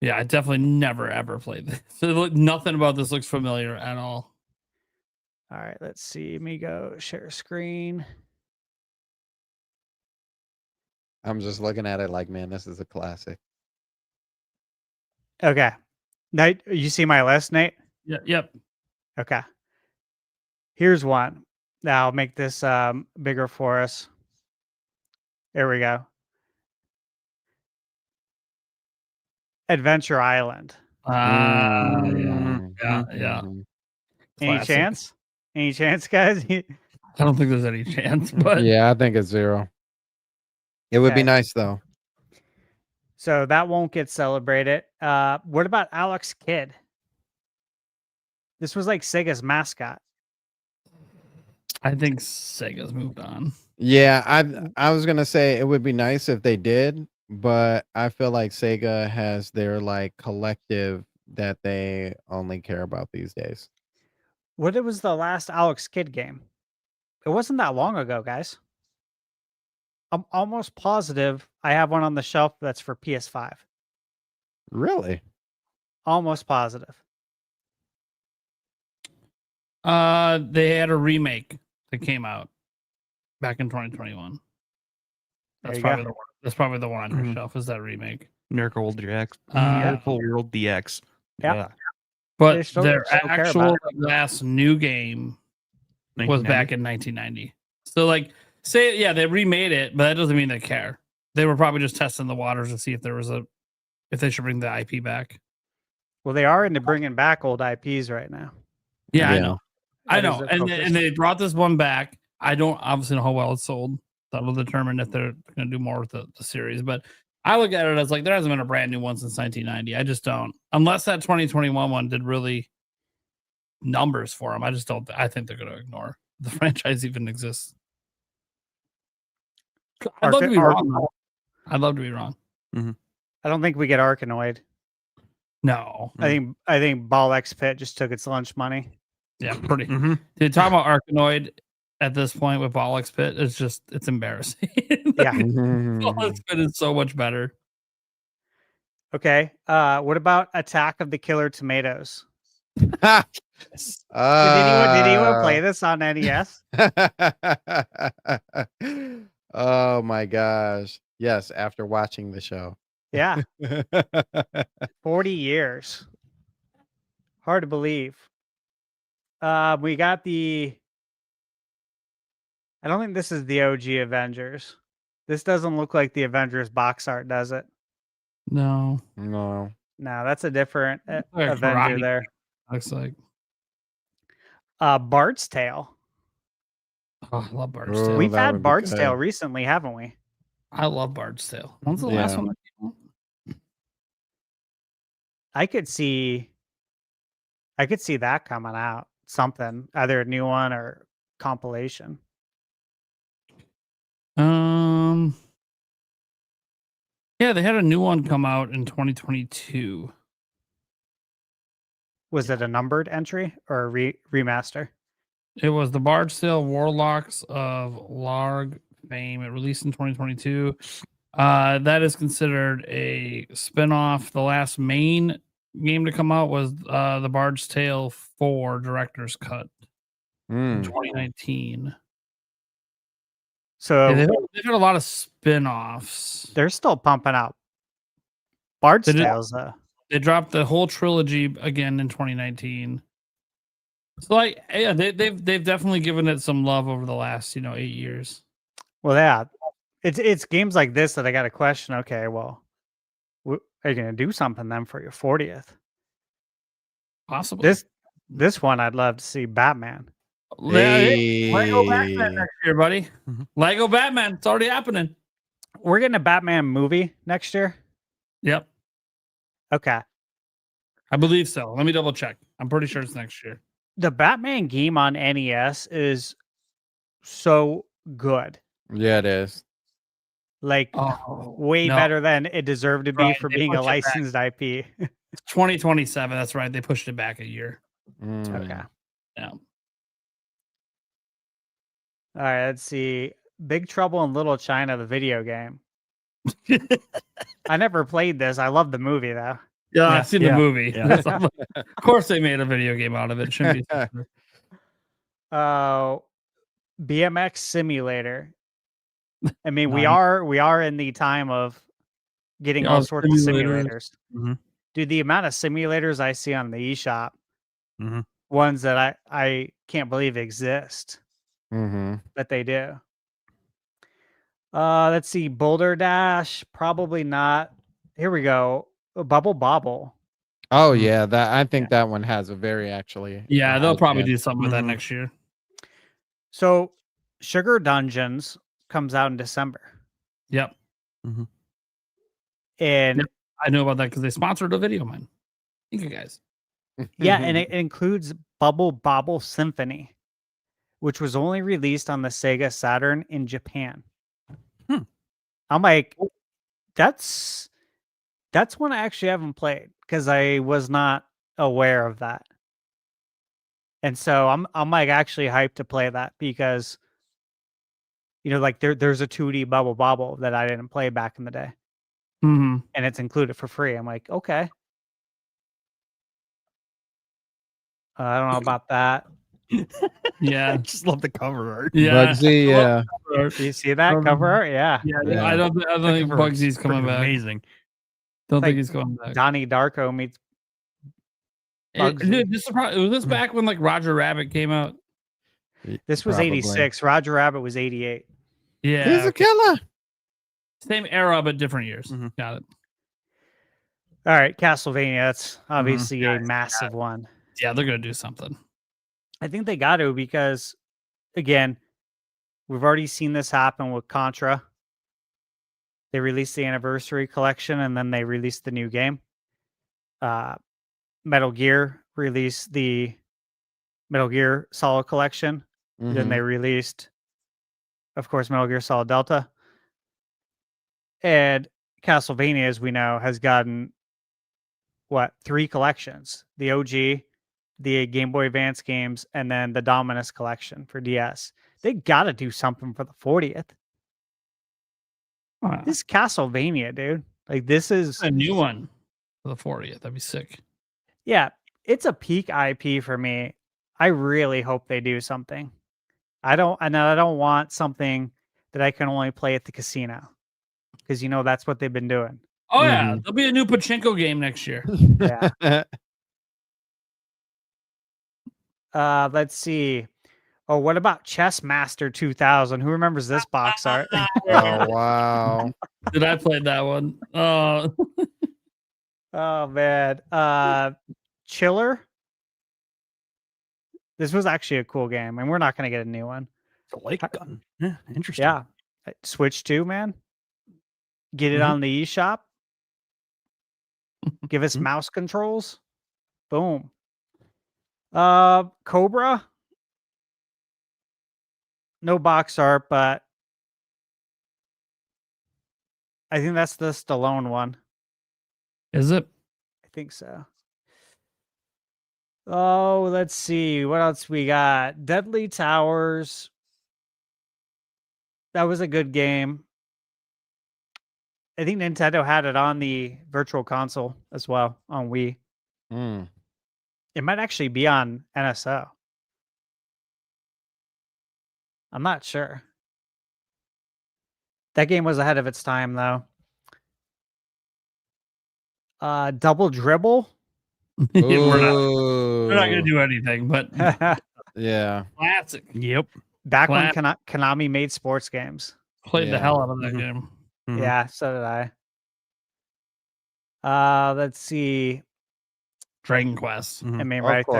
Yeah, I definitely never ever played this. So nothing about this looks familiar at all. All right, let's see. Let me go share screen. I'm just looking at it like, man, this is a classic. Okay. Nate, you see my list, Nate? Yeah, yep. Okay. Here's one. Now I'll make this bigger for us. There we go. Adventure Island. Yeah. Mhm. Any Classic. chance? Any chance, guys? I don't think there's any chance, but Yeah, I think it's 0. It would be Okay. nice though. So that won't get celebrated. What about Alex Kidd? This was like Sega's mascot. I think Sega's moved on. Yeah, I was gonna say it would be nice if they did, but I feel like Sega has their like collective that they only care about these days. What was the last Alex Kidd game? It wasn't that long ago, guys. I'm almost positive I have one on the shelf that's for PS5. Really? Almost positive. They had a remake that came out back in 2021. There That's you probably go. the one. That's probably the one on your Mhm. shelf. Is that remake? Miracle World DX. Yeah. Miracle World DX. Yeah. Yeah. But They still their care about actual it. last new game was 1990. back in 1990. So, like, say, yeah, they remade it, but that doesn't mean they care. They were probably just testing the waters to see if if they should bring the IP back. Well, they are into bringing back old IPs right now. Yeah, I Yeah. know. I That is know. their focus. And they brought this one back. I don't obviously know how well it's sold. That'll determine if they're going to do more with the series. But I look at it as like there hasn't been a brand new one since 1990. I just don't. Unless that 2021 one did really numbers for them. I just don't. I think they're going to ignore the franchise even exists. I'd love to be wrong. though. I'd love to be wrong. I don't think we get Arkanoid. No. I think Ball X Pit just took its lunch money. Yeah, pretty. Mm-hmm. Dude, talking about Arkanoid at this point with Bollocks Pit, it's embarrassing. Yeah. Bollocks Pit is so much better. Okay. What about Attack of the Killer Tomatoes? Did anyone play this on NES? Oh my gosh. Yes, after watching the show. Yeah, 40 years. Hard to believe. We got the. I don't think this is the OG Avengers. This doesn't look like the Avengers box art, does it? No. No. No, that's a different Like Avenger karate. there. Looks like. Bard's Tale. Oh, I love Bard's Oh, Tale. We've that had would be Bard's good. Tale recently, haven't we? I love Bard's Tale. When's the last Yeah. one that came out? I could see that coming out. Something, either a new one or compilation. Yeah, they had a new one come out in 2022. Was it a numbered entry or a remaster? It was the Bard's Tale Warlocks of Larg fame. It released in 2022. That is considered a spin-off. The last main game to come out was the Bard's Tale 4 Director's Cut in 2019. So Yeah, they've had a lot of spin-offs. they're still pumping out Bard's They did- Tales. They dropped the whole trilogy again in 2019. So like, yeah, they've definitely given it some love over the last 8 years. Well, yeah, it's games like this that I got to question. Okay, well, are you gonna do something then for your 40th? Possibly. This one I'd love to see Batman. Lego Batman next year, buddy. Lego Batman. It's already happening. We're getting a Batman movie next year. Yep. Okay. I believe so. Let me double check. I'm pretty sure it's next year. The Batman game on NES is so good. Yeah, it is. Like way no. better than it deserved to be Right, for they being a pushed it back. licensed IP. 2027. That's right. They pushed it back a year. Okay. Yeah. All right, let's see. Big Trouble in Little China, the video game. I never played this. I love the movie though. Yeah, I've seen the movie. Yeah. Of course, they made a video game out of it. Shouldn't be. BMX Simulator. I mean, we Nice. are in the time of getting Yeah, all sorts of simulators. simulators. Mhm. Dude, the amount of simulators I see on the eShop, Mhm. ones that I can't believe exist, Mm-hmm. but they do. Let's see, Boulder Dash, probably not. Here we go. Bubble Bobble. Oh yeah, that I think that one has a very Yeah, they'll probably do. do something with that Mhm. next year. So Sugar Dungeons comes out in December. Yep. And Yep. I know about that because they sponsored a video, man. Thank you guys. yeah, and it includes Bubble Bobble Symphony, which was only released on the Sega Saturn in Japan. I'm like, that's one I actually haven't played because I was not aware of that. And so I'm like actually hyped to play that because like there's a 2D Bubble Bobble that I didn't play back in the day. Mm-hmm. And it's included for free. I'm like, okay. I don't know about that. Yeah. I just love the cover art. Yeah. Bugsy, yeah. Do you see that cover art? Yeah. Yeah. I don't think Cover art's Bugsy's coming freaking back. Amazing. Don't Like think he's coming back. Donnie Darko meets Bugsy. Dude, was this back when like Roger Rabbit came out? This was Probably. 86. Roger Rabbit was 88. Yeah. He's a killer. Same era, but different years. Mhm. Got it. All right, Castlevania. That's obviously a Yeah, massive one. Yeah, they're gonna do something. I think they got to because, again, we've already seen this happen with Contra. They released the anniversary collection and then they released the new game. Metal Gear released the Metal Gear Solid collection. Then they released, of course, Metal Gear Solid Delta. And Castlevania, as we know, has gotten, 3 collections. The OG, the Game Boy Advance games, and then the Dominus collection for DS. They got to do something for the 40th. This Castlevania, dude. Like, this is a new one for the 40th. That'd be sick. Yeah, it's a peak IP for me. I really hope they do something. I don't want something that I can only play at the casino, because that's what they've been doing. Oh yeah, there'll be a new pachinko game next year. Yeah. Let's see. Oh, what about Chess Master 2000? Who remembers this box art? Oh wow. Did I play that one? Oh, Oh man. Chiller. This was actually a cool game, and we're not gonna get a new one. It's a light gun. Yeah, interesting. Yeah. Switch 2, man. Get it on the eShop. Give us mouse controls. Boom. Cobra. No box art, but I think that's the Stallone one. is it? I think so. Oh, let's see. What else we got? Deadly Towers. That was a good game. I think Nintendo had it on the Virtual Console as well on Wii. Mm. It might actually be on NSO. I'm not sure. That game was ahead of its time, though. Double Dribble. We're not gonna do anything, but Yeah. classic. Yep. Back when Konami made sports games. Played the Yeah. hell out of that game. Mhm. Yeah, so did I. Let's see. Dragon Quest. I mean, Of right course.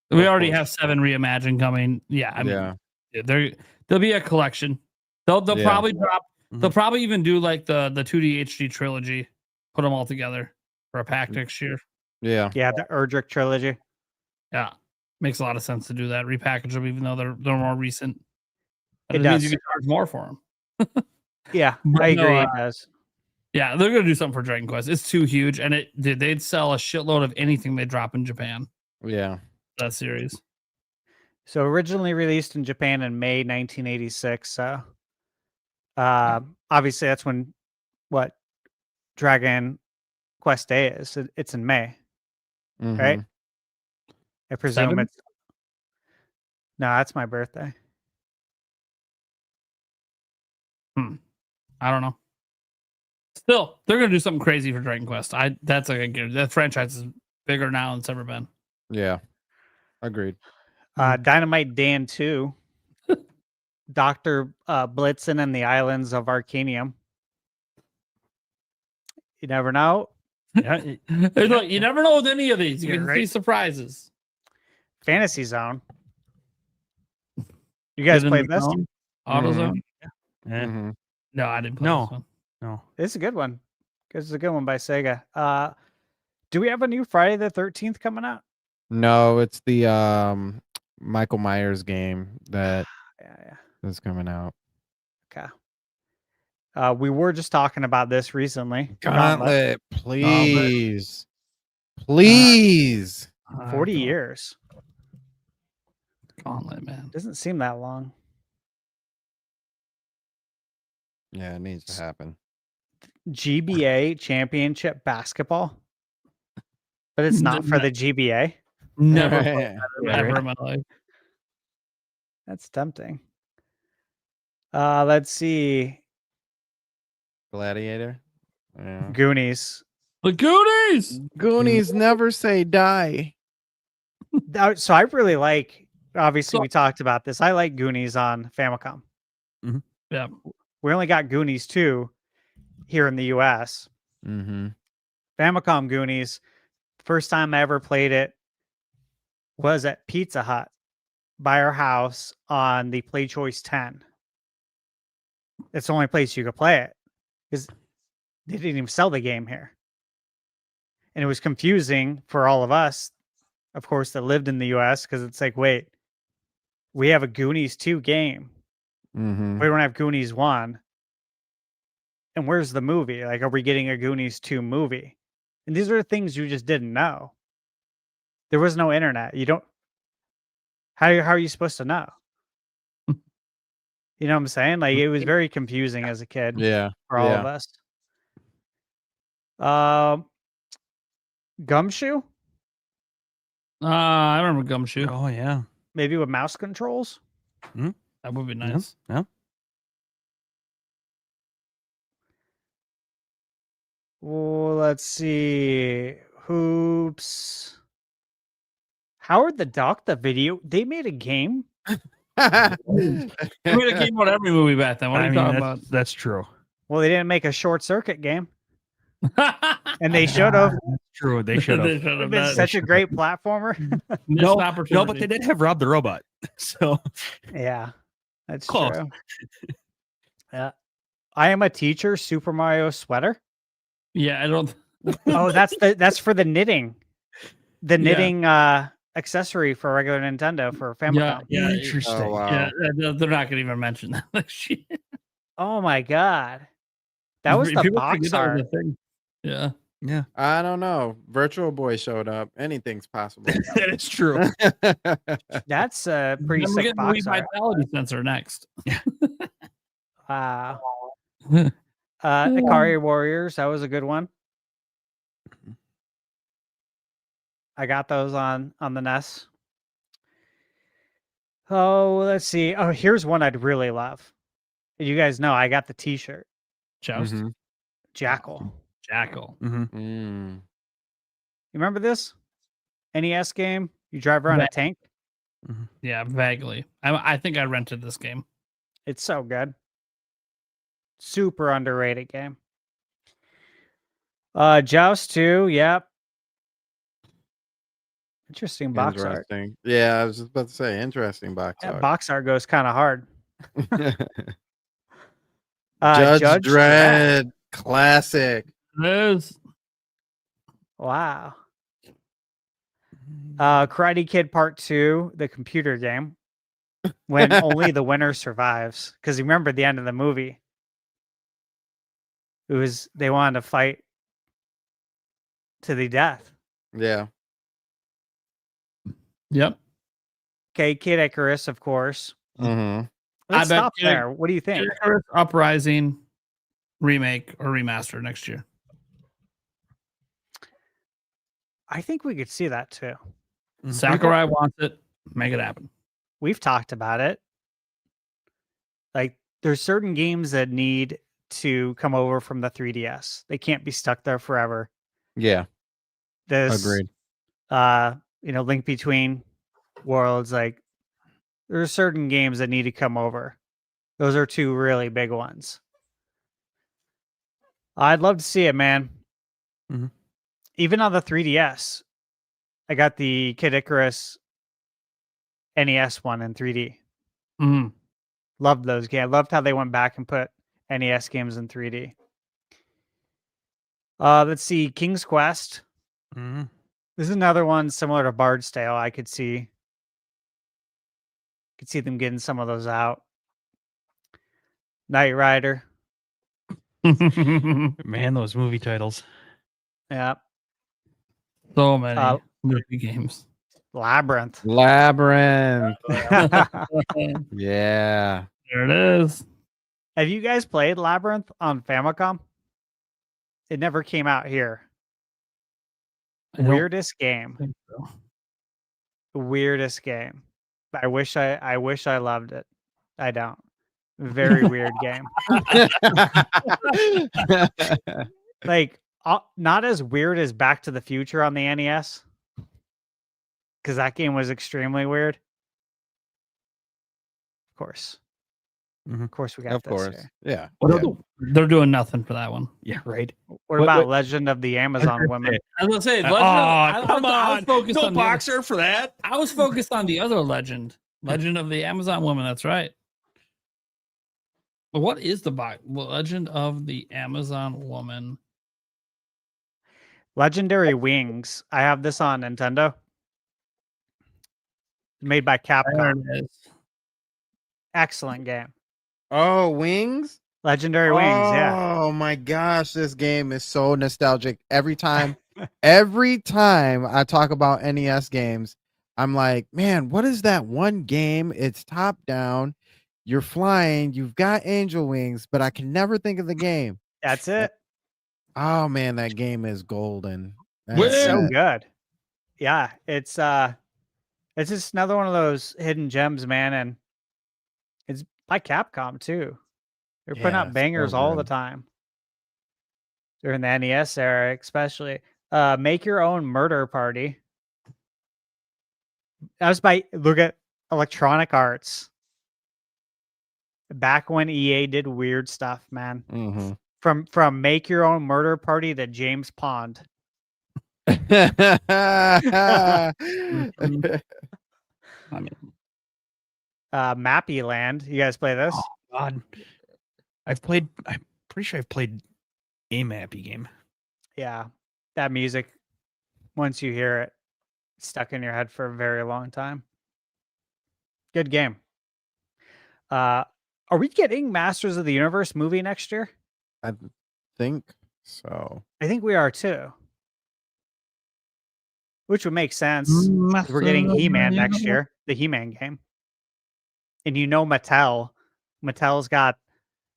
there. We Of already course. have 7 reimagined coming. Yeah, I mean, Yeah. there'll be a collection. They'll Yeah. probably drop. Mhm. They'll probably even do like the 2D HD trilogy. Put them all together for a pack next year. Yeah. Yeah, the Erdrick trilogy. Yeah, makes a lot of sense to do that. Repackage them, even though they're more recent. But It it means does. you can charge more for them. Yeah, But I no, agree. It does. Yeah, they're gonna do something for Dragon Quest. It's too huge, and they'd sell a shitload of anything they drop in Japan. Yeah. That series. So originally released in Japan in May 1986. So obviously that's when Dragon Quest Day is. It's in May, right? Mhm. I presume 7? it's no, that's my birthday. I don't know. Still, they're gonna do something crazy for Dragon Quest. That's like a good. That franchise is bigger now than it's ever been. Yeah. Agreed. Dynamite Dan 2. Dr. Blitzen and the Islands of Arcanium. You never know. Yeah, look, you never know with any of these. You You're can right. see surprises. Fantasy Zone. You guys Hidden played this? Zone, AutoZone. Yeah. Mhm. No, I didn't play No. this one. No. It's a good one. It's a good one by Sega. Do we have a new Friday the 13th coming out? No, it's the Michael Myers game that Yeah. is coming out. Okay. We were just talking about this recently. Gauntlet, please. Please. 40 years. Gauntlet, man. Doesn't seem that long. Yeah, it needs to happen. GBA Championship Basketball. But it's not for the GBA. Never played that ever in my life. That's tempting. Let's see. Gladiator. Yeah. Goonies. The Goonies. Goonies never say die. So I really like, obviously So- we talked about this. I like Goonies on Famicom. Yeah. We only got Goonies 2 here in the US. Mm-hmm. Famicom Goonies, first time I ever played it was at Pizza Hut by our house on the Play Choice 10. It's the only place you could play it because they didn't even sell the game here. And it was confusing for all of us, of course, that lived in the US, because it's like, wait, we have a Goonies 2 game. Mm-hmm. We don't have Goonies 1. And where's the movie? Like, are we getting a Goonies 2 movie? And these are the things you just didn't know. There was no internet. You don't. How are you supposed to know? You know what I'm saying? Like, it was very confusing as a kid Yeah. for all of us. Gumshoe? I remember Gumshoe. Oh yeah. Maybe with mouse controls. That would be nice. Yeah. Well, let's see. Hoops. Howard the Duck, the video. They made a game. I mean, it came out every movie back then. What are you talking about? That's true. Well, they didn't make a short circuit game, and they should have. That's true. They should They have. should have Been done. such a great platformer. Missed No, opportunity. but they did have Rob the Robot. So Yeah, that's Close. true. Yeah, I Am a Teacher. Super Mario sweater. Yeah, I don't. Oh, that's for the knitting. The Yeah. knitting accessory for regular Nintendo for Famicom. Yeah, interesting. Oh, wow. yeah. They're not gonna even mention that. Like, shit. Oh my god, that was the People box forget that was art. a thing. Yeah. Yeah, I don't know. Virtual Boy showed up. Anything's possible. that is true. That's a pretty Then we're sick getting box the art. vitality sensor next. Wow. Ikari Warriors, that was a good one. I got those on the NES. Oh, let's see. Oh, here's one I'd really love. You guys know I got the T-shirt. Joust. Mhm. Jackal. Jackal. Mhm. Mm. You remember this NES game? You drive around a That- tank. Yeah, vaguely. I think I rented this game. It's so good. Super underrated game. Joust 2, yep. Interesting box art. Interesting. Yeah, I was just about to say interesting box That art. box art goes kind of hard. Judge Dredd, classic. There's Wow. Karate Kid Part 2, the computer game. When only the winner survives. Because you remember the end of the movie. It was they wanted to fight to the death. Yeah. yep. Okay, Kid Icarus, of course. Mm-hmm. Let's bet stop Kid- there. What do you think? Icarus Uprising remake or remaster next year. I think we could see that too. Sakurai wants it. Make it happen. We've talked about it. Like, there's certain games that need to come over from the 3DS. They can't be stuck there forever. Yeah. This, Agreed. Link Between Worlds, like, there's certain games that need to come over. Those are two really big ones. I'd love to see it, man. Mhm. Even on the 3DS, I got the Kid Icarus NES one in 3D. Mhm. Loved those games. I loved how they went back and put NES games in 3D. Let's see, King's Quest. Mhm. This is another one similar to Bard's Tale. I could see them getting some of those out. Knight Rider. Man, those movie titles. Yeah. So many Uh, movie games. Labyrinth. Labyrinth. Have Yeah. There it is. you guys played Labyrinth on Famicom? It never came out here. I don't Weirdest game. think so. Weirdest game. I wish I loved it. I don't. Very weird game. Like not as weird as Back to the Future on the NES. Because that game was extremely weird. Of course. Mhm. Of course we got Of this course. here. Yeah. What yeah. They're doing nothing for that one. Yeah, right. What What- about what- Legend of the Amazon Women? I was gonna say, Oh, come I was on. focused No on the other- boxer for that. I was focused on the other legend of the Amazon woman. That's right. But what is the Legend of the Amazon woman? Legendary Wings. I have this on Nintendo. Made by There Capcom. it is. Excellent game. Oh, Wings? Legendary Wings, yeah. Oh my gosh, this game is so nostalgic. Every time I talk about NES games, I'm like, man, what is that one game? It's top down. You're flying, you've got angel wings, but I can never think of the game. That's it. Oh man, that game is golden. Where- It's so That- good. Yeah, it's just another one of those hidden gems, man, and it's by Capcom too. They're putting Yeah, out so bangers all the good. time during the NES era, especially. Make Your Own Murder Party. That was by look at Electronic Arts. Back when EA did weird stuff, man. Mm-hmm. From Make Your Own Murder Party to James Pond. Mhm. I mean, Mappy Land. You guys play this? oh God, I'm pretty sure I've played a Mappy game. Yeah. That music, once you hear it, it's stuck in your head for a very long time. Good game. Are we getting Masters of the Universe movie next year? I think so. I think we are too. Which would make sense. 'Cause we're getting He-Man next year, the He-Man game. And you know Mattel's got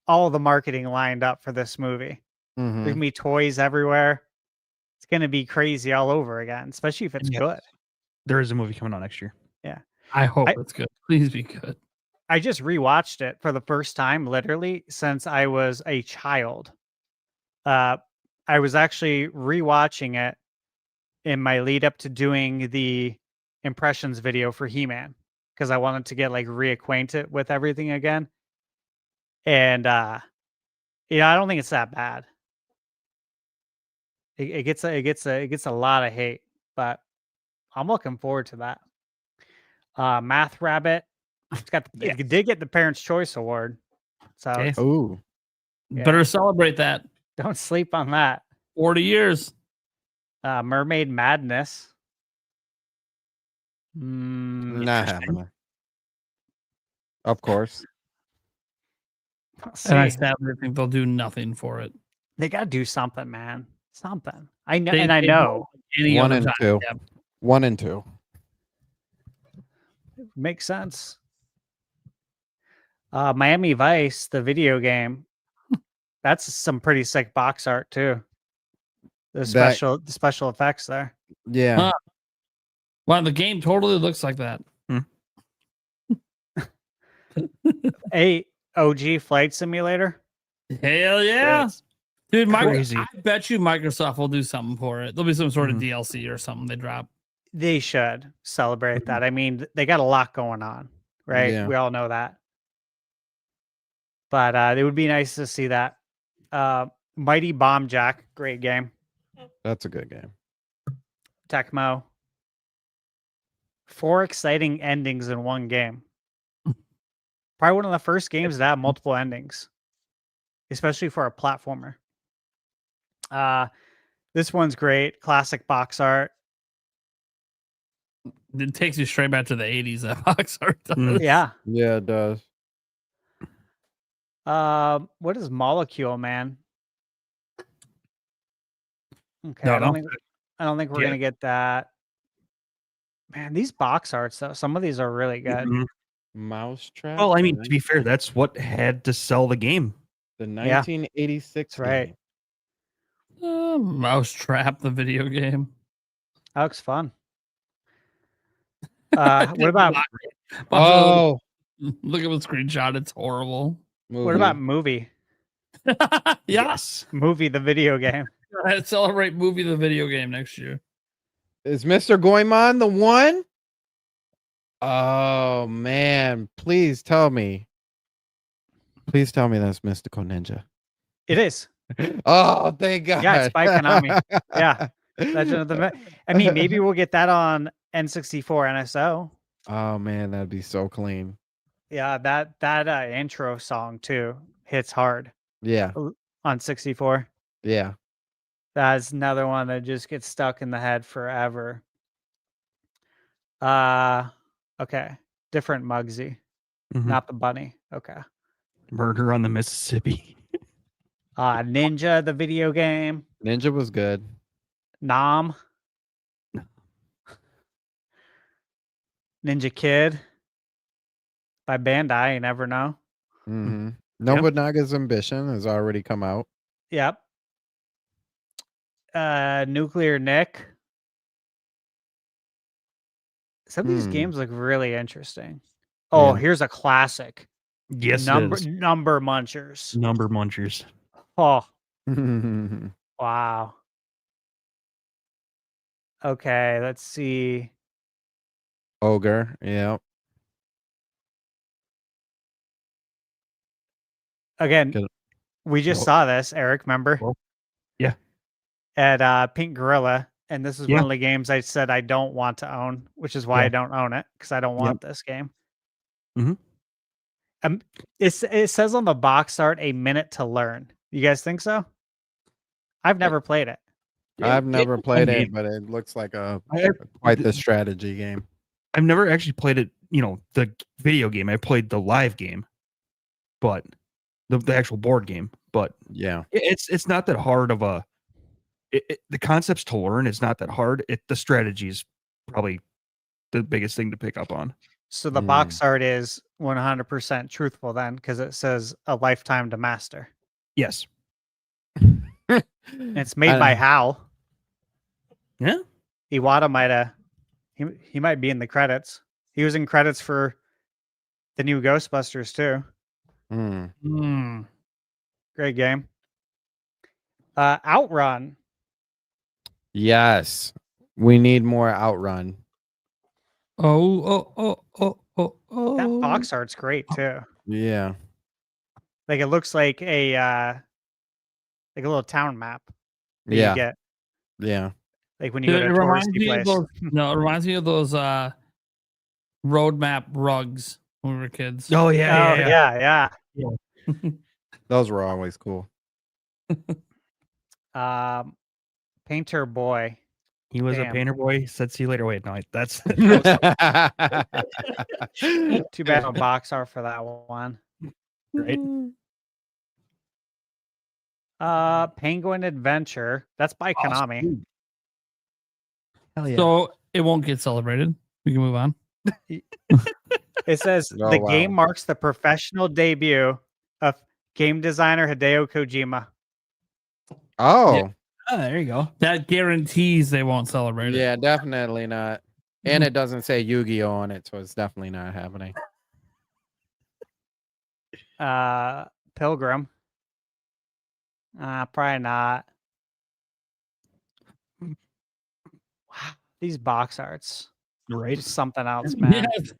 all the marketing lined up for this movie. There's Mhm. gonna be toys everywhere. It's gonna be crazy all over again, especially if it's Yes. good. There is a movie coming out next year. I hope I- it's good. Please be good. I just rewatched it for the first time, literally, since I was a child. I was actually rewatching it in my lead up to doing the impressions video for He-Man because I wanted to get like reacquainted with everything again. And I don't think it's that bad. It gets a lot of hate, but I'm looking forward to that. Math Rabbit. It did get the Parents' Choice Award, so Okay. Ooh. Yeah. Better celebrate that. don't sleep on that. 40 years. Mermaid Madness. Not happening. Of course. And I See, sadly think they'll do nothing for it. they got to do something, man. Something. I know, They- and I they know Any One other and time, two. yeah. 1 and 2. makes sense. Miami Vice, the video game. That's some pretty sick box art too. The special effects there. Yeah. Huh. Wow, the game totally looks like that. A OG Flight Simulator. Hell yeah. Dude, Crazy. I bet you Microsoft will do something for it. There'll be some sort of Mhm. DLC or something they drop. They should celebrate that. I mean, they got a lot going on, right? Yeah. We all know that. But it would be nice to see that. Mighty Bomb Jack, great game. That's a good game. Tecmo. 4 exciting endings in one game. Probably one of the first games that have multiple endings, especially for a platformer. This one's great. Classic box art. It takes you straight back to the 80s, that box art does. Mm. Yeah. Yeah, it does. What is Molecule Man? Okay, No, I don't no. think we're Yeah. gonna get that. Man, these box arts though, some of these are really good. Mhm. Mousetrap. Well, I mean, to be fair, that's what had to sell the game. the 1986 That's right. game. Mousetrap, the video game. That looks fun. What about Oh, Look at the screenshot. It's horrible. what about movie? Yes. Movie the video game. Celebrate movie the video game next year. Is Mr. Goemon the one? Oh man, please tell me. Please tell me that's Mystical Ninja. It is. Oh, thank God. Yeah, it's by Konami. Yeah. Legend of the I mean, maybe we'll get that on N64 NSO. Oh man, that'd be so clean. Yeah, that intro song too hits hard Yeah, on 64. yeah. That's another one that just gets stuck in the head forever. Okay. Different Muggsy, Mhm. not the bunny. Okay. Murder on the Mississippi. Ninja, the video game. Ninja was good. Nom. Ninja Kid by Bandai. You never know. Mm-hmm. Nobunaga's Ambition has already come out. Yep. Nuclear Nick. Some of these Hmm. games look really interesting. Oh, Yeah. here's a classic. Yes, Number it is. Number Munchers. Number munchers. Oh, wow. Okay, let's see. Ogre. Yeah. Again, Good. we just Well- saw this, Eric, remember? Well, yeah. At Pink Gorilla, and this is Yeah. one of the games I said I don't want to own, which is why Yeah. I don't own it, because I don't want this game. Mhm. It says on the box art a minute to learn. You guys think so? I've never played it. I've never played I it, mean, but it looks like I- quite the strategy game. I've never actually played it, the video game. I played the live game, but the actual board game. But Yeah. it's not that hard of a. The concepts to learn is not that hard. The strategy is probably the biggest thing to pick up on. So the box art is 100% truthful then, because it says a lifetime to master. Yes. And it's made by Hal. Yeah. Iwata might have. He might be in the credits. He was in credits for the new Ghostbusters too. Great game. Outrun. Yes. We need more Outrun. Oh. That box art's great too. Yeah. Like it looks like a little town map. That Yeah. You get Yeah. like when you It go to a reminds touristy me of place. those. No, it reminds me of those roadmap rugs when we were kids. Oh yeah. Those were always cool. Painter Boy. He was Damn. a painter boy. Said, "See you later." Wait, no, that's Too bad no box art for that one. right. Penguin Adventure. That's by Konami. Hell yeah. So it won't get celebrated. We can move on. It says Oh, the wow. game marks the professional debut of game designer Hideo Kojima. Oh. There you go. That guarantees they won't celebrate it. Yeah, definitely not. And it doesn't say Yu-Gi-Oh on it, so it's definitely not happening. Pilgrim. Probably not. Wow, these box arts. Right. Just something else, man. Yes.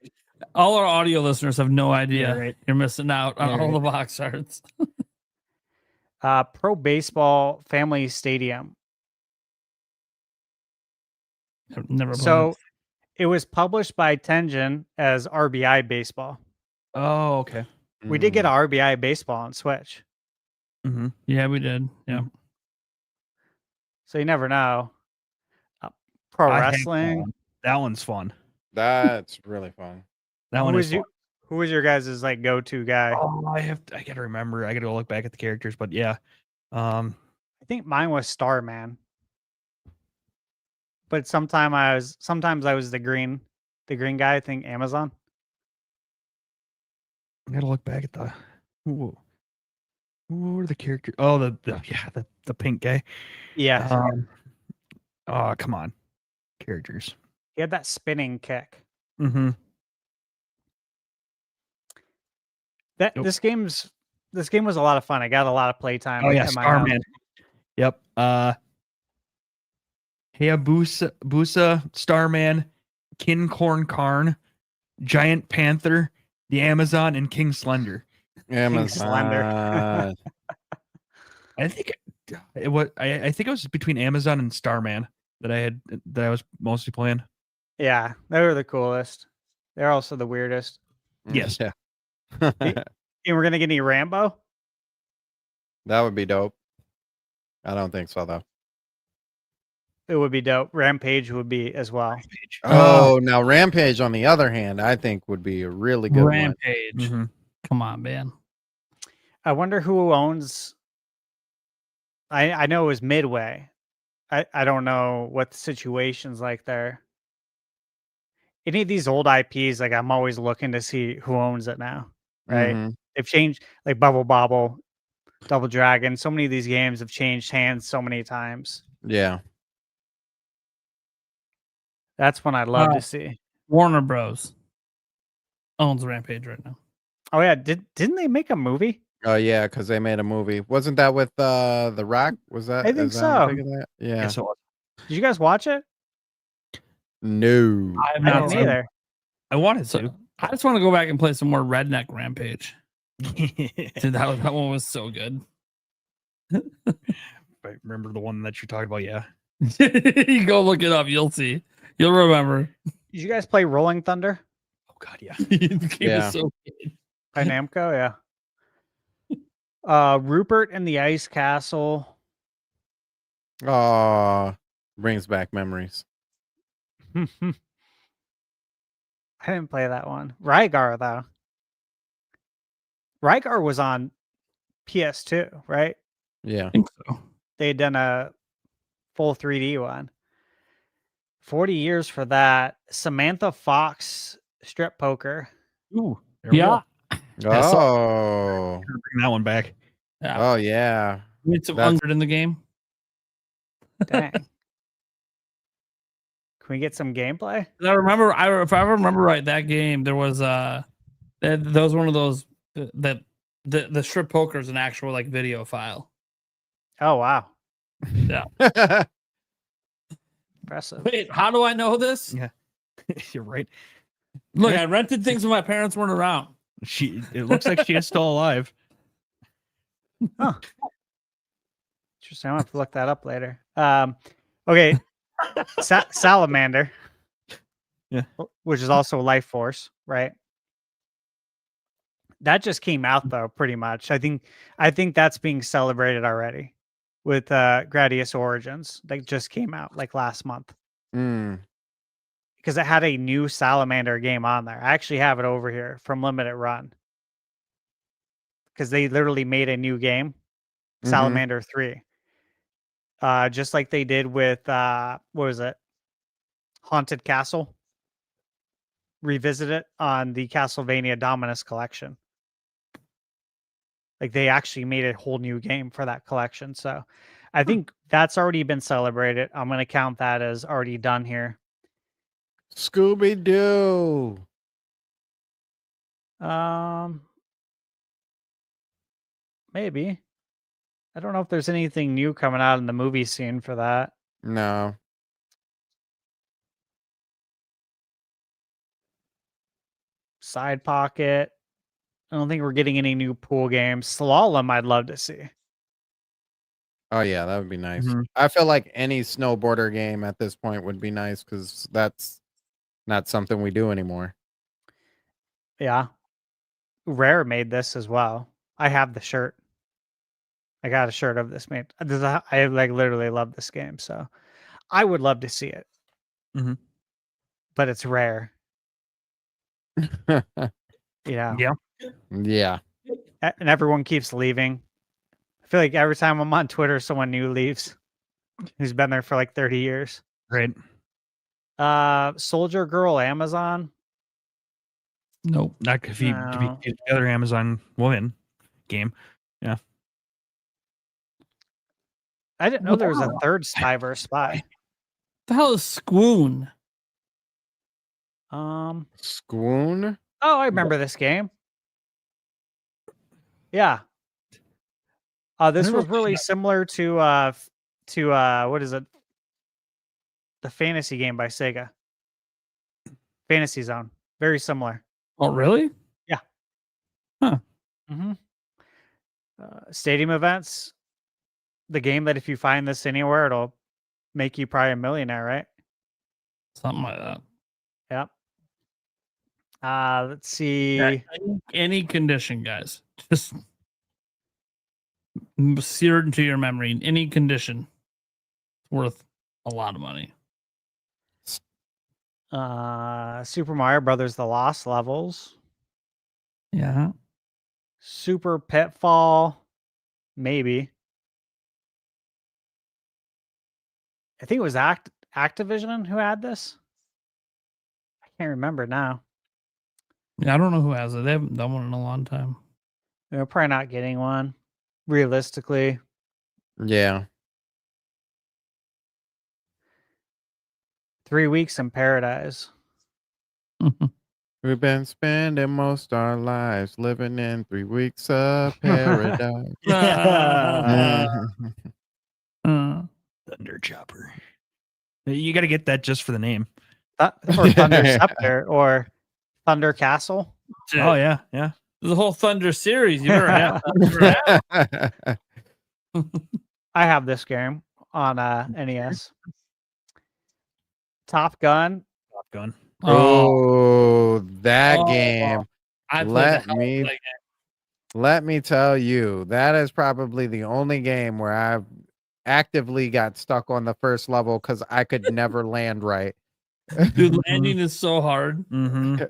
All our audio listeners have no idea. Yeah, right. You're missing out on Yeah, all right. the box arts. Pro Baseball Family Stadium. I've never played So it. it was published by Tengen as RBI Baseball. Oh, okay. We did get RBI Baseball on Switch. Mm-hmm. Yeah, we did. Yeah. So you never know. Pro Wrestling. That one's fun. That's really fun. That one is fun. Who was your guys' like go-to guy? Oh, I gotta remember. I gotta go look back at the characters, but yeah. I think mine was Starman. But sometimes I was the green guy. I think Amazon. I gotta look back at the who were the characters? Oh, the pink guy. Yeah, Oh, come on. Characters. he had that spinning kick. Mm-hmm. Nope. This game was a lot of fun. I got a lot of playtime. Oh yeah, at my house. Starman. Yep. Hayabusa, Starman, Kincorn Karn, Giant Panther, the Amazon, and King Slender. Amazon. I think it was. I think it was between Amazon and Starman that I was mostly playing. Yeah, they were the coolest. They're also the weirdest. Yes. Yeah. And we're gonna get any Rambo? That would be dope. I don't think so though. It would be dope. Rampage would be as well. Oh, now Rampage on the other hand, I think would be a really good one. Rampage. Mm-hmm. Come on, man. I wonder who owns. I know it was Midway. I don't know what the situation's like there. Any of these old IPs, like I'm always looking to see who owns it now. Right? Mhm. They've changed, like Bubble Bobble, Double Dragon. So many of these games have changed hands so many times. Yeah. That's one I'd love to see. Warner Bros. Owns Rampage right now. Oh yeah, didn't they make a movie? Oh yeah, because they made a movie. Wasn't that with The Rock? Was that? I think Is that what I'm so. thinking of that? Yeah. Yeah, so Did you guys watch it? No. I've I not didn't seen either. I wanted So to. I just want to go back and play some more Redneck Rampage. Dude, that one was so good. I remember the one that you're talking about. Yeah. You go look it up. You'll see. You'll remember. Did you guys play Rolling Thunder Oh God, yeah. The game Yeah. is so good. by Namco? Yeah. Rupert and the Ice Castle. Oh, brings back memories. I didn't play that one. Rygar though. Rygar was on PS2, right? Yeah. I think so. They had done a full 3D one. 40 years for that. Samantha Fox strip poker. Ooh. There we Yeah. go. I saw- Oh. Bring that one back. Yeah. Oh yeah. We had some That's- under in the game. Dang. Can we get some gameplay? I remember. If I remember right, that game there was that was one of those that the strip poker is an actual like video file. Oh wow. Yeah. Impressive. Wait, how do I know this? Yeah. You're right. Look, I rented things when my parents weren't around. It looks like she is still alive. Interesting. I'll have to look that up later. Okay. Salamander. Yeah. Which is also Life Force, right? That just came out though, pretty much. I think that's being celebrated already with Gradius Origins. That just came out like last month. Mm. Because it had a new Salamander game on there. I actually have it over here from Limited Run. Because they literally made a new game, Salamander 3. Just like they did with what was it? Haunted Castle. Revisit it on the Castlevania Dominus collection. Like they actually made a whole new game for that collection. So I think that's already been celebrated. I'm gonna count that as already done here. Scooby Doo. Maybe. I don't know if there's anything new coming out in the movie scene for that. No. Side Pocket. I don't think we're getting any new pool games. Slalom, I'd love to see. Oh yeah, that would be nice. Mhm. I feel like any snowboarder game at this point would be nice because that's not something we do anymore. Yeah. Rare made this as well. I have the shirt. I got a shirt of this made. I like literally love this game, so I would love to see it. Mhm. But it's rare. You know. Yeah. Yeah. And everyone keeps leaving. I feel like every time I'm on Twitter, someone new leaves who's been there for like 30 years. Right. Soldier Girl Amazon. Nope. Not if you No. get the other Amazon woman game. Yeah. I didn't know there was a third Spy vs. Spy. The hell is Squoon? Squoon? Oh, I remember this game. Yeah. This never was really similar to what is it? The fantasy game by Sega. Fantasy Zone. Very similar. Oh, really? Yeah. Huh. Mm-hmm. Stadium events. The game that if you find this anywhere, it'll make you probably a millionaire, right? Something like that. Yep. Let's see. Yeah, any condition, guys. Just seared into your memory. Any condition worth a lot of money. Super Mario Brothers: The Lost Levels. Yeah. Super Pitfall. Maybe. I think it was Activision who had this. I can't remember now. Yeah, I don't know who has it. They haven't done one in a long time. They're probably not getting one. Realistically. Yeah. 3 Weeks in Paradise. We've been spending most our lives living in 3 weeks of paradise. Thunder Chopper. You got to get that just for the name. Or Thunder Scepter or Thunder Castle. Oh yeah, yeah. The whole Thunder series. You better have that. I have this game on NES. Top Gun. Top Gun. Oh, that game. I played Let the hell out of me that game. let me tell you, that is probably the only game where I've actively got stuck on the first level because I could never land right. Dude, landing is so hard. Mm-hmm.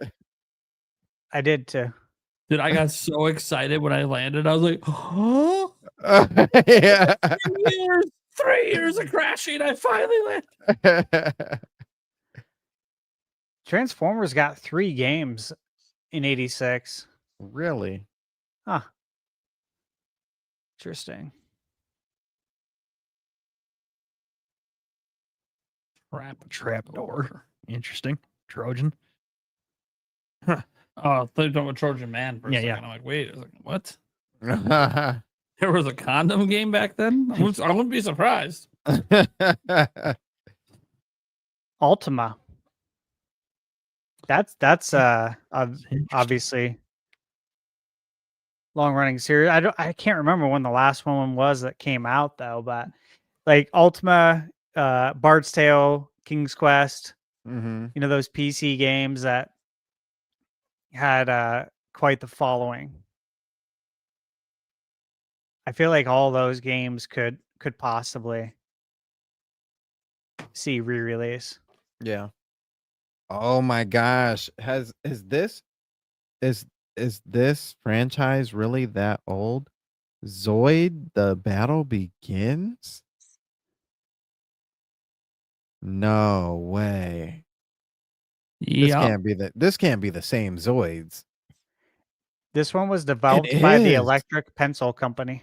I did too. Dude, I got so excited when I landed. I was like, oh, Yeah. 3 years of crashing. I finally landed. Transformers got 3 games in 86. Really? Huh. Interesting. Trapdoor. Interesting. Trojan. Oh, I thought you were talking about Trojan Man for a Yeah, second. yeah. I'm like, wait a second, what? There was a condom game back then? I wouldn't be surprised. Ultima. That's obviously long running series. I can't remember when the last one was that came out though, but like Ultima, Bard's Tale, King's Quest, Mhm. you know, those PC games that had quite the following. I feel like all those games could possibly see re-release. Yeah. Oh my gosh. Is this franchise really that old? Zoid the Battle Begins? No way. This can't be the same Zoids. This one was developed by the is. Electric Pencil Company.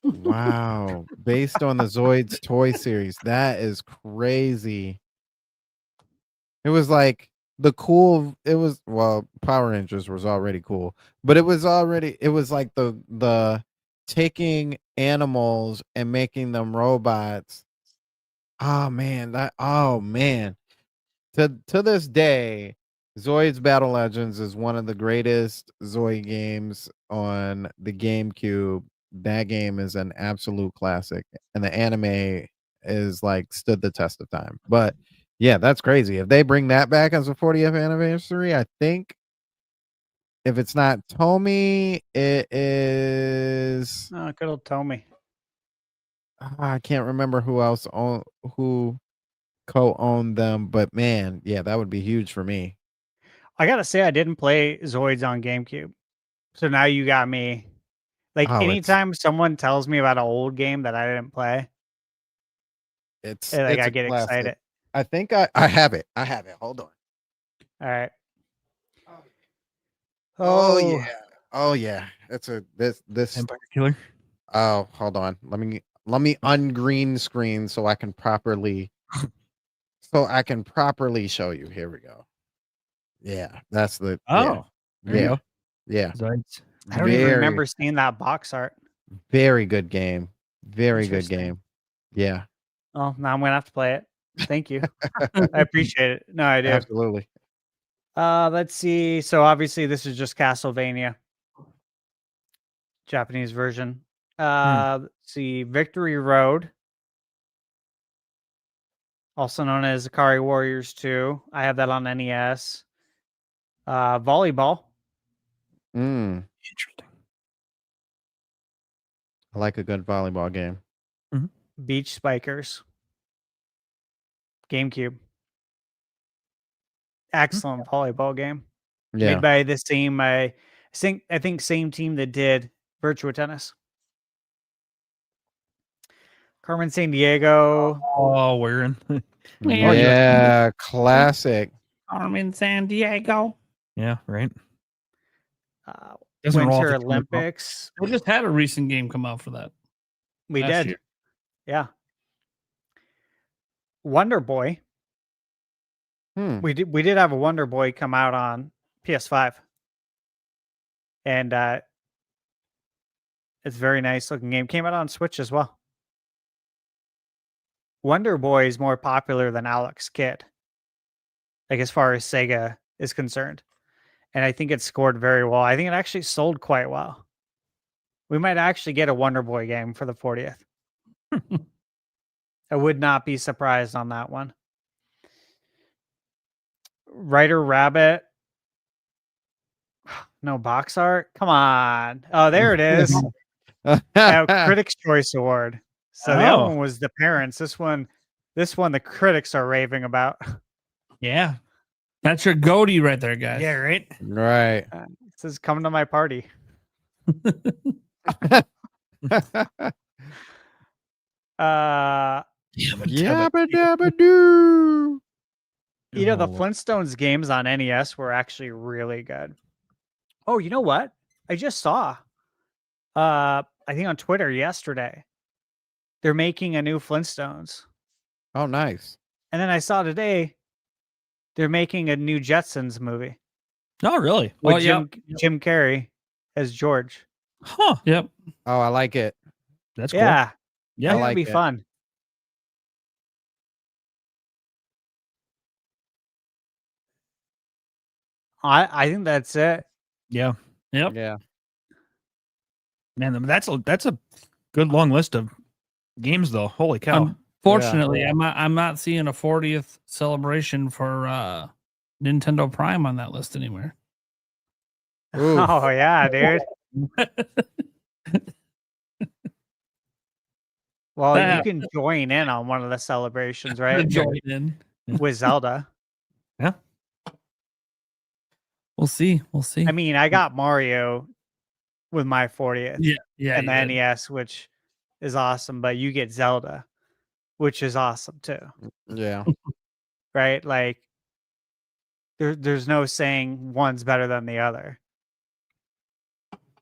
Wow. Based on the Zoids toy series. That is crazy. It was like Power Rangers was already cool, but it was like the taking animals and making them robots. Oh man, To this day, Zoid's Battle Legends is one of the greatest Zoid games on the GameCube. That game is an absolute classic, and the anime is like stood the test of time. But yeah, that's crazy. If they bring that back as a 40th anniversary, I think if it's not Tomy, it is Oh, good old Tommy. I can't remember who co-owned them, but man, yeah, that would be huge for me. I gotta say, I didn't play Zoids on GameCube, so now you got me. Like Oh, anytime someone tells me about an old game that I didn't play, it's like it's I a get classic. excited. I think I have it. I have it. Hold on. All right. Oh yeah. Oh yeah. It's this. Empire Killer. Oh, hold on. Let me ungreen screen so I can properly show you. Here we go. Yeah, that's the Oh, there you go. yeah. Zoids. I don't even remember seeing that box art. Very good game. Very good Interesting. game. Yeah. Oh, now I'm gonna have to play it. Thank you. I appreciate it. No, I do. Absolutely. Let's see. So obviously this is just Castlevania. Japanese version. Let's see. Victory Road. Also known as Ikari Warriors 2. I have that on NES. Volleyball. Interesting. I like a good volleyball game. Beach Spikers. GameCube. Excellent volleyball game. Yeah. Made by the same I think same team that did Virtua Tennis. Carmen San Diego. Oh, we're in. Yeah, classic. Carmen San Diego. Yeah, right. Doesn't roll off Winter the tongue at all. Olympics. We just had a recent game come out for that. We last did. year. Yeah. Wonder Boy. We did have a Wonder Boy come out on PS5, and it's a very nice looking game. Came out on Switch as well. Wonder Boy is more popular than Alex Kidd, like as far as Sega is concerned, and I think it scored very well. I think it actually sold quite well. We might actually get a Wonder Boy game for the 40th. I would not be surprised on that one. Writer Rabbit. No box art? Come on. Oh, there it is. Critics' Choice Award. So the other one was the parents. This one the critics are raving about. Yeah. That's your goatee right there, guys. Yeah, right. Right. It says, come to my party. Yabba dabba doo. You know, the Flintstones games on NES were actually really good. Oh, you know what? I just saw, I think on Twitter yesterday, they're making a new Flintstones. Oh, nice. And then I saw today, they're making a new Jetsons movie Oh, really? with Jim Carrey as George. Huh. Yep. Oh, I like it. That's cool. Yeah. Yeah. That'd like be it. fun. I think that's it. Yeah. Yep. Yeah. Man, that's a good long list of games though. Holy cow. Unfortunately, I'm not seeing a 40th celebration for Nintendo Prime on that list anywhere. Ooh. Oh yeah, dude. Well, Yeah. you can join in on one of the celebrations, right? Join in. With Zelda. We'll see. We'll see. I mean, I got Mario with my 40th. Yeah. And you the did. NES, which is awesome, but you get Zelda, which is awesome too. Yeah. Right? Like there's no saying one's better than the other.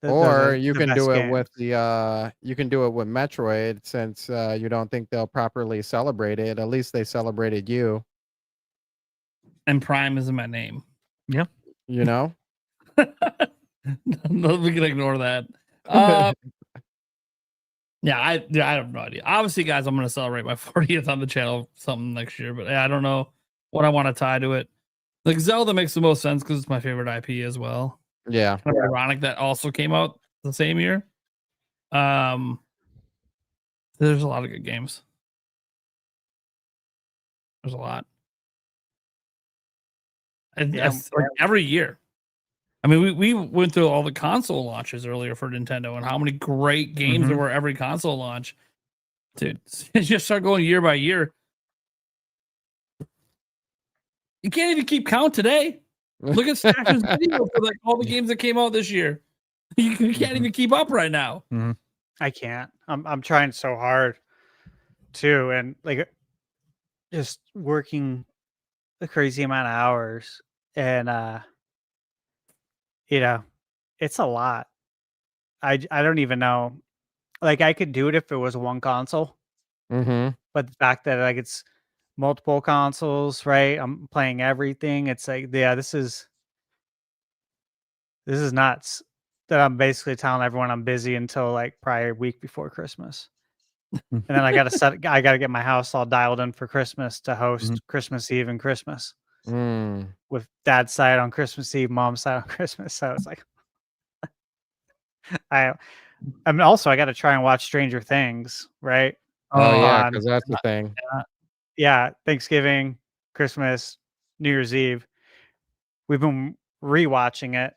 Those Or are you the can best do it games. with the you can do it with Metroid since you don't think they'll properly celebrate it. At least they celebrated you, And Prime is in my name. you know? No, we can ignore that. Yeah, I have no idea. Obviously, guys, I'm going to celebrate my 40th on the channel something next year, but I don't know what I want to tie to it. Like Zelda makes the most sense because it's my favorite IP as well. Yeah. Kind of ironic that also came out the same year. There's a lot of good games. There's a lot. And Yeah. like every year. I mean, we went through all the console launches earlier for Nintendo and how many great games there were every console launch. Dude, just start going year by year. You can't even keep count today. Look at Stash's video for like all the games that came out this year. You can't even keep up right now. I can't. I'm trying so hard too, and like just working a crazy amount of hours, and you know, it's a lot. I don't even know. Like I could do it if it was one console, Mm-hmm. but the fact that like it's multiple consoles, right? I'm playing everything. It's like, yeah, this is nuts. That I'm basically telling everyone I'm busy until like prior week before Christmas. And then I gotta get my house all dialed in for Christmas to host Christmas Eve and Christmas with dad's side on Christmas Eve, mom's side on Christmas. So it's like, I mean, also I got to try and watch Stranger Things, right? Oh yeah, on- because that's the thing. yeah, Thanksgiving, Christmas, New Year's Eve. We've been rewatching it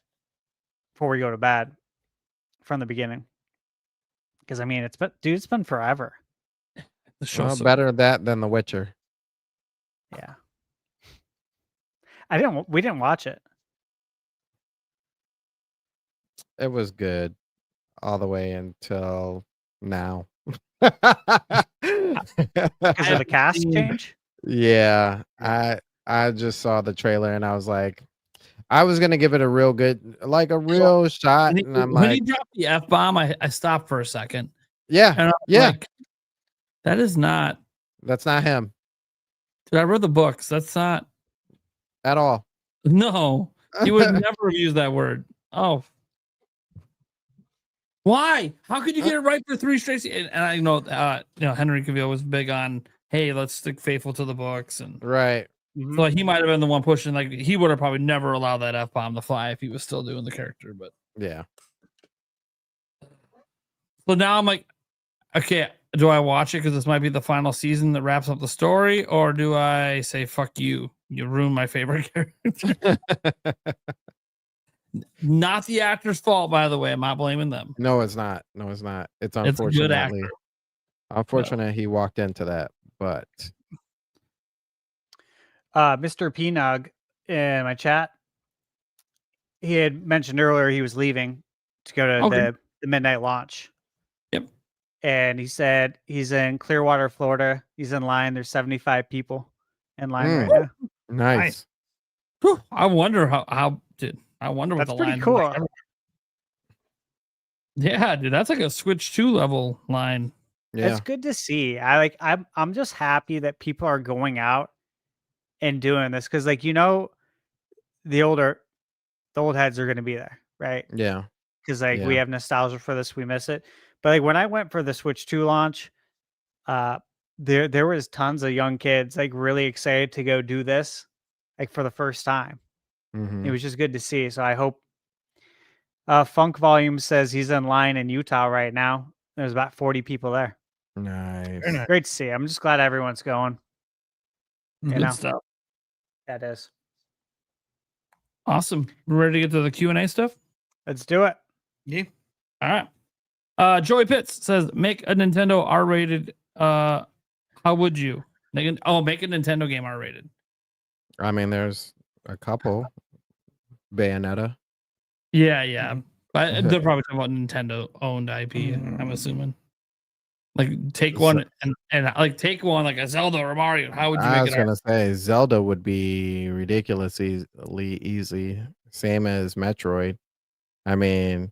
before we go to bed from the beginning. Because I mean, it's been forever. The show's Well, so- better that than The Witcher. Yeah. We didn't watch it. It was good all the way until now. Because of the cast change? Yeah, I just saw the trailer and I was like, I was gonna give it a real good, like a real shot, and I'm when he like, dropped the F-bomb, I stopped for a second. yeah, And I'm yeah, like, that is not. that's not him. Dude, I read the books. That's not. at all. No, he would never have used that word. Oh, why? How could you get it right for 3 straight? And I know, Henry Cavill was big on, hey, let's stick faithful to the books, and Right. Mhm. so like, he might have been the one pushing. Like, he would have probably never allowed that F-bomb to fly if he was still doing the character. But Yeah. so now I'm like, okay, do I watch it because this might be the final season that wraps up the story, or do I say fuck you? You ruined my favorite character. Not the actor's fault, by the way. I'm not blaming them. No, it's not. No, it's not. It's It's a good unfortunately actor. unfortunate he walked into that, but Mr. Pnug in my chat, he had mentioned earlier he was leaving to go to Okay. the midnight launch. Yep. And he said he's in Clearwater, Florida. He's in line. There's 75 people in line right now. nice. Whew, I wonder I wonder what That's the pretty line is cool. like. Yeah, dude, that's like a Switch 2 level line. Yeah. It's good to see. I'm just happy that people are going out and doing this because, like, the old heads are going to be there, right? Yeah. Because we have nostalgia for this, we miss it. But like when I went for the Switch 2 launch, there was tons of young kids like really excited to go do this, like for the first time. Mhm. It was just good to see. So I hope. Funk Volume says he's in line in Utah right now. There's about 40 people there. Nice. Great to see. I'm just glad everyone's going. You Good know, stuff. that is. Awesome. We're ready to get to the Q&A stuff? Let's do it. Yeah. All right. Joey Pitts says, make a Nintendo R-rated. How would you? Make a Nintendo game R-rated. I mean, there's a couple. Bayonetta. Yeah. But they're probably talking about Nintendo owned IP, I'm assuming. Like take one and like take one like a Zelda or Mario. How would you I make was it? gonna say Zelda would be ridiculously easy, same as Metroid. I mean,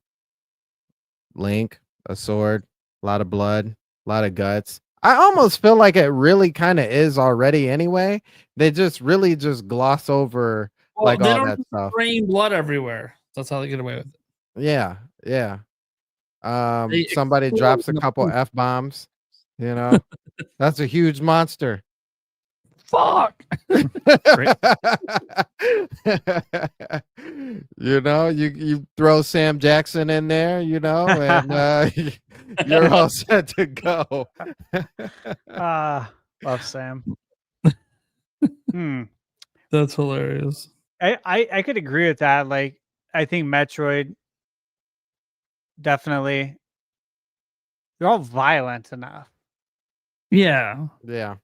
Link, a sword, a lot of blood, a lot of guts. I almost feel like it really kind of is already anyway. They just really just gloss over Well, they all don't that stuff. rain blood everywhere. That's how they get away with it. Yeah. They Somebody explode drops a in the couple poop. F-bombs, That's a huge monster. Fuck. You throw Sam Jackson in there, and you're all set to go. Love Sam. That's hilarious. I could agree with that. Like, I think Metroid definitely, they're all violent enough. Yeah. Yeah.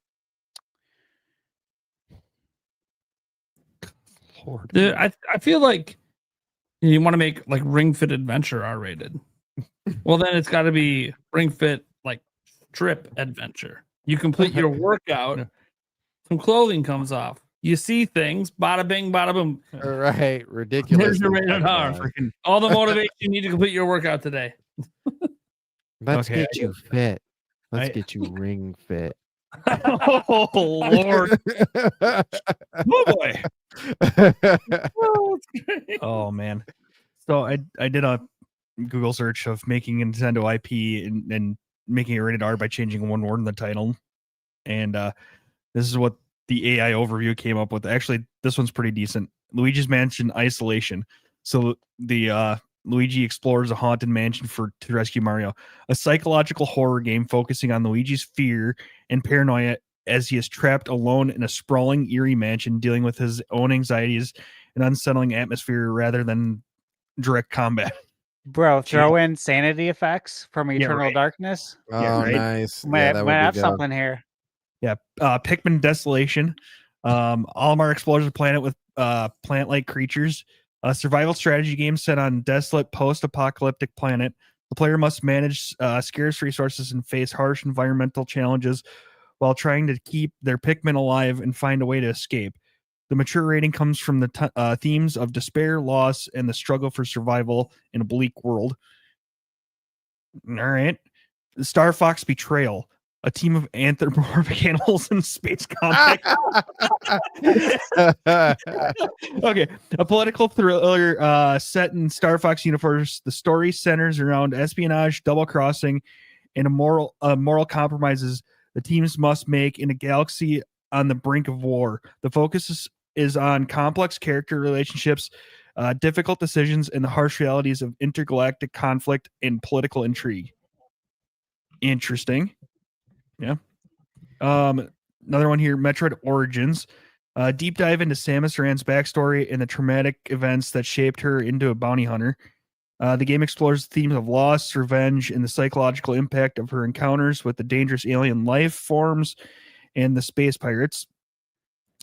Lord. Dude, I feel like you want to make like Ring Fit Adventure R-rated. Well, then it's got to be Ring Fit like Strip Adventure. You complete your workout, some clothing comes off. You see things, bada bing, bada boom. Right. Ridiculous. There's your rated R. All the motivation you need to complete your workout today. Let's Okay, get you fit. Let's get you ring fit. Oh Lord. Oh boy. Oh man. So I did a Google search of making a Nintendo IP and making it rated R by changing one word in the title. And this is what the AI overview came up with. Actually, this one's pretty decent. Luigi's Mansion Isolation. So the Luigi explores a haunted mansion to rescue Mario, a psychological horror game focusing on Luigi's fear and paranoia as he is trapped alone in a sprawling, eerie mansion, dealing with his own anxieties and unsettling atmosphere rather than direct combat. Bro, throw in sanity effects from Yeah, Eternal right. Darkness. Oh, Yeah, right. nice. Might That would have be good. something here. Yeah, Pikmin Desolation, Olimar explores a planet with plant-like creatures. A survival strategy game set on desolate post-apocalyptic planet. The player must manage scarce resources and face harsh environmental challenges while trying to keep their Pikmin alive and find a way to escape. The mature rating comes from the themes of despair, loss, and the struggle for survival in a bleak world. All right. Star Fox Betrayal. a team of anthropomorphic animals in space combat. Okay, a political thriller set in Star Fox universe. The story centers around espionage, double crossing, and moral compromises the teams must make in a galaxy on the brink of war. The focus is on complex character relationships, difficult decisions, and the harsh realities of intergalactic conflict and political intrigue. Interesting. Yeah. Another one here, Metroid Origins. Deep dive into Samus Aran's backstory and the traumatic events that shaped her into a bounty hunter. The game explores themes of loss, revenge, and the psychological impact of her encounters with the dangerous alien life forms and the space pirates.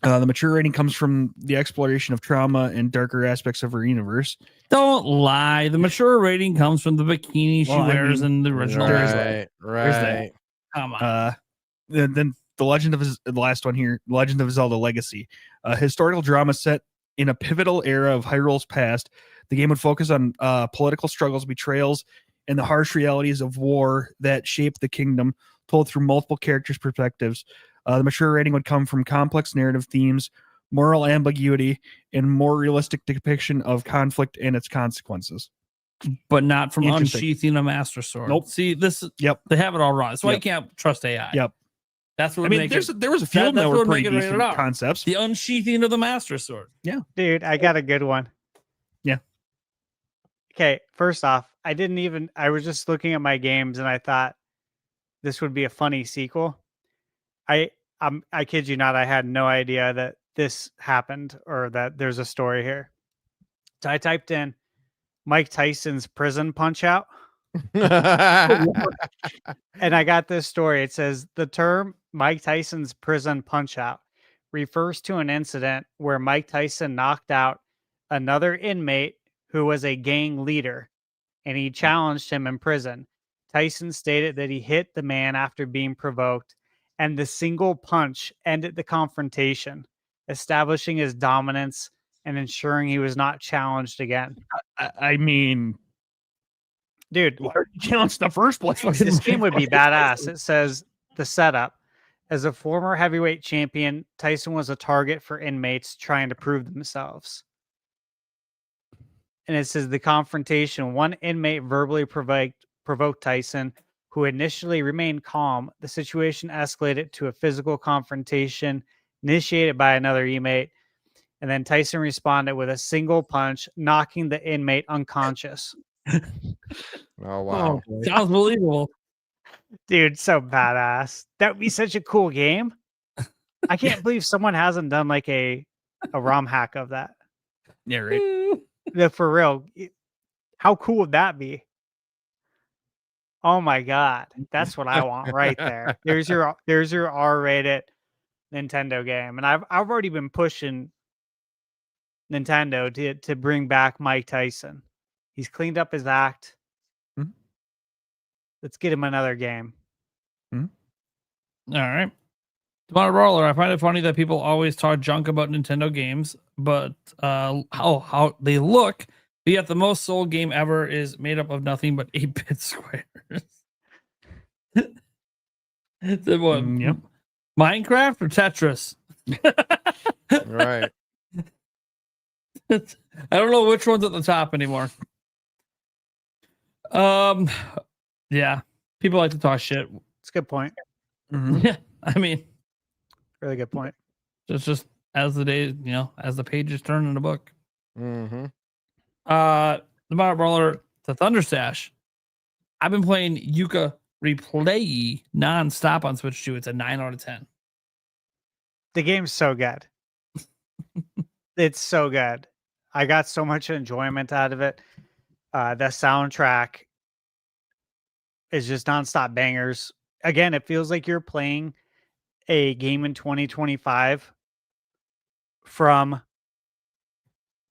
The mature rating comes from the exploration of trauma and darker aspects of her universe. Don't lie. The mature rating comes from the bikini she wears in the original. Right. Come on. Then the last one here, Legend of Zelda Legacy, a historical drama set in a pivotal era of Hyrule's past. The game would focus on political struggles, betrayals, and the harsh realities of war that shaped the kingdom, told through multiple characters' perspectives. The mature rating would come from complex narrative themes, moral ambiguity, and more realistic depiction of conflict and its consequences. But not from unsheathing a master sword. Nope. See, this. Yep. They have it all wrong. That's why you can't trust AI. Yep. That's what I mean, there was a few that were pretty decent concepts. The unsheathing of the master sword. Yeah. Dude, I got a good one. Yeah. Okay, first off, I was just looking at my games and I thought this would be a funny sequel. I kid you not, I had no idea that this happened or that there's a story here. So I typed in Mike Tyson's prison punch out. And I got this story. It says the term Mike Tyson's prison punch out refers to an incident where Mike Tyson knocked out another inmate who was a gang leader, and he challenged him in prison. Tyson stated that he hit the man after being provoked, and the single punch ended the confrontation, establishing his dominance and ensuring he was not challenged again. I mean, dude, why did you challenge in the first place? This game would be badass. It says the setup. As a former heavyweight champion, Tyson was a target for inmates trying to prove themselves. And it says the confrontation. One inmate verbally provoked Tyson, who initially remained calm. The situation escalated to a physical confrontation initiated by another inmate. And then Tyson responded with a single punch, knocking the inmate unconscious. Oh, wow. Sounds believable. Dude, so badass. That would be such a cool game. I can't believe someone hasn't done like a ROM hack of that. Yeah, right. No, for real. How cool would that be? Oh my God. That's what I want right there. There's your R-rated Nintendo game. And I've already been pushing Nintendo to bring back Mike Tyson. He's cleaned up his act. Mm-hmm. Let's get him another game. Mm-hmm. All right. Demonic Roller, I find it funny that people always talk junk about Nintendo games, but how they look, but yet the most sold game ever is made up of nothing but 8-bit squares. What? Yep. Minecraft or Tetris? Right. I don't know which one's at the top anymore. Yeah, people like to talk shit. It's a good point. Mm-hmm. Yeah, I mean, really good point. Just as the day, as the pages turn in the book. Mm-hmm. The Mario Brawler to ThunderStash. I've been playing Yuka Replay non-stop on Switch 2. It's a 9 out of 10. The game's so good. It's so good. I got so much enjoyment out of it. The soundtrack is just nonstop bangers. Again, it feels like you're playing a game in 2025 from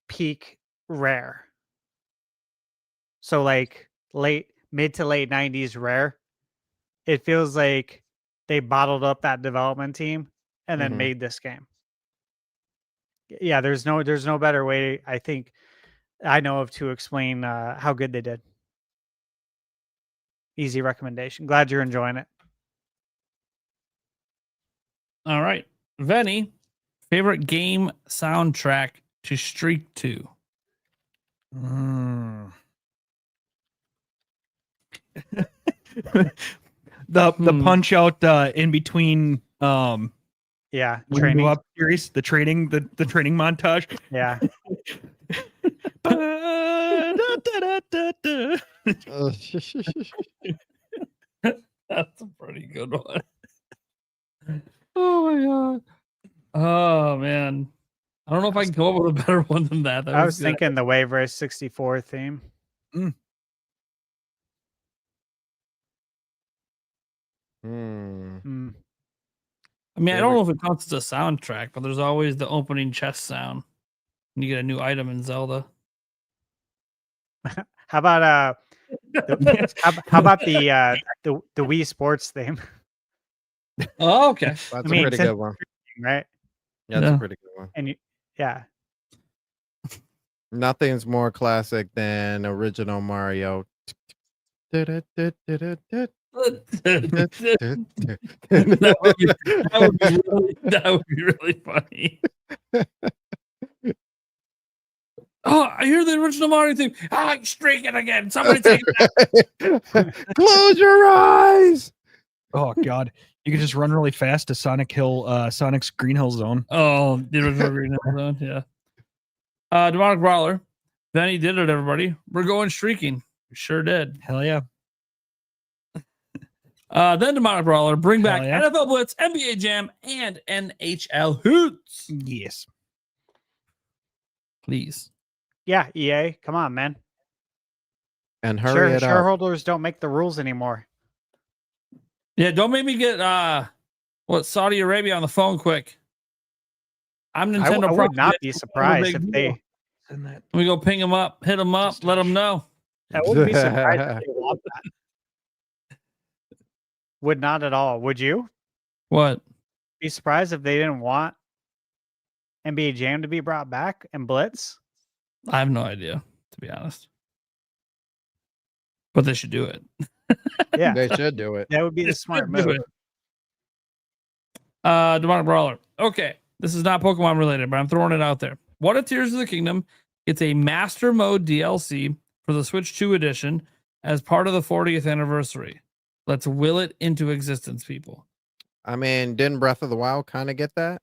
peak Rare. So like mid to late 90s Rare. It feels like they bottled up that development team and then made this game. Yeah, there's no better way I think I know of to explain how good they did. Easy recommendation. Glad you're enjoying it. All right. Venny, favorite game soundtrack to streak to? The punch out in between Yeah, when you training. go up series, the training montage. Yeah. That's a pretty good one. Oh my god. Oh man. I don't know if I can come up with a better one than that. That I was good. thinking the Wave Race 64 theme. Hmm. I mean, I don't know if it counts as a soundtrack, but there's always the opening chest sound when you get a new item in Zelda. How about how about the Wii Sports theme? Oh, okay. That's a mean, pretty since- good one. Right? Yeah, that's Yeah. a pretty good one. And yeah. Nothing's more classic than original Mario. That would be really funny. Oh, I hear the original Mario thing. I'm streaking again. Somebody take that. Close your eyes. Oh god, you could just run really fast to Sonic's Green Hill Zone. Oh, the original Green Hill Zone, yeah. Demonic Brawler. Then he did it, everybody. We're going streaking. We sure did. Hell yeah. Then Demonic Brawler, bring back Hell yeah. NFL Blitz, NBA Jam, and NHL Hoots. Yes. Please. Yeah, EA. Come on, man. And hurry it up. Shareholders don't make the rules anymore. Yeah, don't make me get Saudi Arabia on the phone quick. I'm Nintendo. I would property. not be It's surprised a if big they. deal. We go ping them up, hit them up, let them know. I wouldn't be surprised if they want that. Would not at all. Would you What? be surprised if they didn't want NBA Jam to be brought back and Blitz? I have no idea, to be honest. But they should do it. Yeah, They should do it. that would be the smart Do move. it. Demonic Brawler. Okay, this is not Pokemon related, but I'm throwing it out there. What if Tears of the Kingdom? It's a Master Mode DLC for the Switch 2 edition as part of the 40th anniversary. Let's will it into existence, people. I mean, didn't Breath of the Wild kind of get that?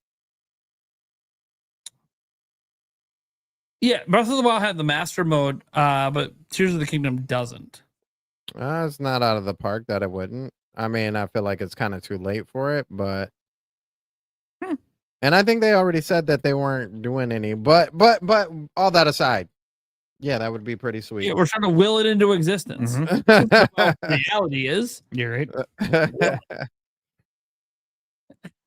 Yeah, Breath of the Wild had the Master Mode, but Tears of the Kingdom doesn't. It's not out of the park that it wouldn't. I mean, I feel like it's kind of too late for it, but and I think they already said that they weren't doing any. But all that aside, yeah, that would be pretty sweet. Yeah, we're trying to will it into existence. Mhm. Well, the reality is, You're right.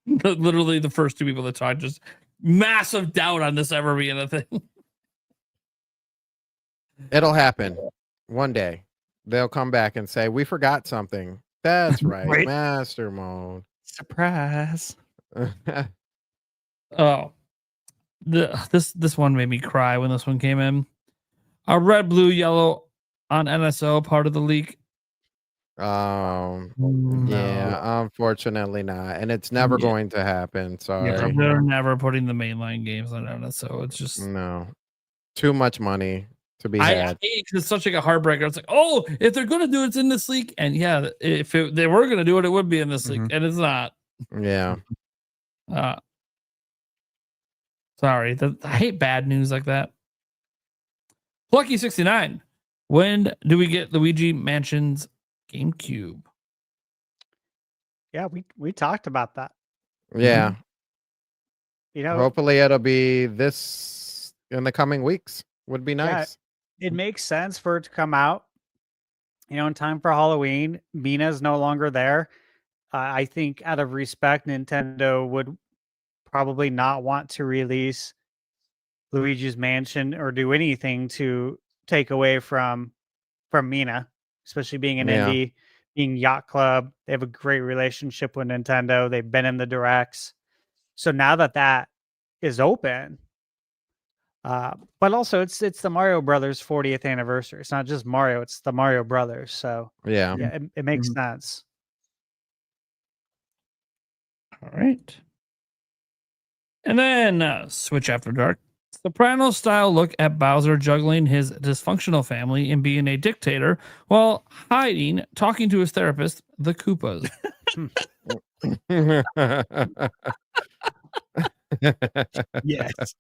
literally the first two people that talked, just massive doubt on this ever being a thing. It'll happen one day. They'll come back and say, "We forgot something." That's right, Right. Master Mode. Surprise. Oh, this one made me cry when this one came in. A red, blue, yellow on NSO part of the leak. Yeah, No. unfortunately not, and it's never Yeah. going to happen. Sorry, They're never putting the mainline games on NSO. It's just no, too much money to be I had. hate 'cause it's such like a heartbreaker. It's like, oh, if they're gonna do it, it's in this leak, and yeah, if they were gonna do it, it would be in this leak, and it's not. Yeah, Sorry, I hate bad news like that. Plucky69. When do we get Luigi Mansion's GameCube? Yeah, we talked about that. yeah. You know, Hopefully, it'll be this in the coming weeks. Would be nice. it makes sense for it to come out, in time for Halloween. Mina's no longer there. I think out of respect, Nintendo would probably not want to release Luigi's Mansion or do anything to take away from Mina, especially being an Yeah. indie, being Yacht Club. They have a great relationship with Nintendo. They've been in the directs. So now that is open, but also it's the Mario Brothers 40th anniversary. It's not just Mario; it's the Mario Brothers. So Yeah. yeah, it makes sense. All right. And then Switch After Dark. Soprano style look at Bowser juggling his dysfunctional family and being a dictator while hiding, talking to his therapist, the Koopas. Yes.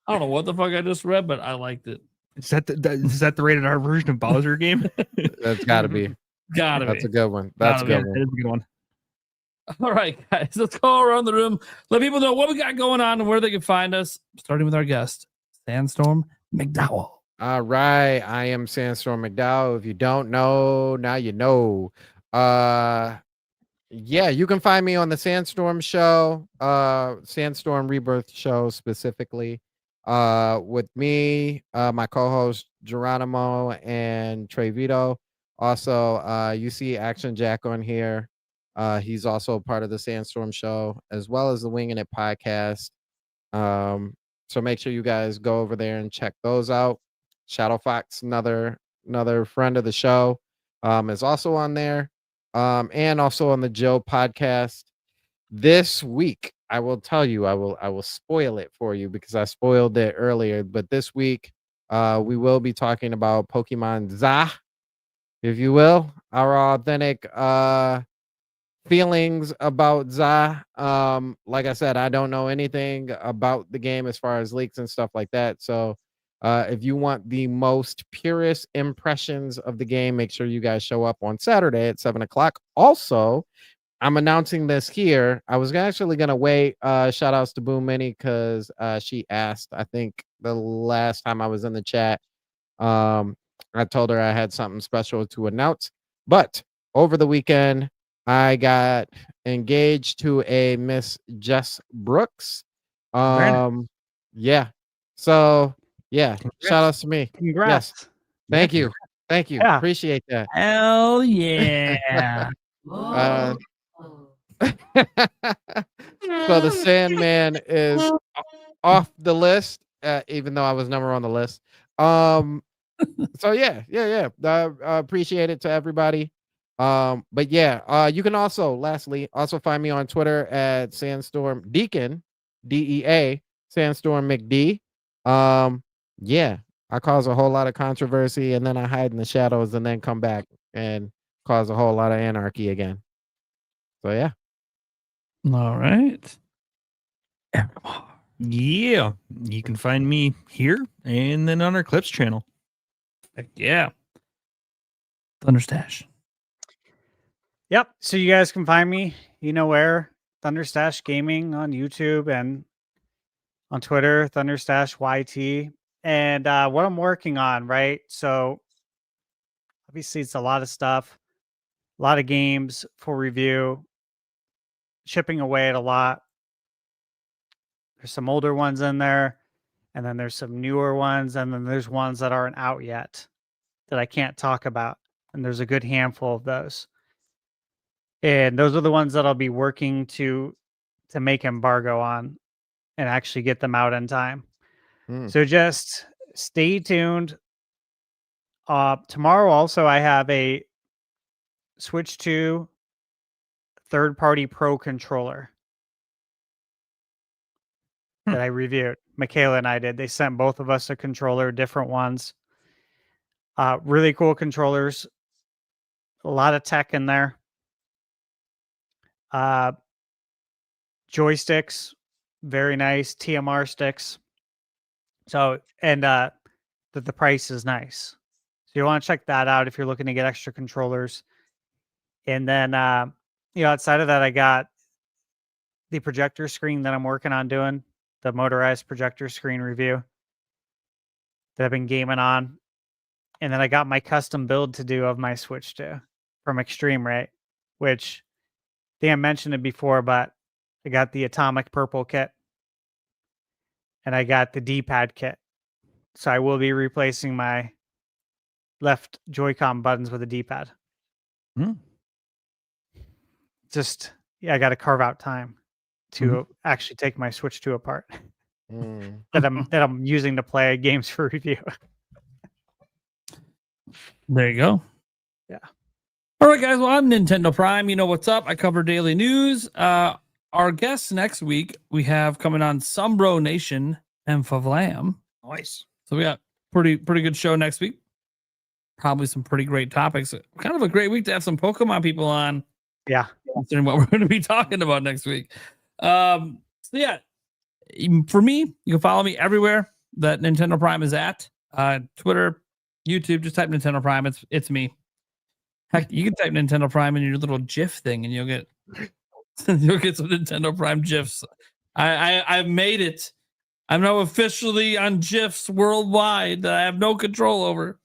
I don't know what the fuck I just read, but I liked it. Is that the rated R version of Bowser game? That's got to be. Gotta That's be. a good one. That's a good That one. is a good one. All right, guys, let's go around the room. Let people know what we got going on and where they can find us. Starting with our guest, Sandstorm McDowell. All right. I am Sandstorm McDowell. If you don't know, now you know. Yeah, you can find me on the Sandstorm show, Sandstorm Rebirth show specifically. With me, my co-host Geronimo and Trey Vito. Also, you see Action Jack on here. He's also part of the Sandstorm show, as well as the Winging It podcast. So make sure you guys go over there and check those out. Shadow Fox, another friend of the show, is also on there. And also on the Joe podcast. This week, I will tell you, I will spoil it for you because I spoiled it earlier. But this week, we will be talking about Pokemon ZA, if you will, our authentic feelings about ZA. Like I said, I don't know anything about the game as far as leaks and stuff like that. So if you want the most purest impressions of the game, make sure you guys show up on Saturday at 7:00. Also, I'm announcing this here. I was actually gonna wait. Shout outs to Boom Mini because she asked, I think the last time I was in the chat. I told her I had something special to announce. But over the weekend, I got engaged to a Miss Jess Brooks. Yeah. So yeah, shout outs to me. Congrats. Yes. Thank you. Thank you. Yeah. Appreciate that. Hell yeah. So the Sandman is off the list, even though I was never on the list. So yeah. I appreciate it to everybody. But yeah, you can lastly find me on Twitter at Sandstorm Deacon, DEA, Sandstorm McD. Yeah, I cause a whole lot of controversy and then I hide in the shadows and then come back and cause a whole lot of anarchy again. So yeah. All right. Yeah, you can find me here and then on our Clips channel. Heck yeah. ThunderStash. Yep. So you guys can find me, you know where, ThunderStash Gaming on YouTube and on Twitter, ThunderStash YT. And what I'm working on, right? So obviously it's a lot of stuff, a lot of games for review, chipping away at a lot. There's some older ones in there, and then there's some newer ones, and then there's ones that aren't out yet that I can't talk about. And there's a good handful of those. And those are the ones that I'll be working to make embargo on and actually get them out in time. So just stay tuned. Tomorrow also I have a Switch 2 third-party Pro controller that I reviewed. Michaela and I did. They sent both of us a controller, different ones. Really cool controllers. A lot of tech in there. Joysticks, very nice. TMR sticks. So, and the price is nice. So you want to check that out if you're looking to get extra controllers. And then, outside of that, I got the projector screen that I'm working on doing, the motorized projector screen review that I've been gaming on. And then I got my custom build to do of my Switch 2 from Extreme Rate, which I think I mentioned it before, but I got the Atomic Purple kit and I got the D-pad kit. So I will be replacing my left Joy-Con buttons with a D-pad. Just, I got to carve out time to actually take my Switch 2 apart that I'm using to play games for review. There you go. Yeah. All right, guys. Well, I'm Nintendo Prime. You know what's up. I cover daily news. our guests next week, we have coming on Sumbro Nation and Favlam. Nice. So we got pretty good show next week. Probably some pretty great topics. Kind of a great week to have some Pokemon people on. Yeah. Considering what we're going to be talking about next week. So yeah, for me, you can follow me everywhere that Nintendo Prime is at. Twitter, YouTube, just type Nintendo Prime. It's me. Heck, you can type Nintendo Prime in your little GIF thing, and you'll get some Nintendo Prime GIFs. I've made it. I'm now officially on GIFs worldwide that I have no control over.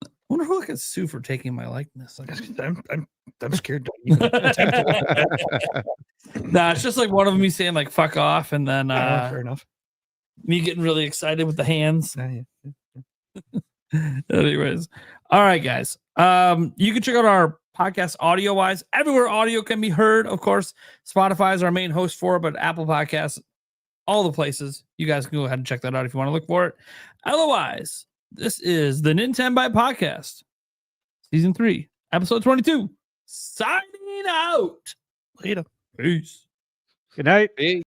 I wonder who I could sue for taking my likeness. I'm scared. To even attempt it. Nah, it's just like one of me saying like "fuck off," and then Fair enough. Me getting really excited with the hands. Yeah. Anyways, all right, guys. You can check out our podcast audio wise everywhere audio can be heard. Of course, Spotify is our main host for it, but Apple Podcasts, all the places. You guys can go ahead and check that out if you want to look for it. Otherwise, this is the Nintenbyte Podcast, Season 3, Episode 22. Signing out. Later. Peace. Good night. Peace.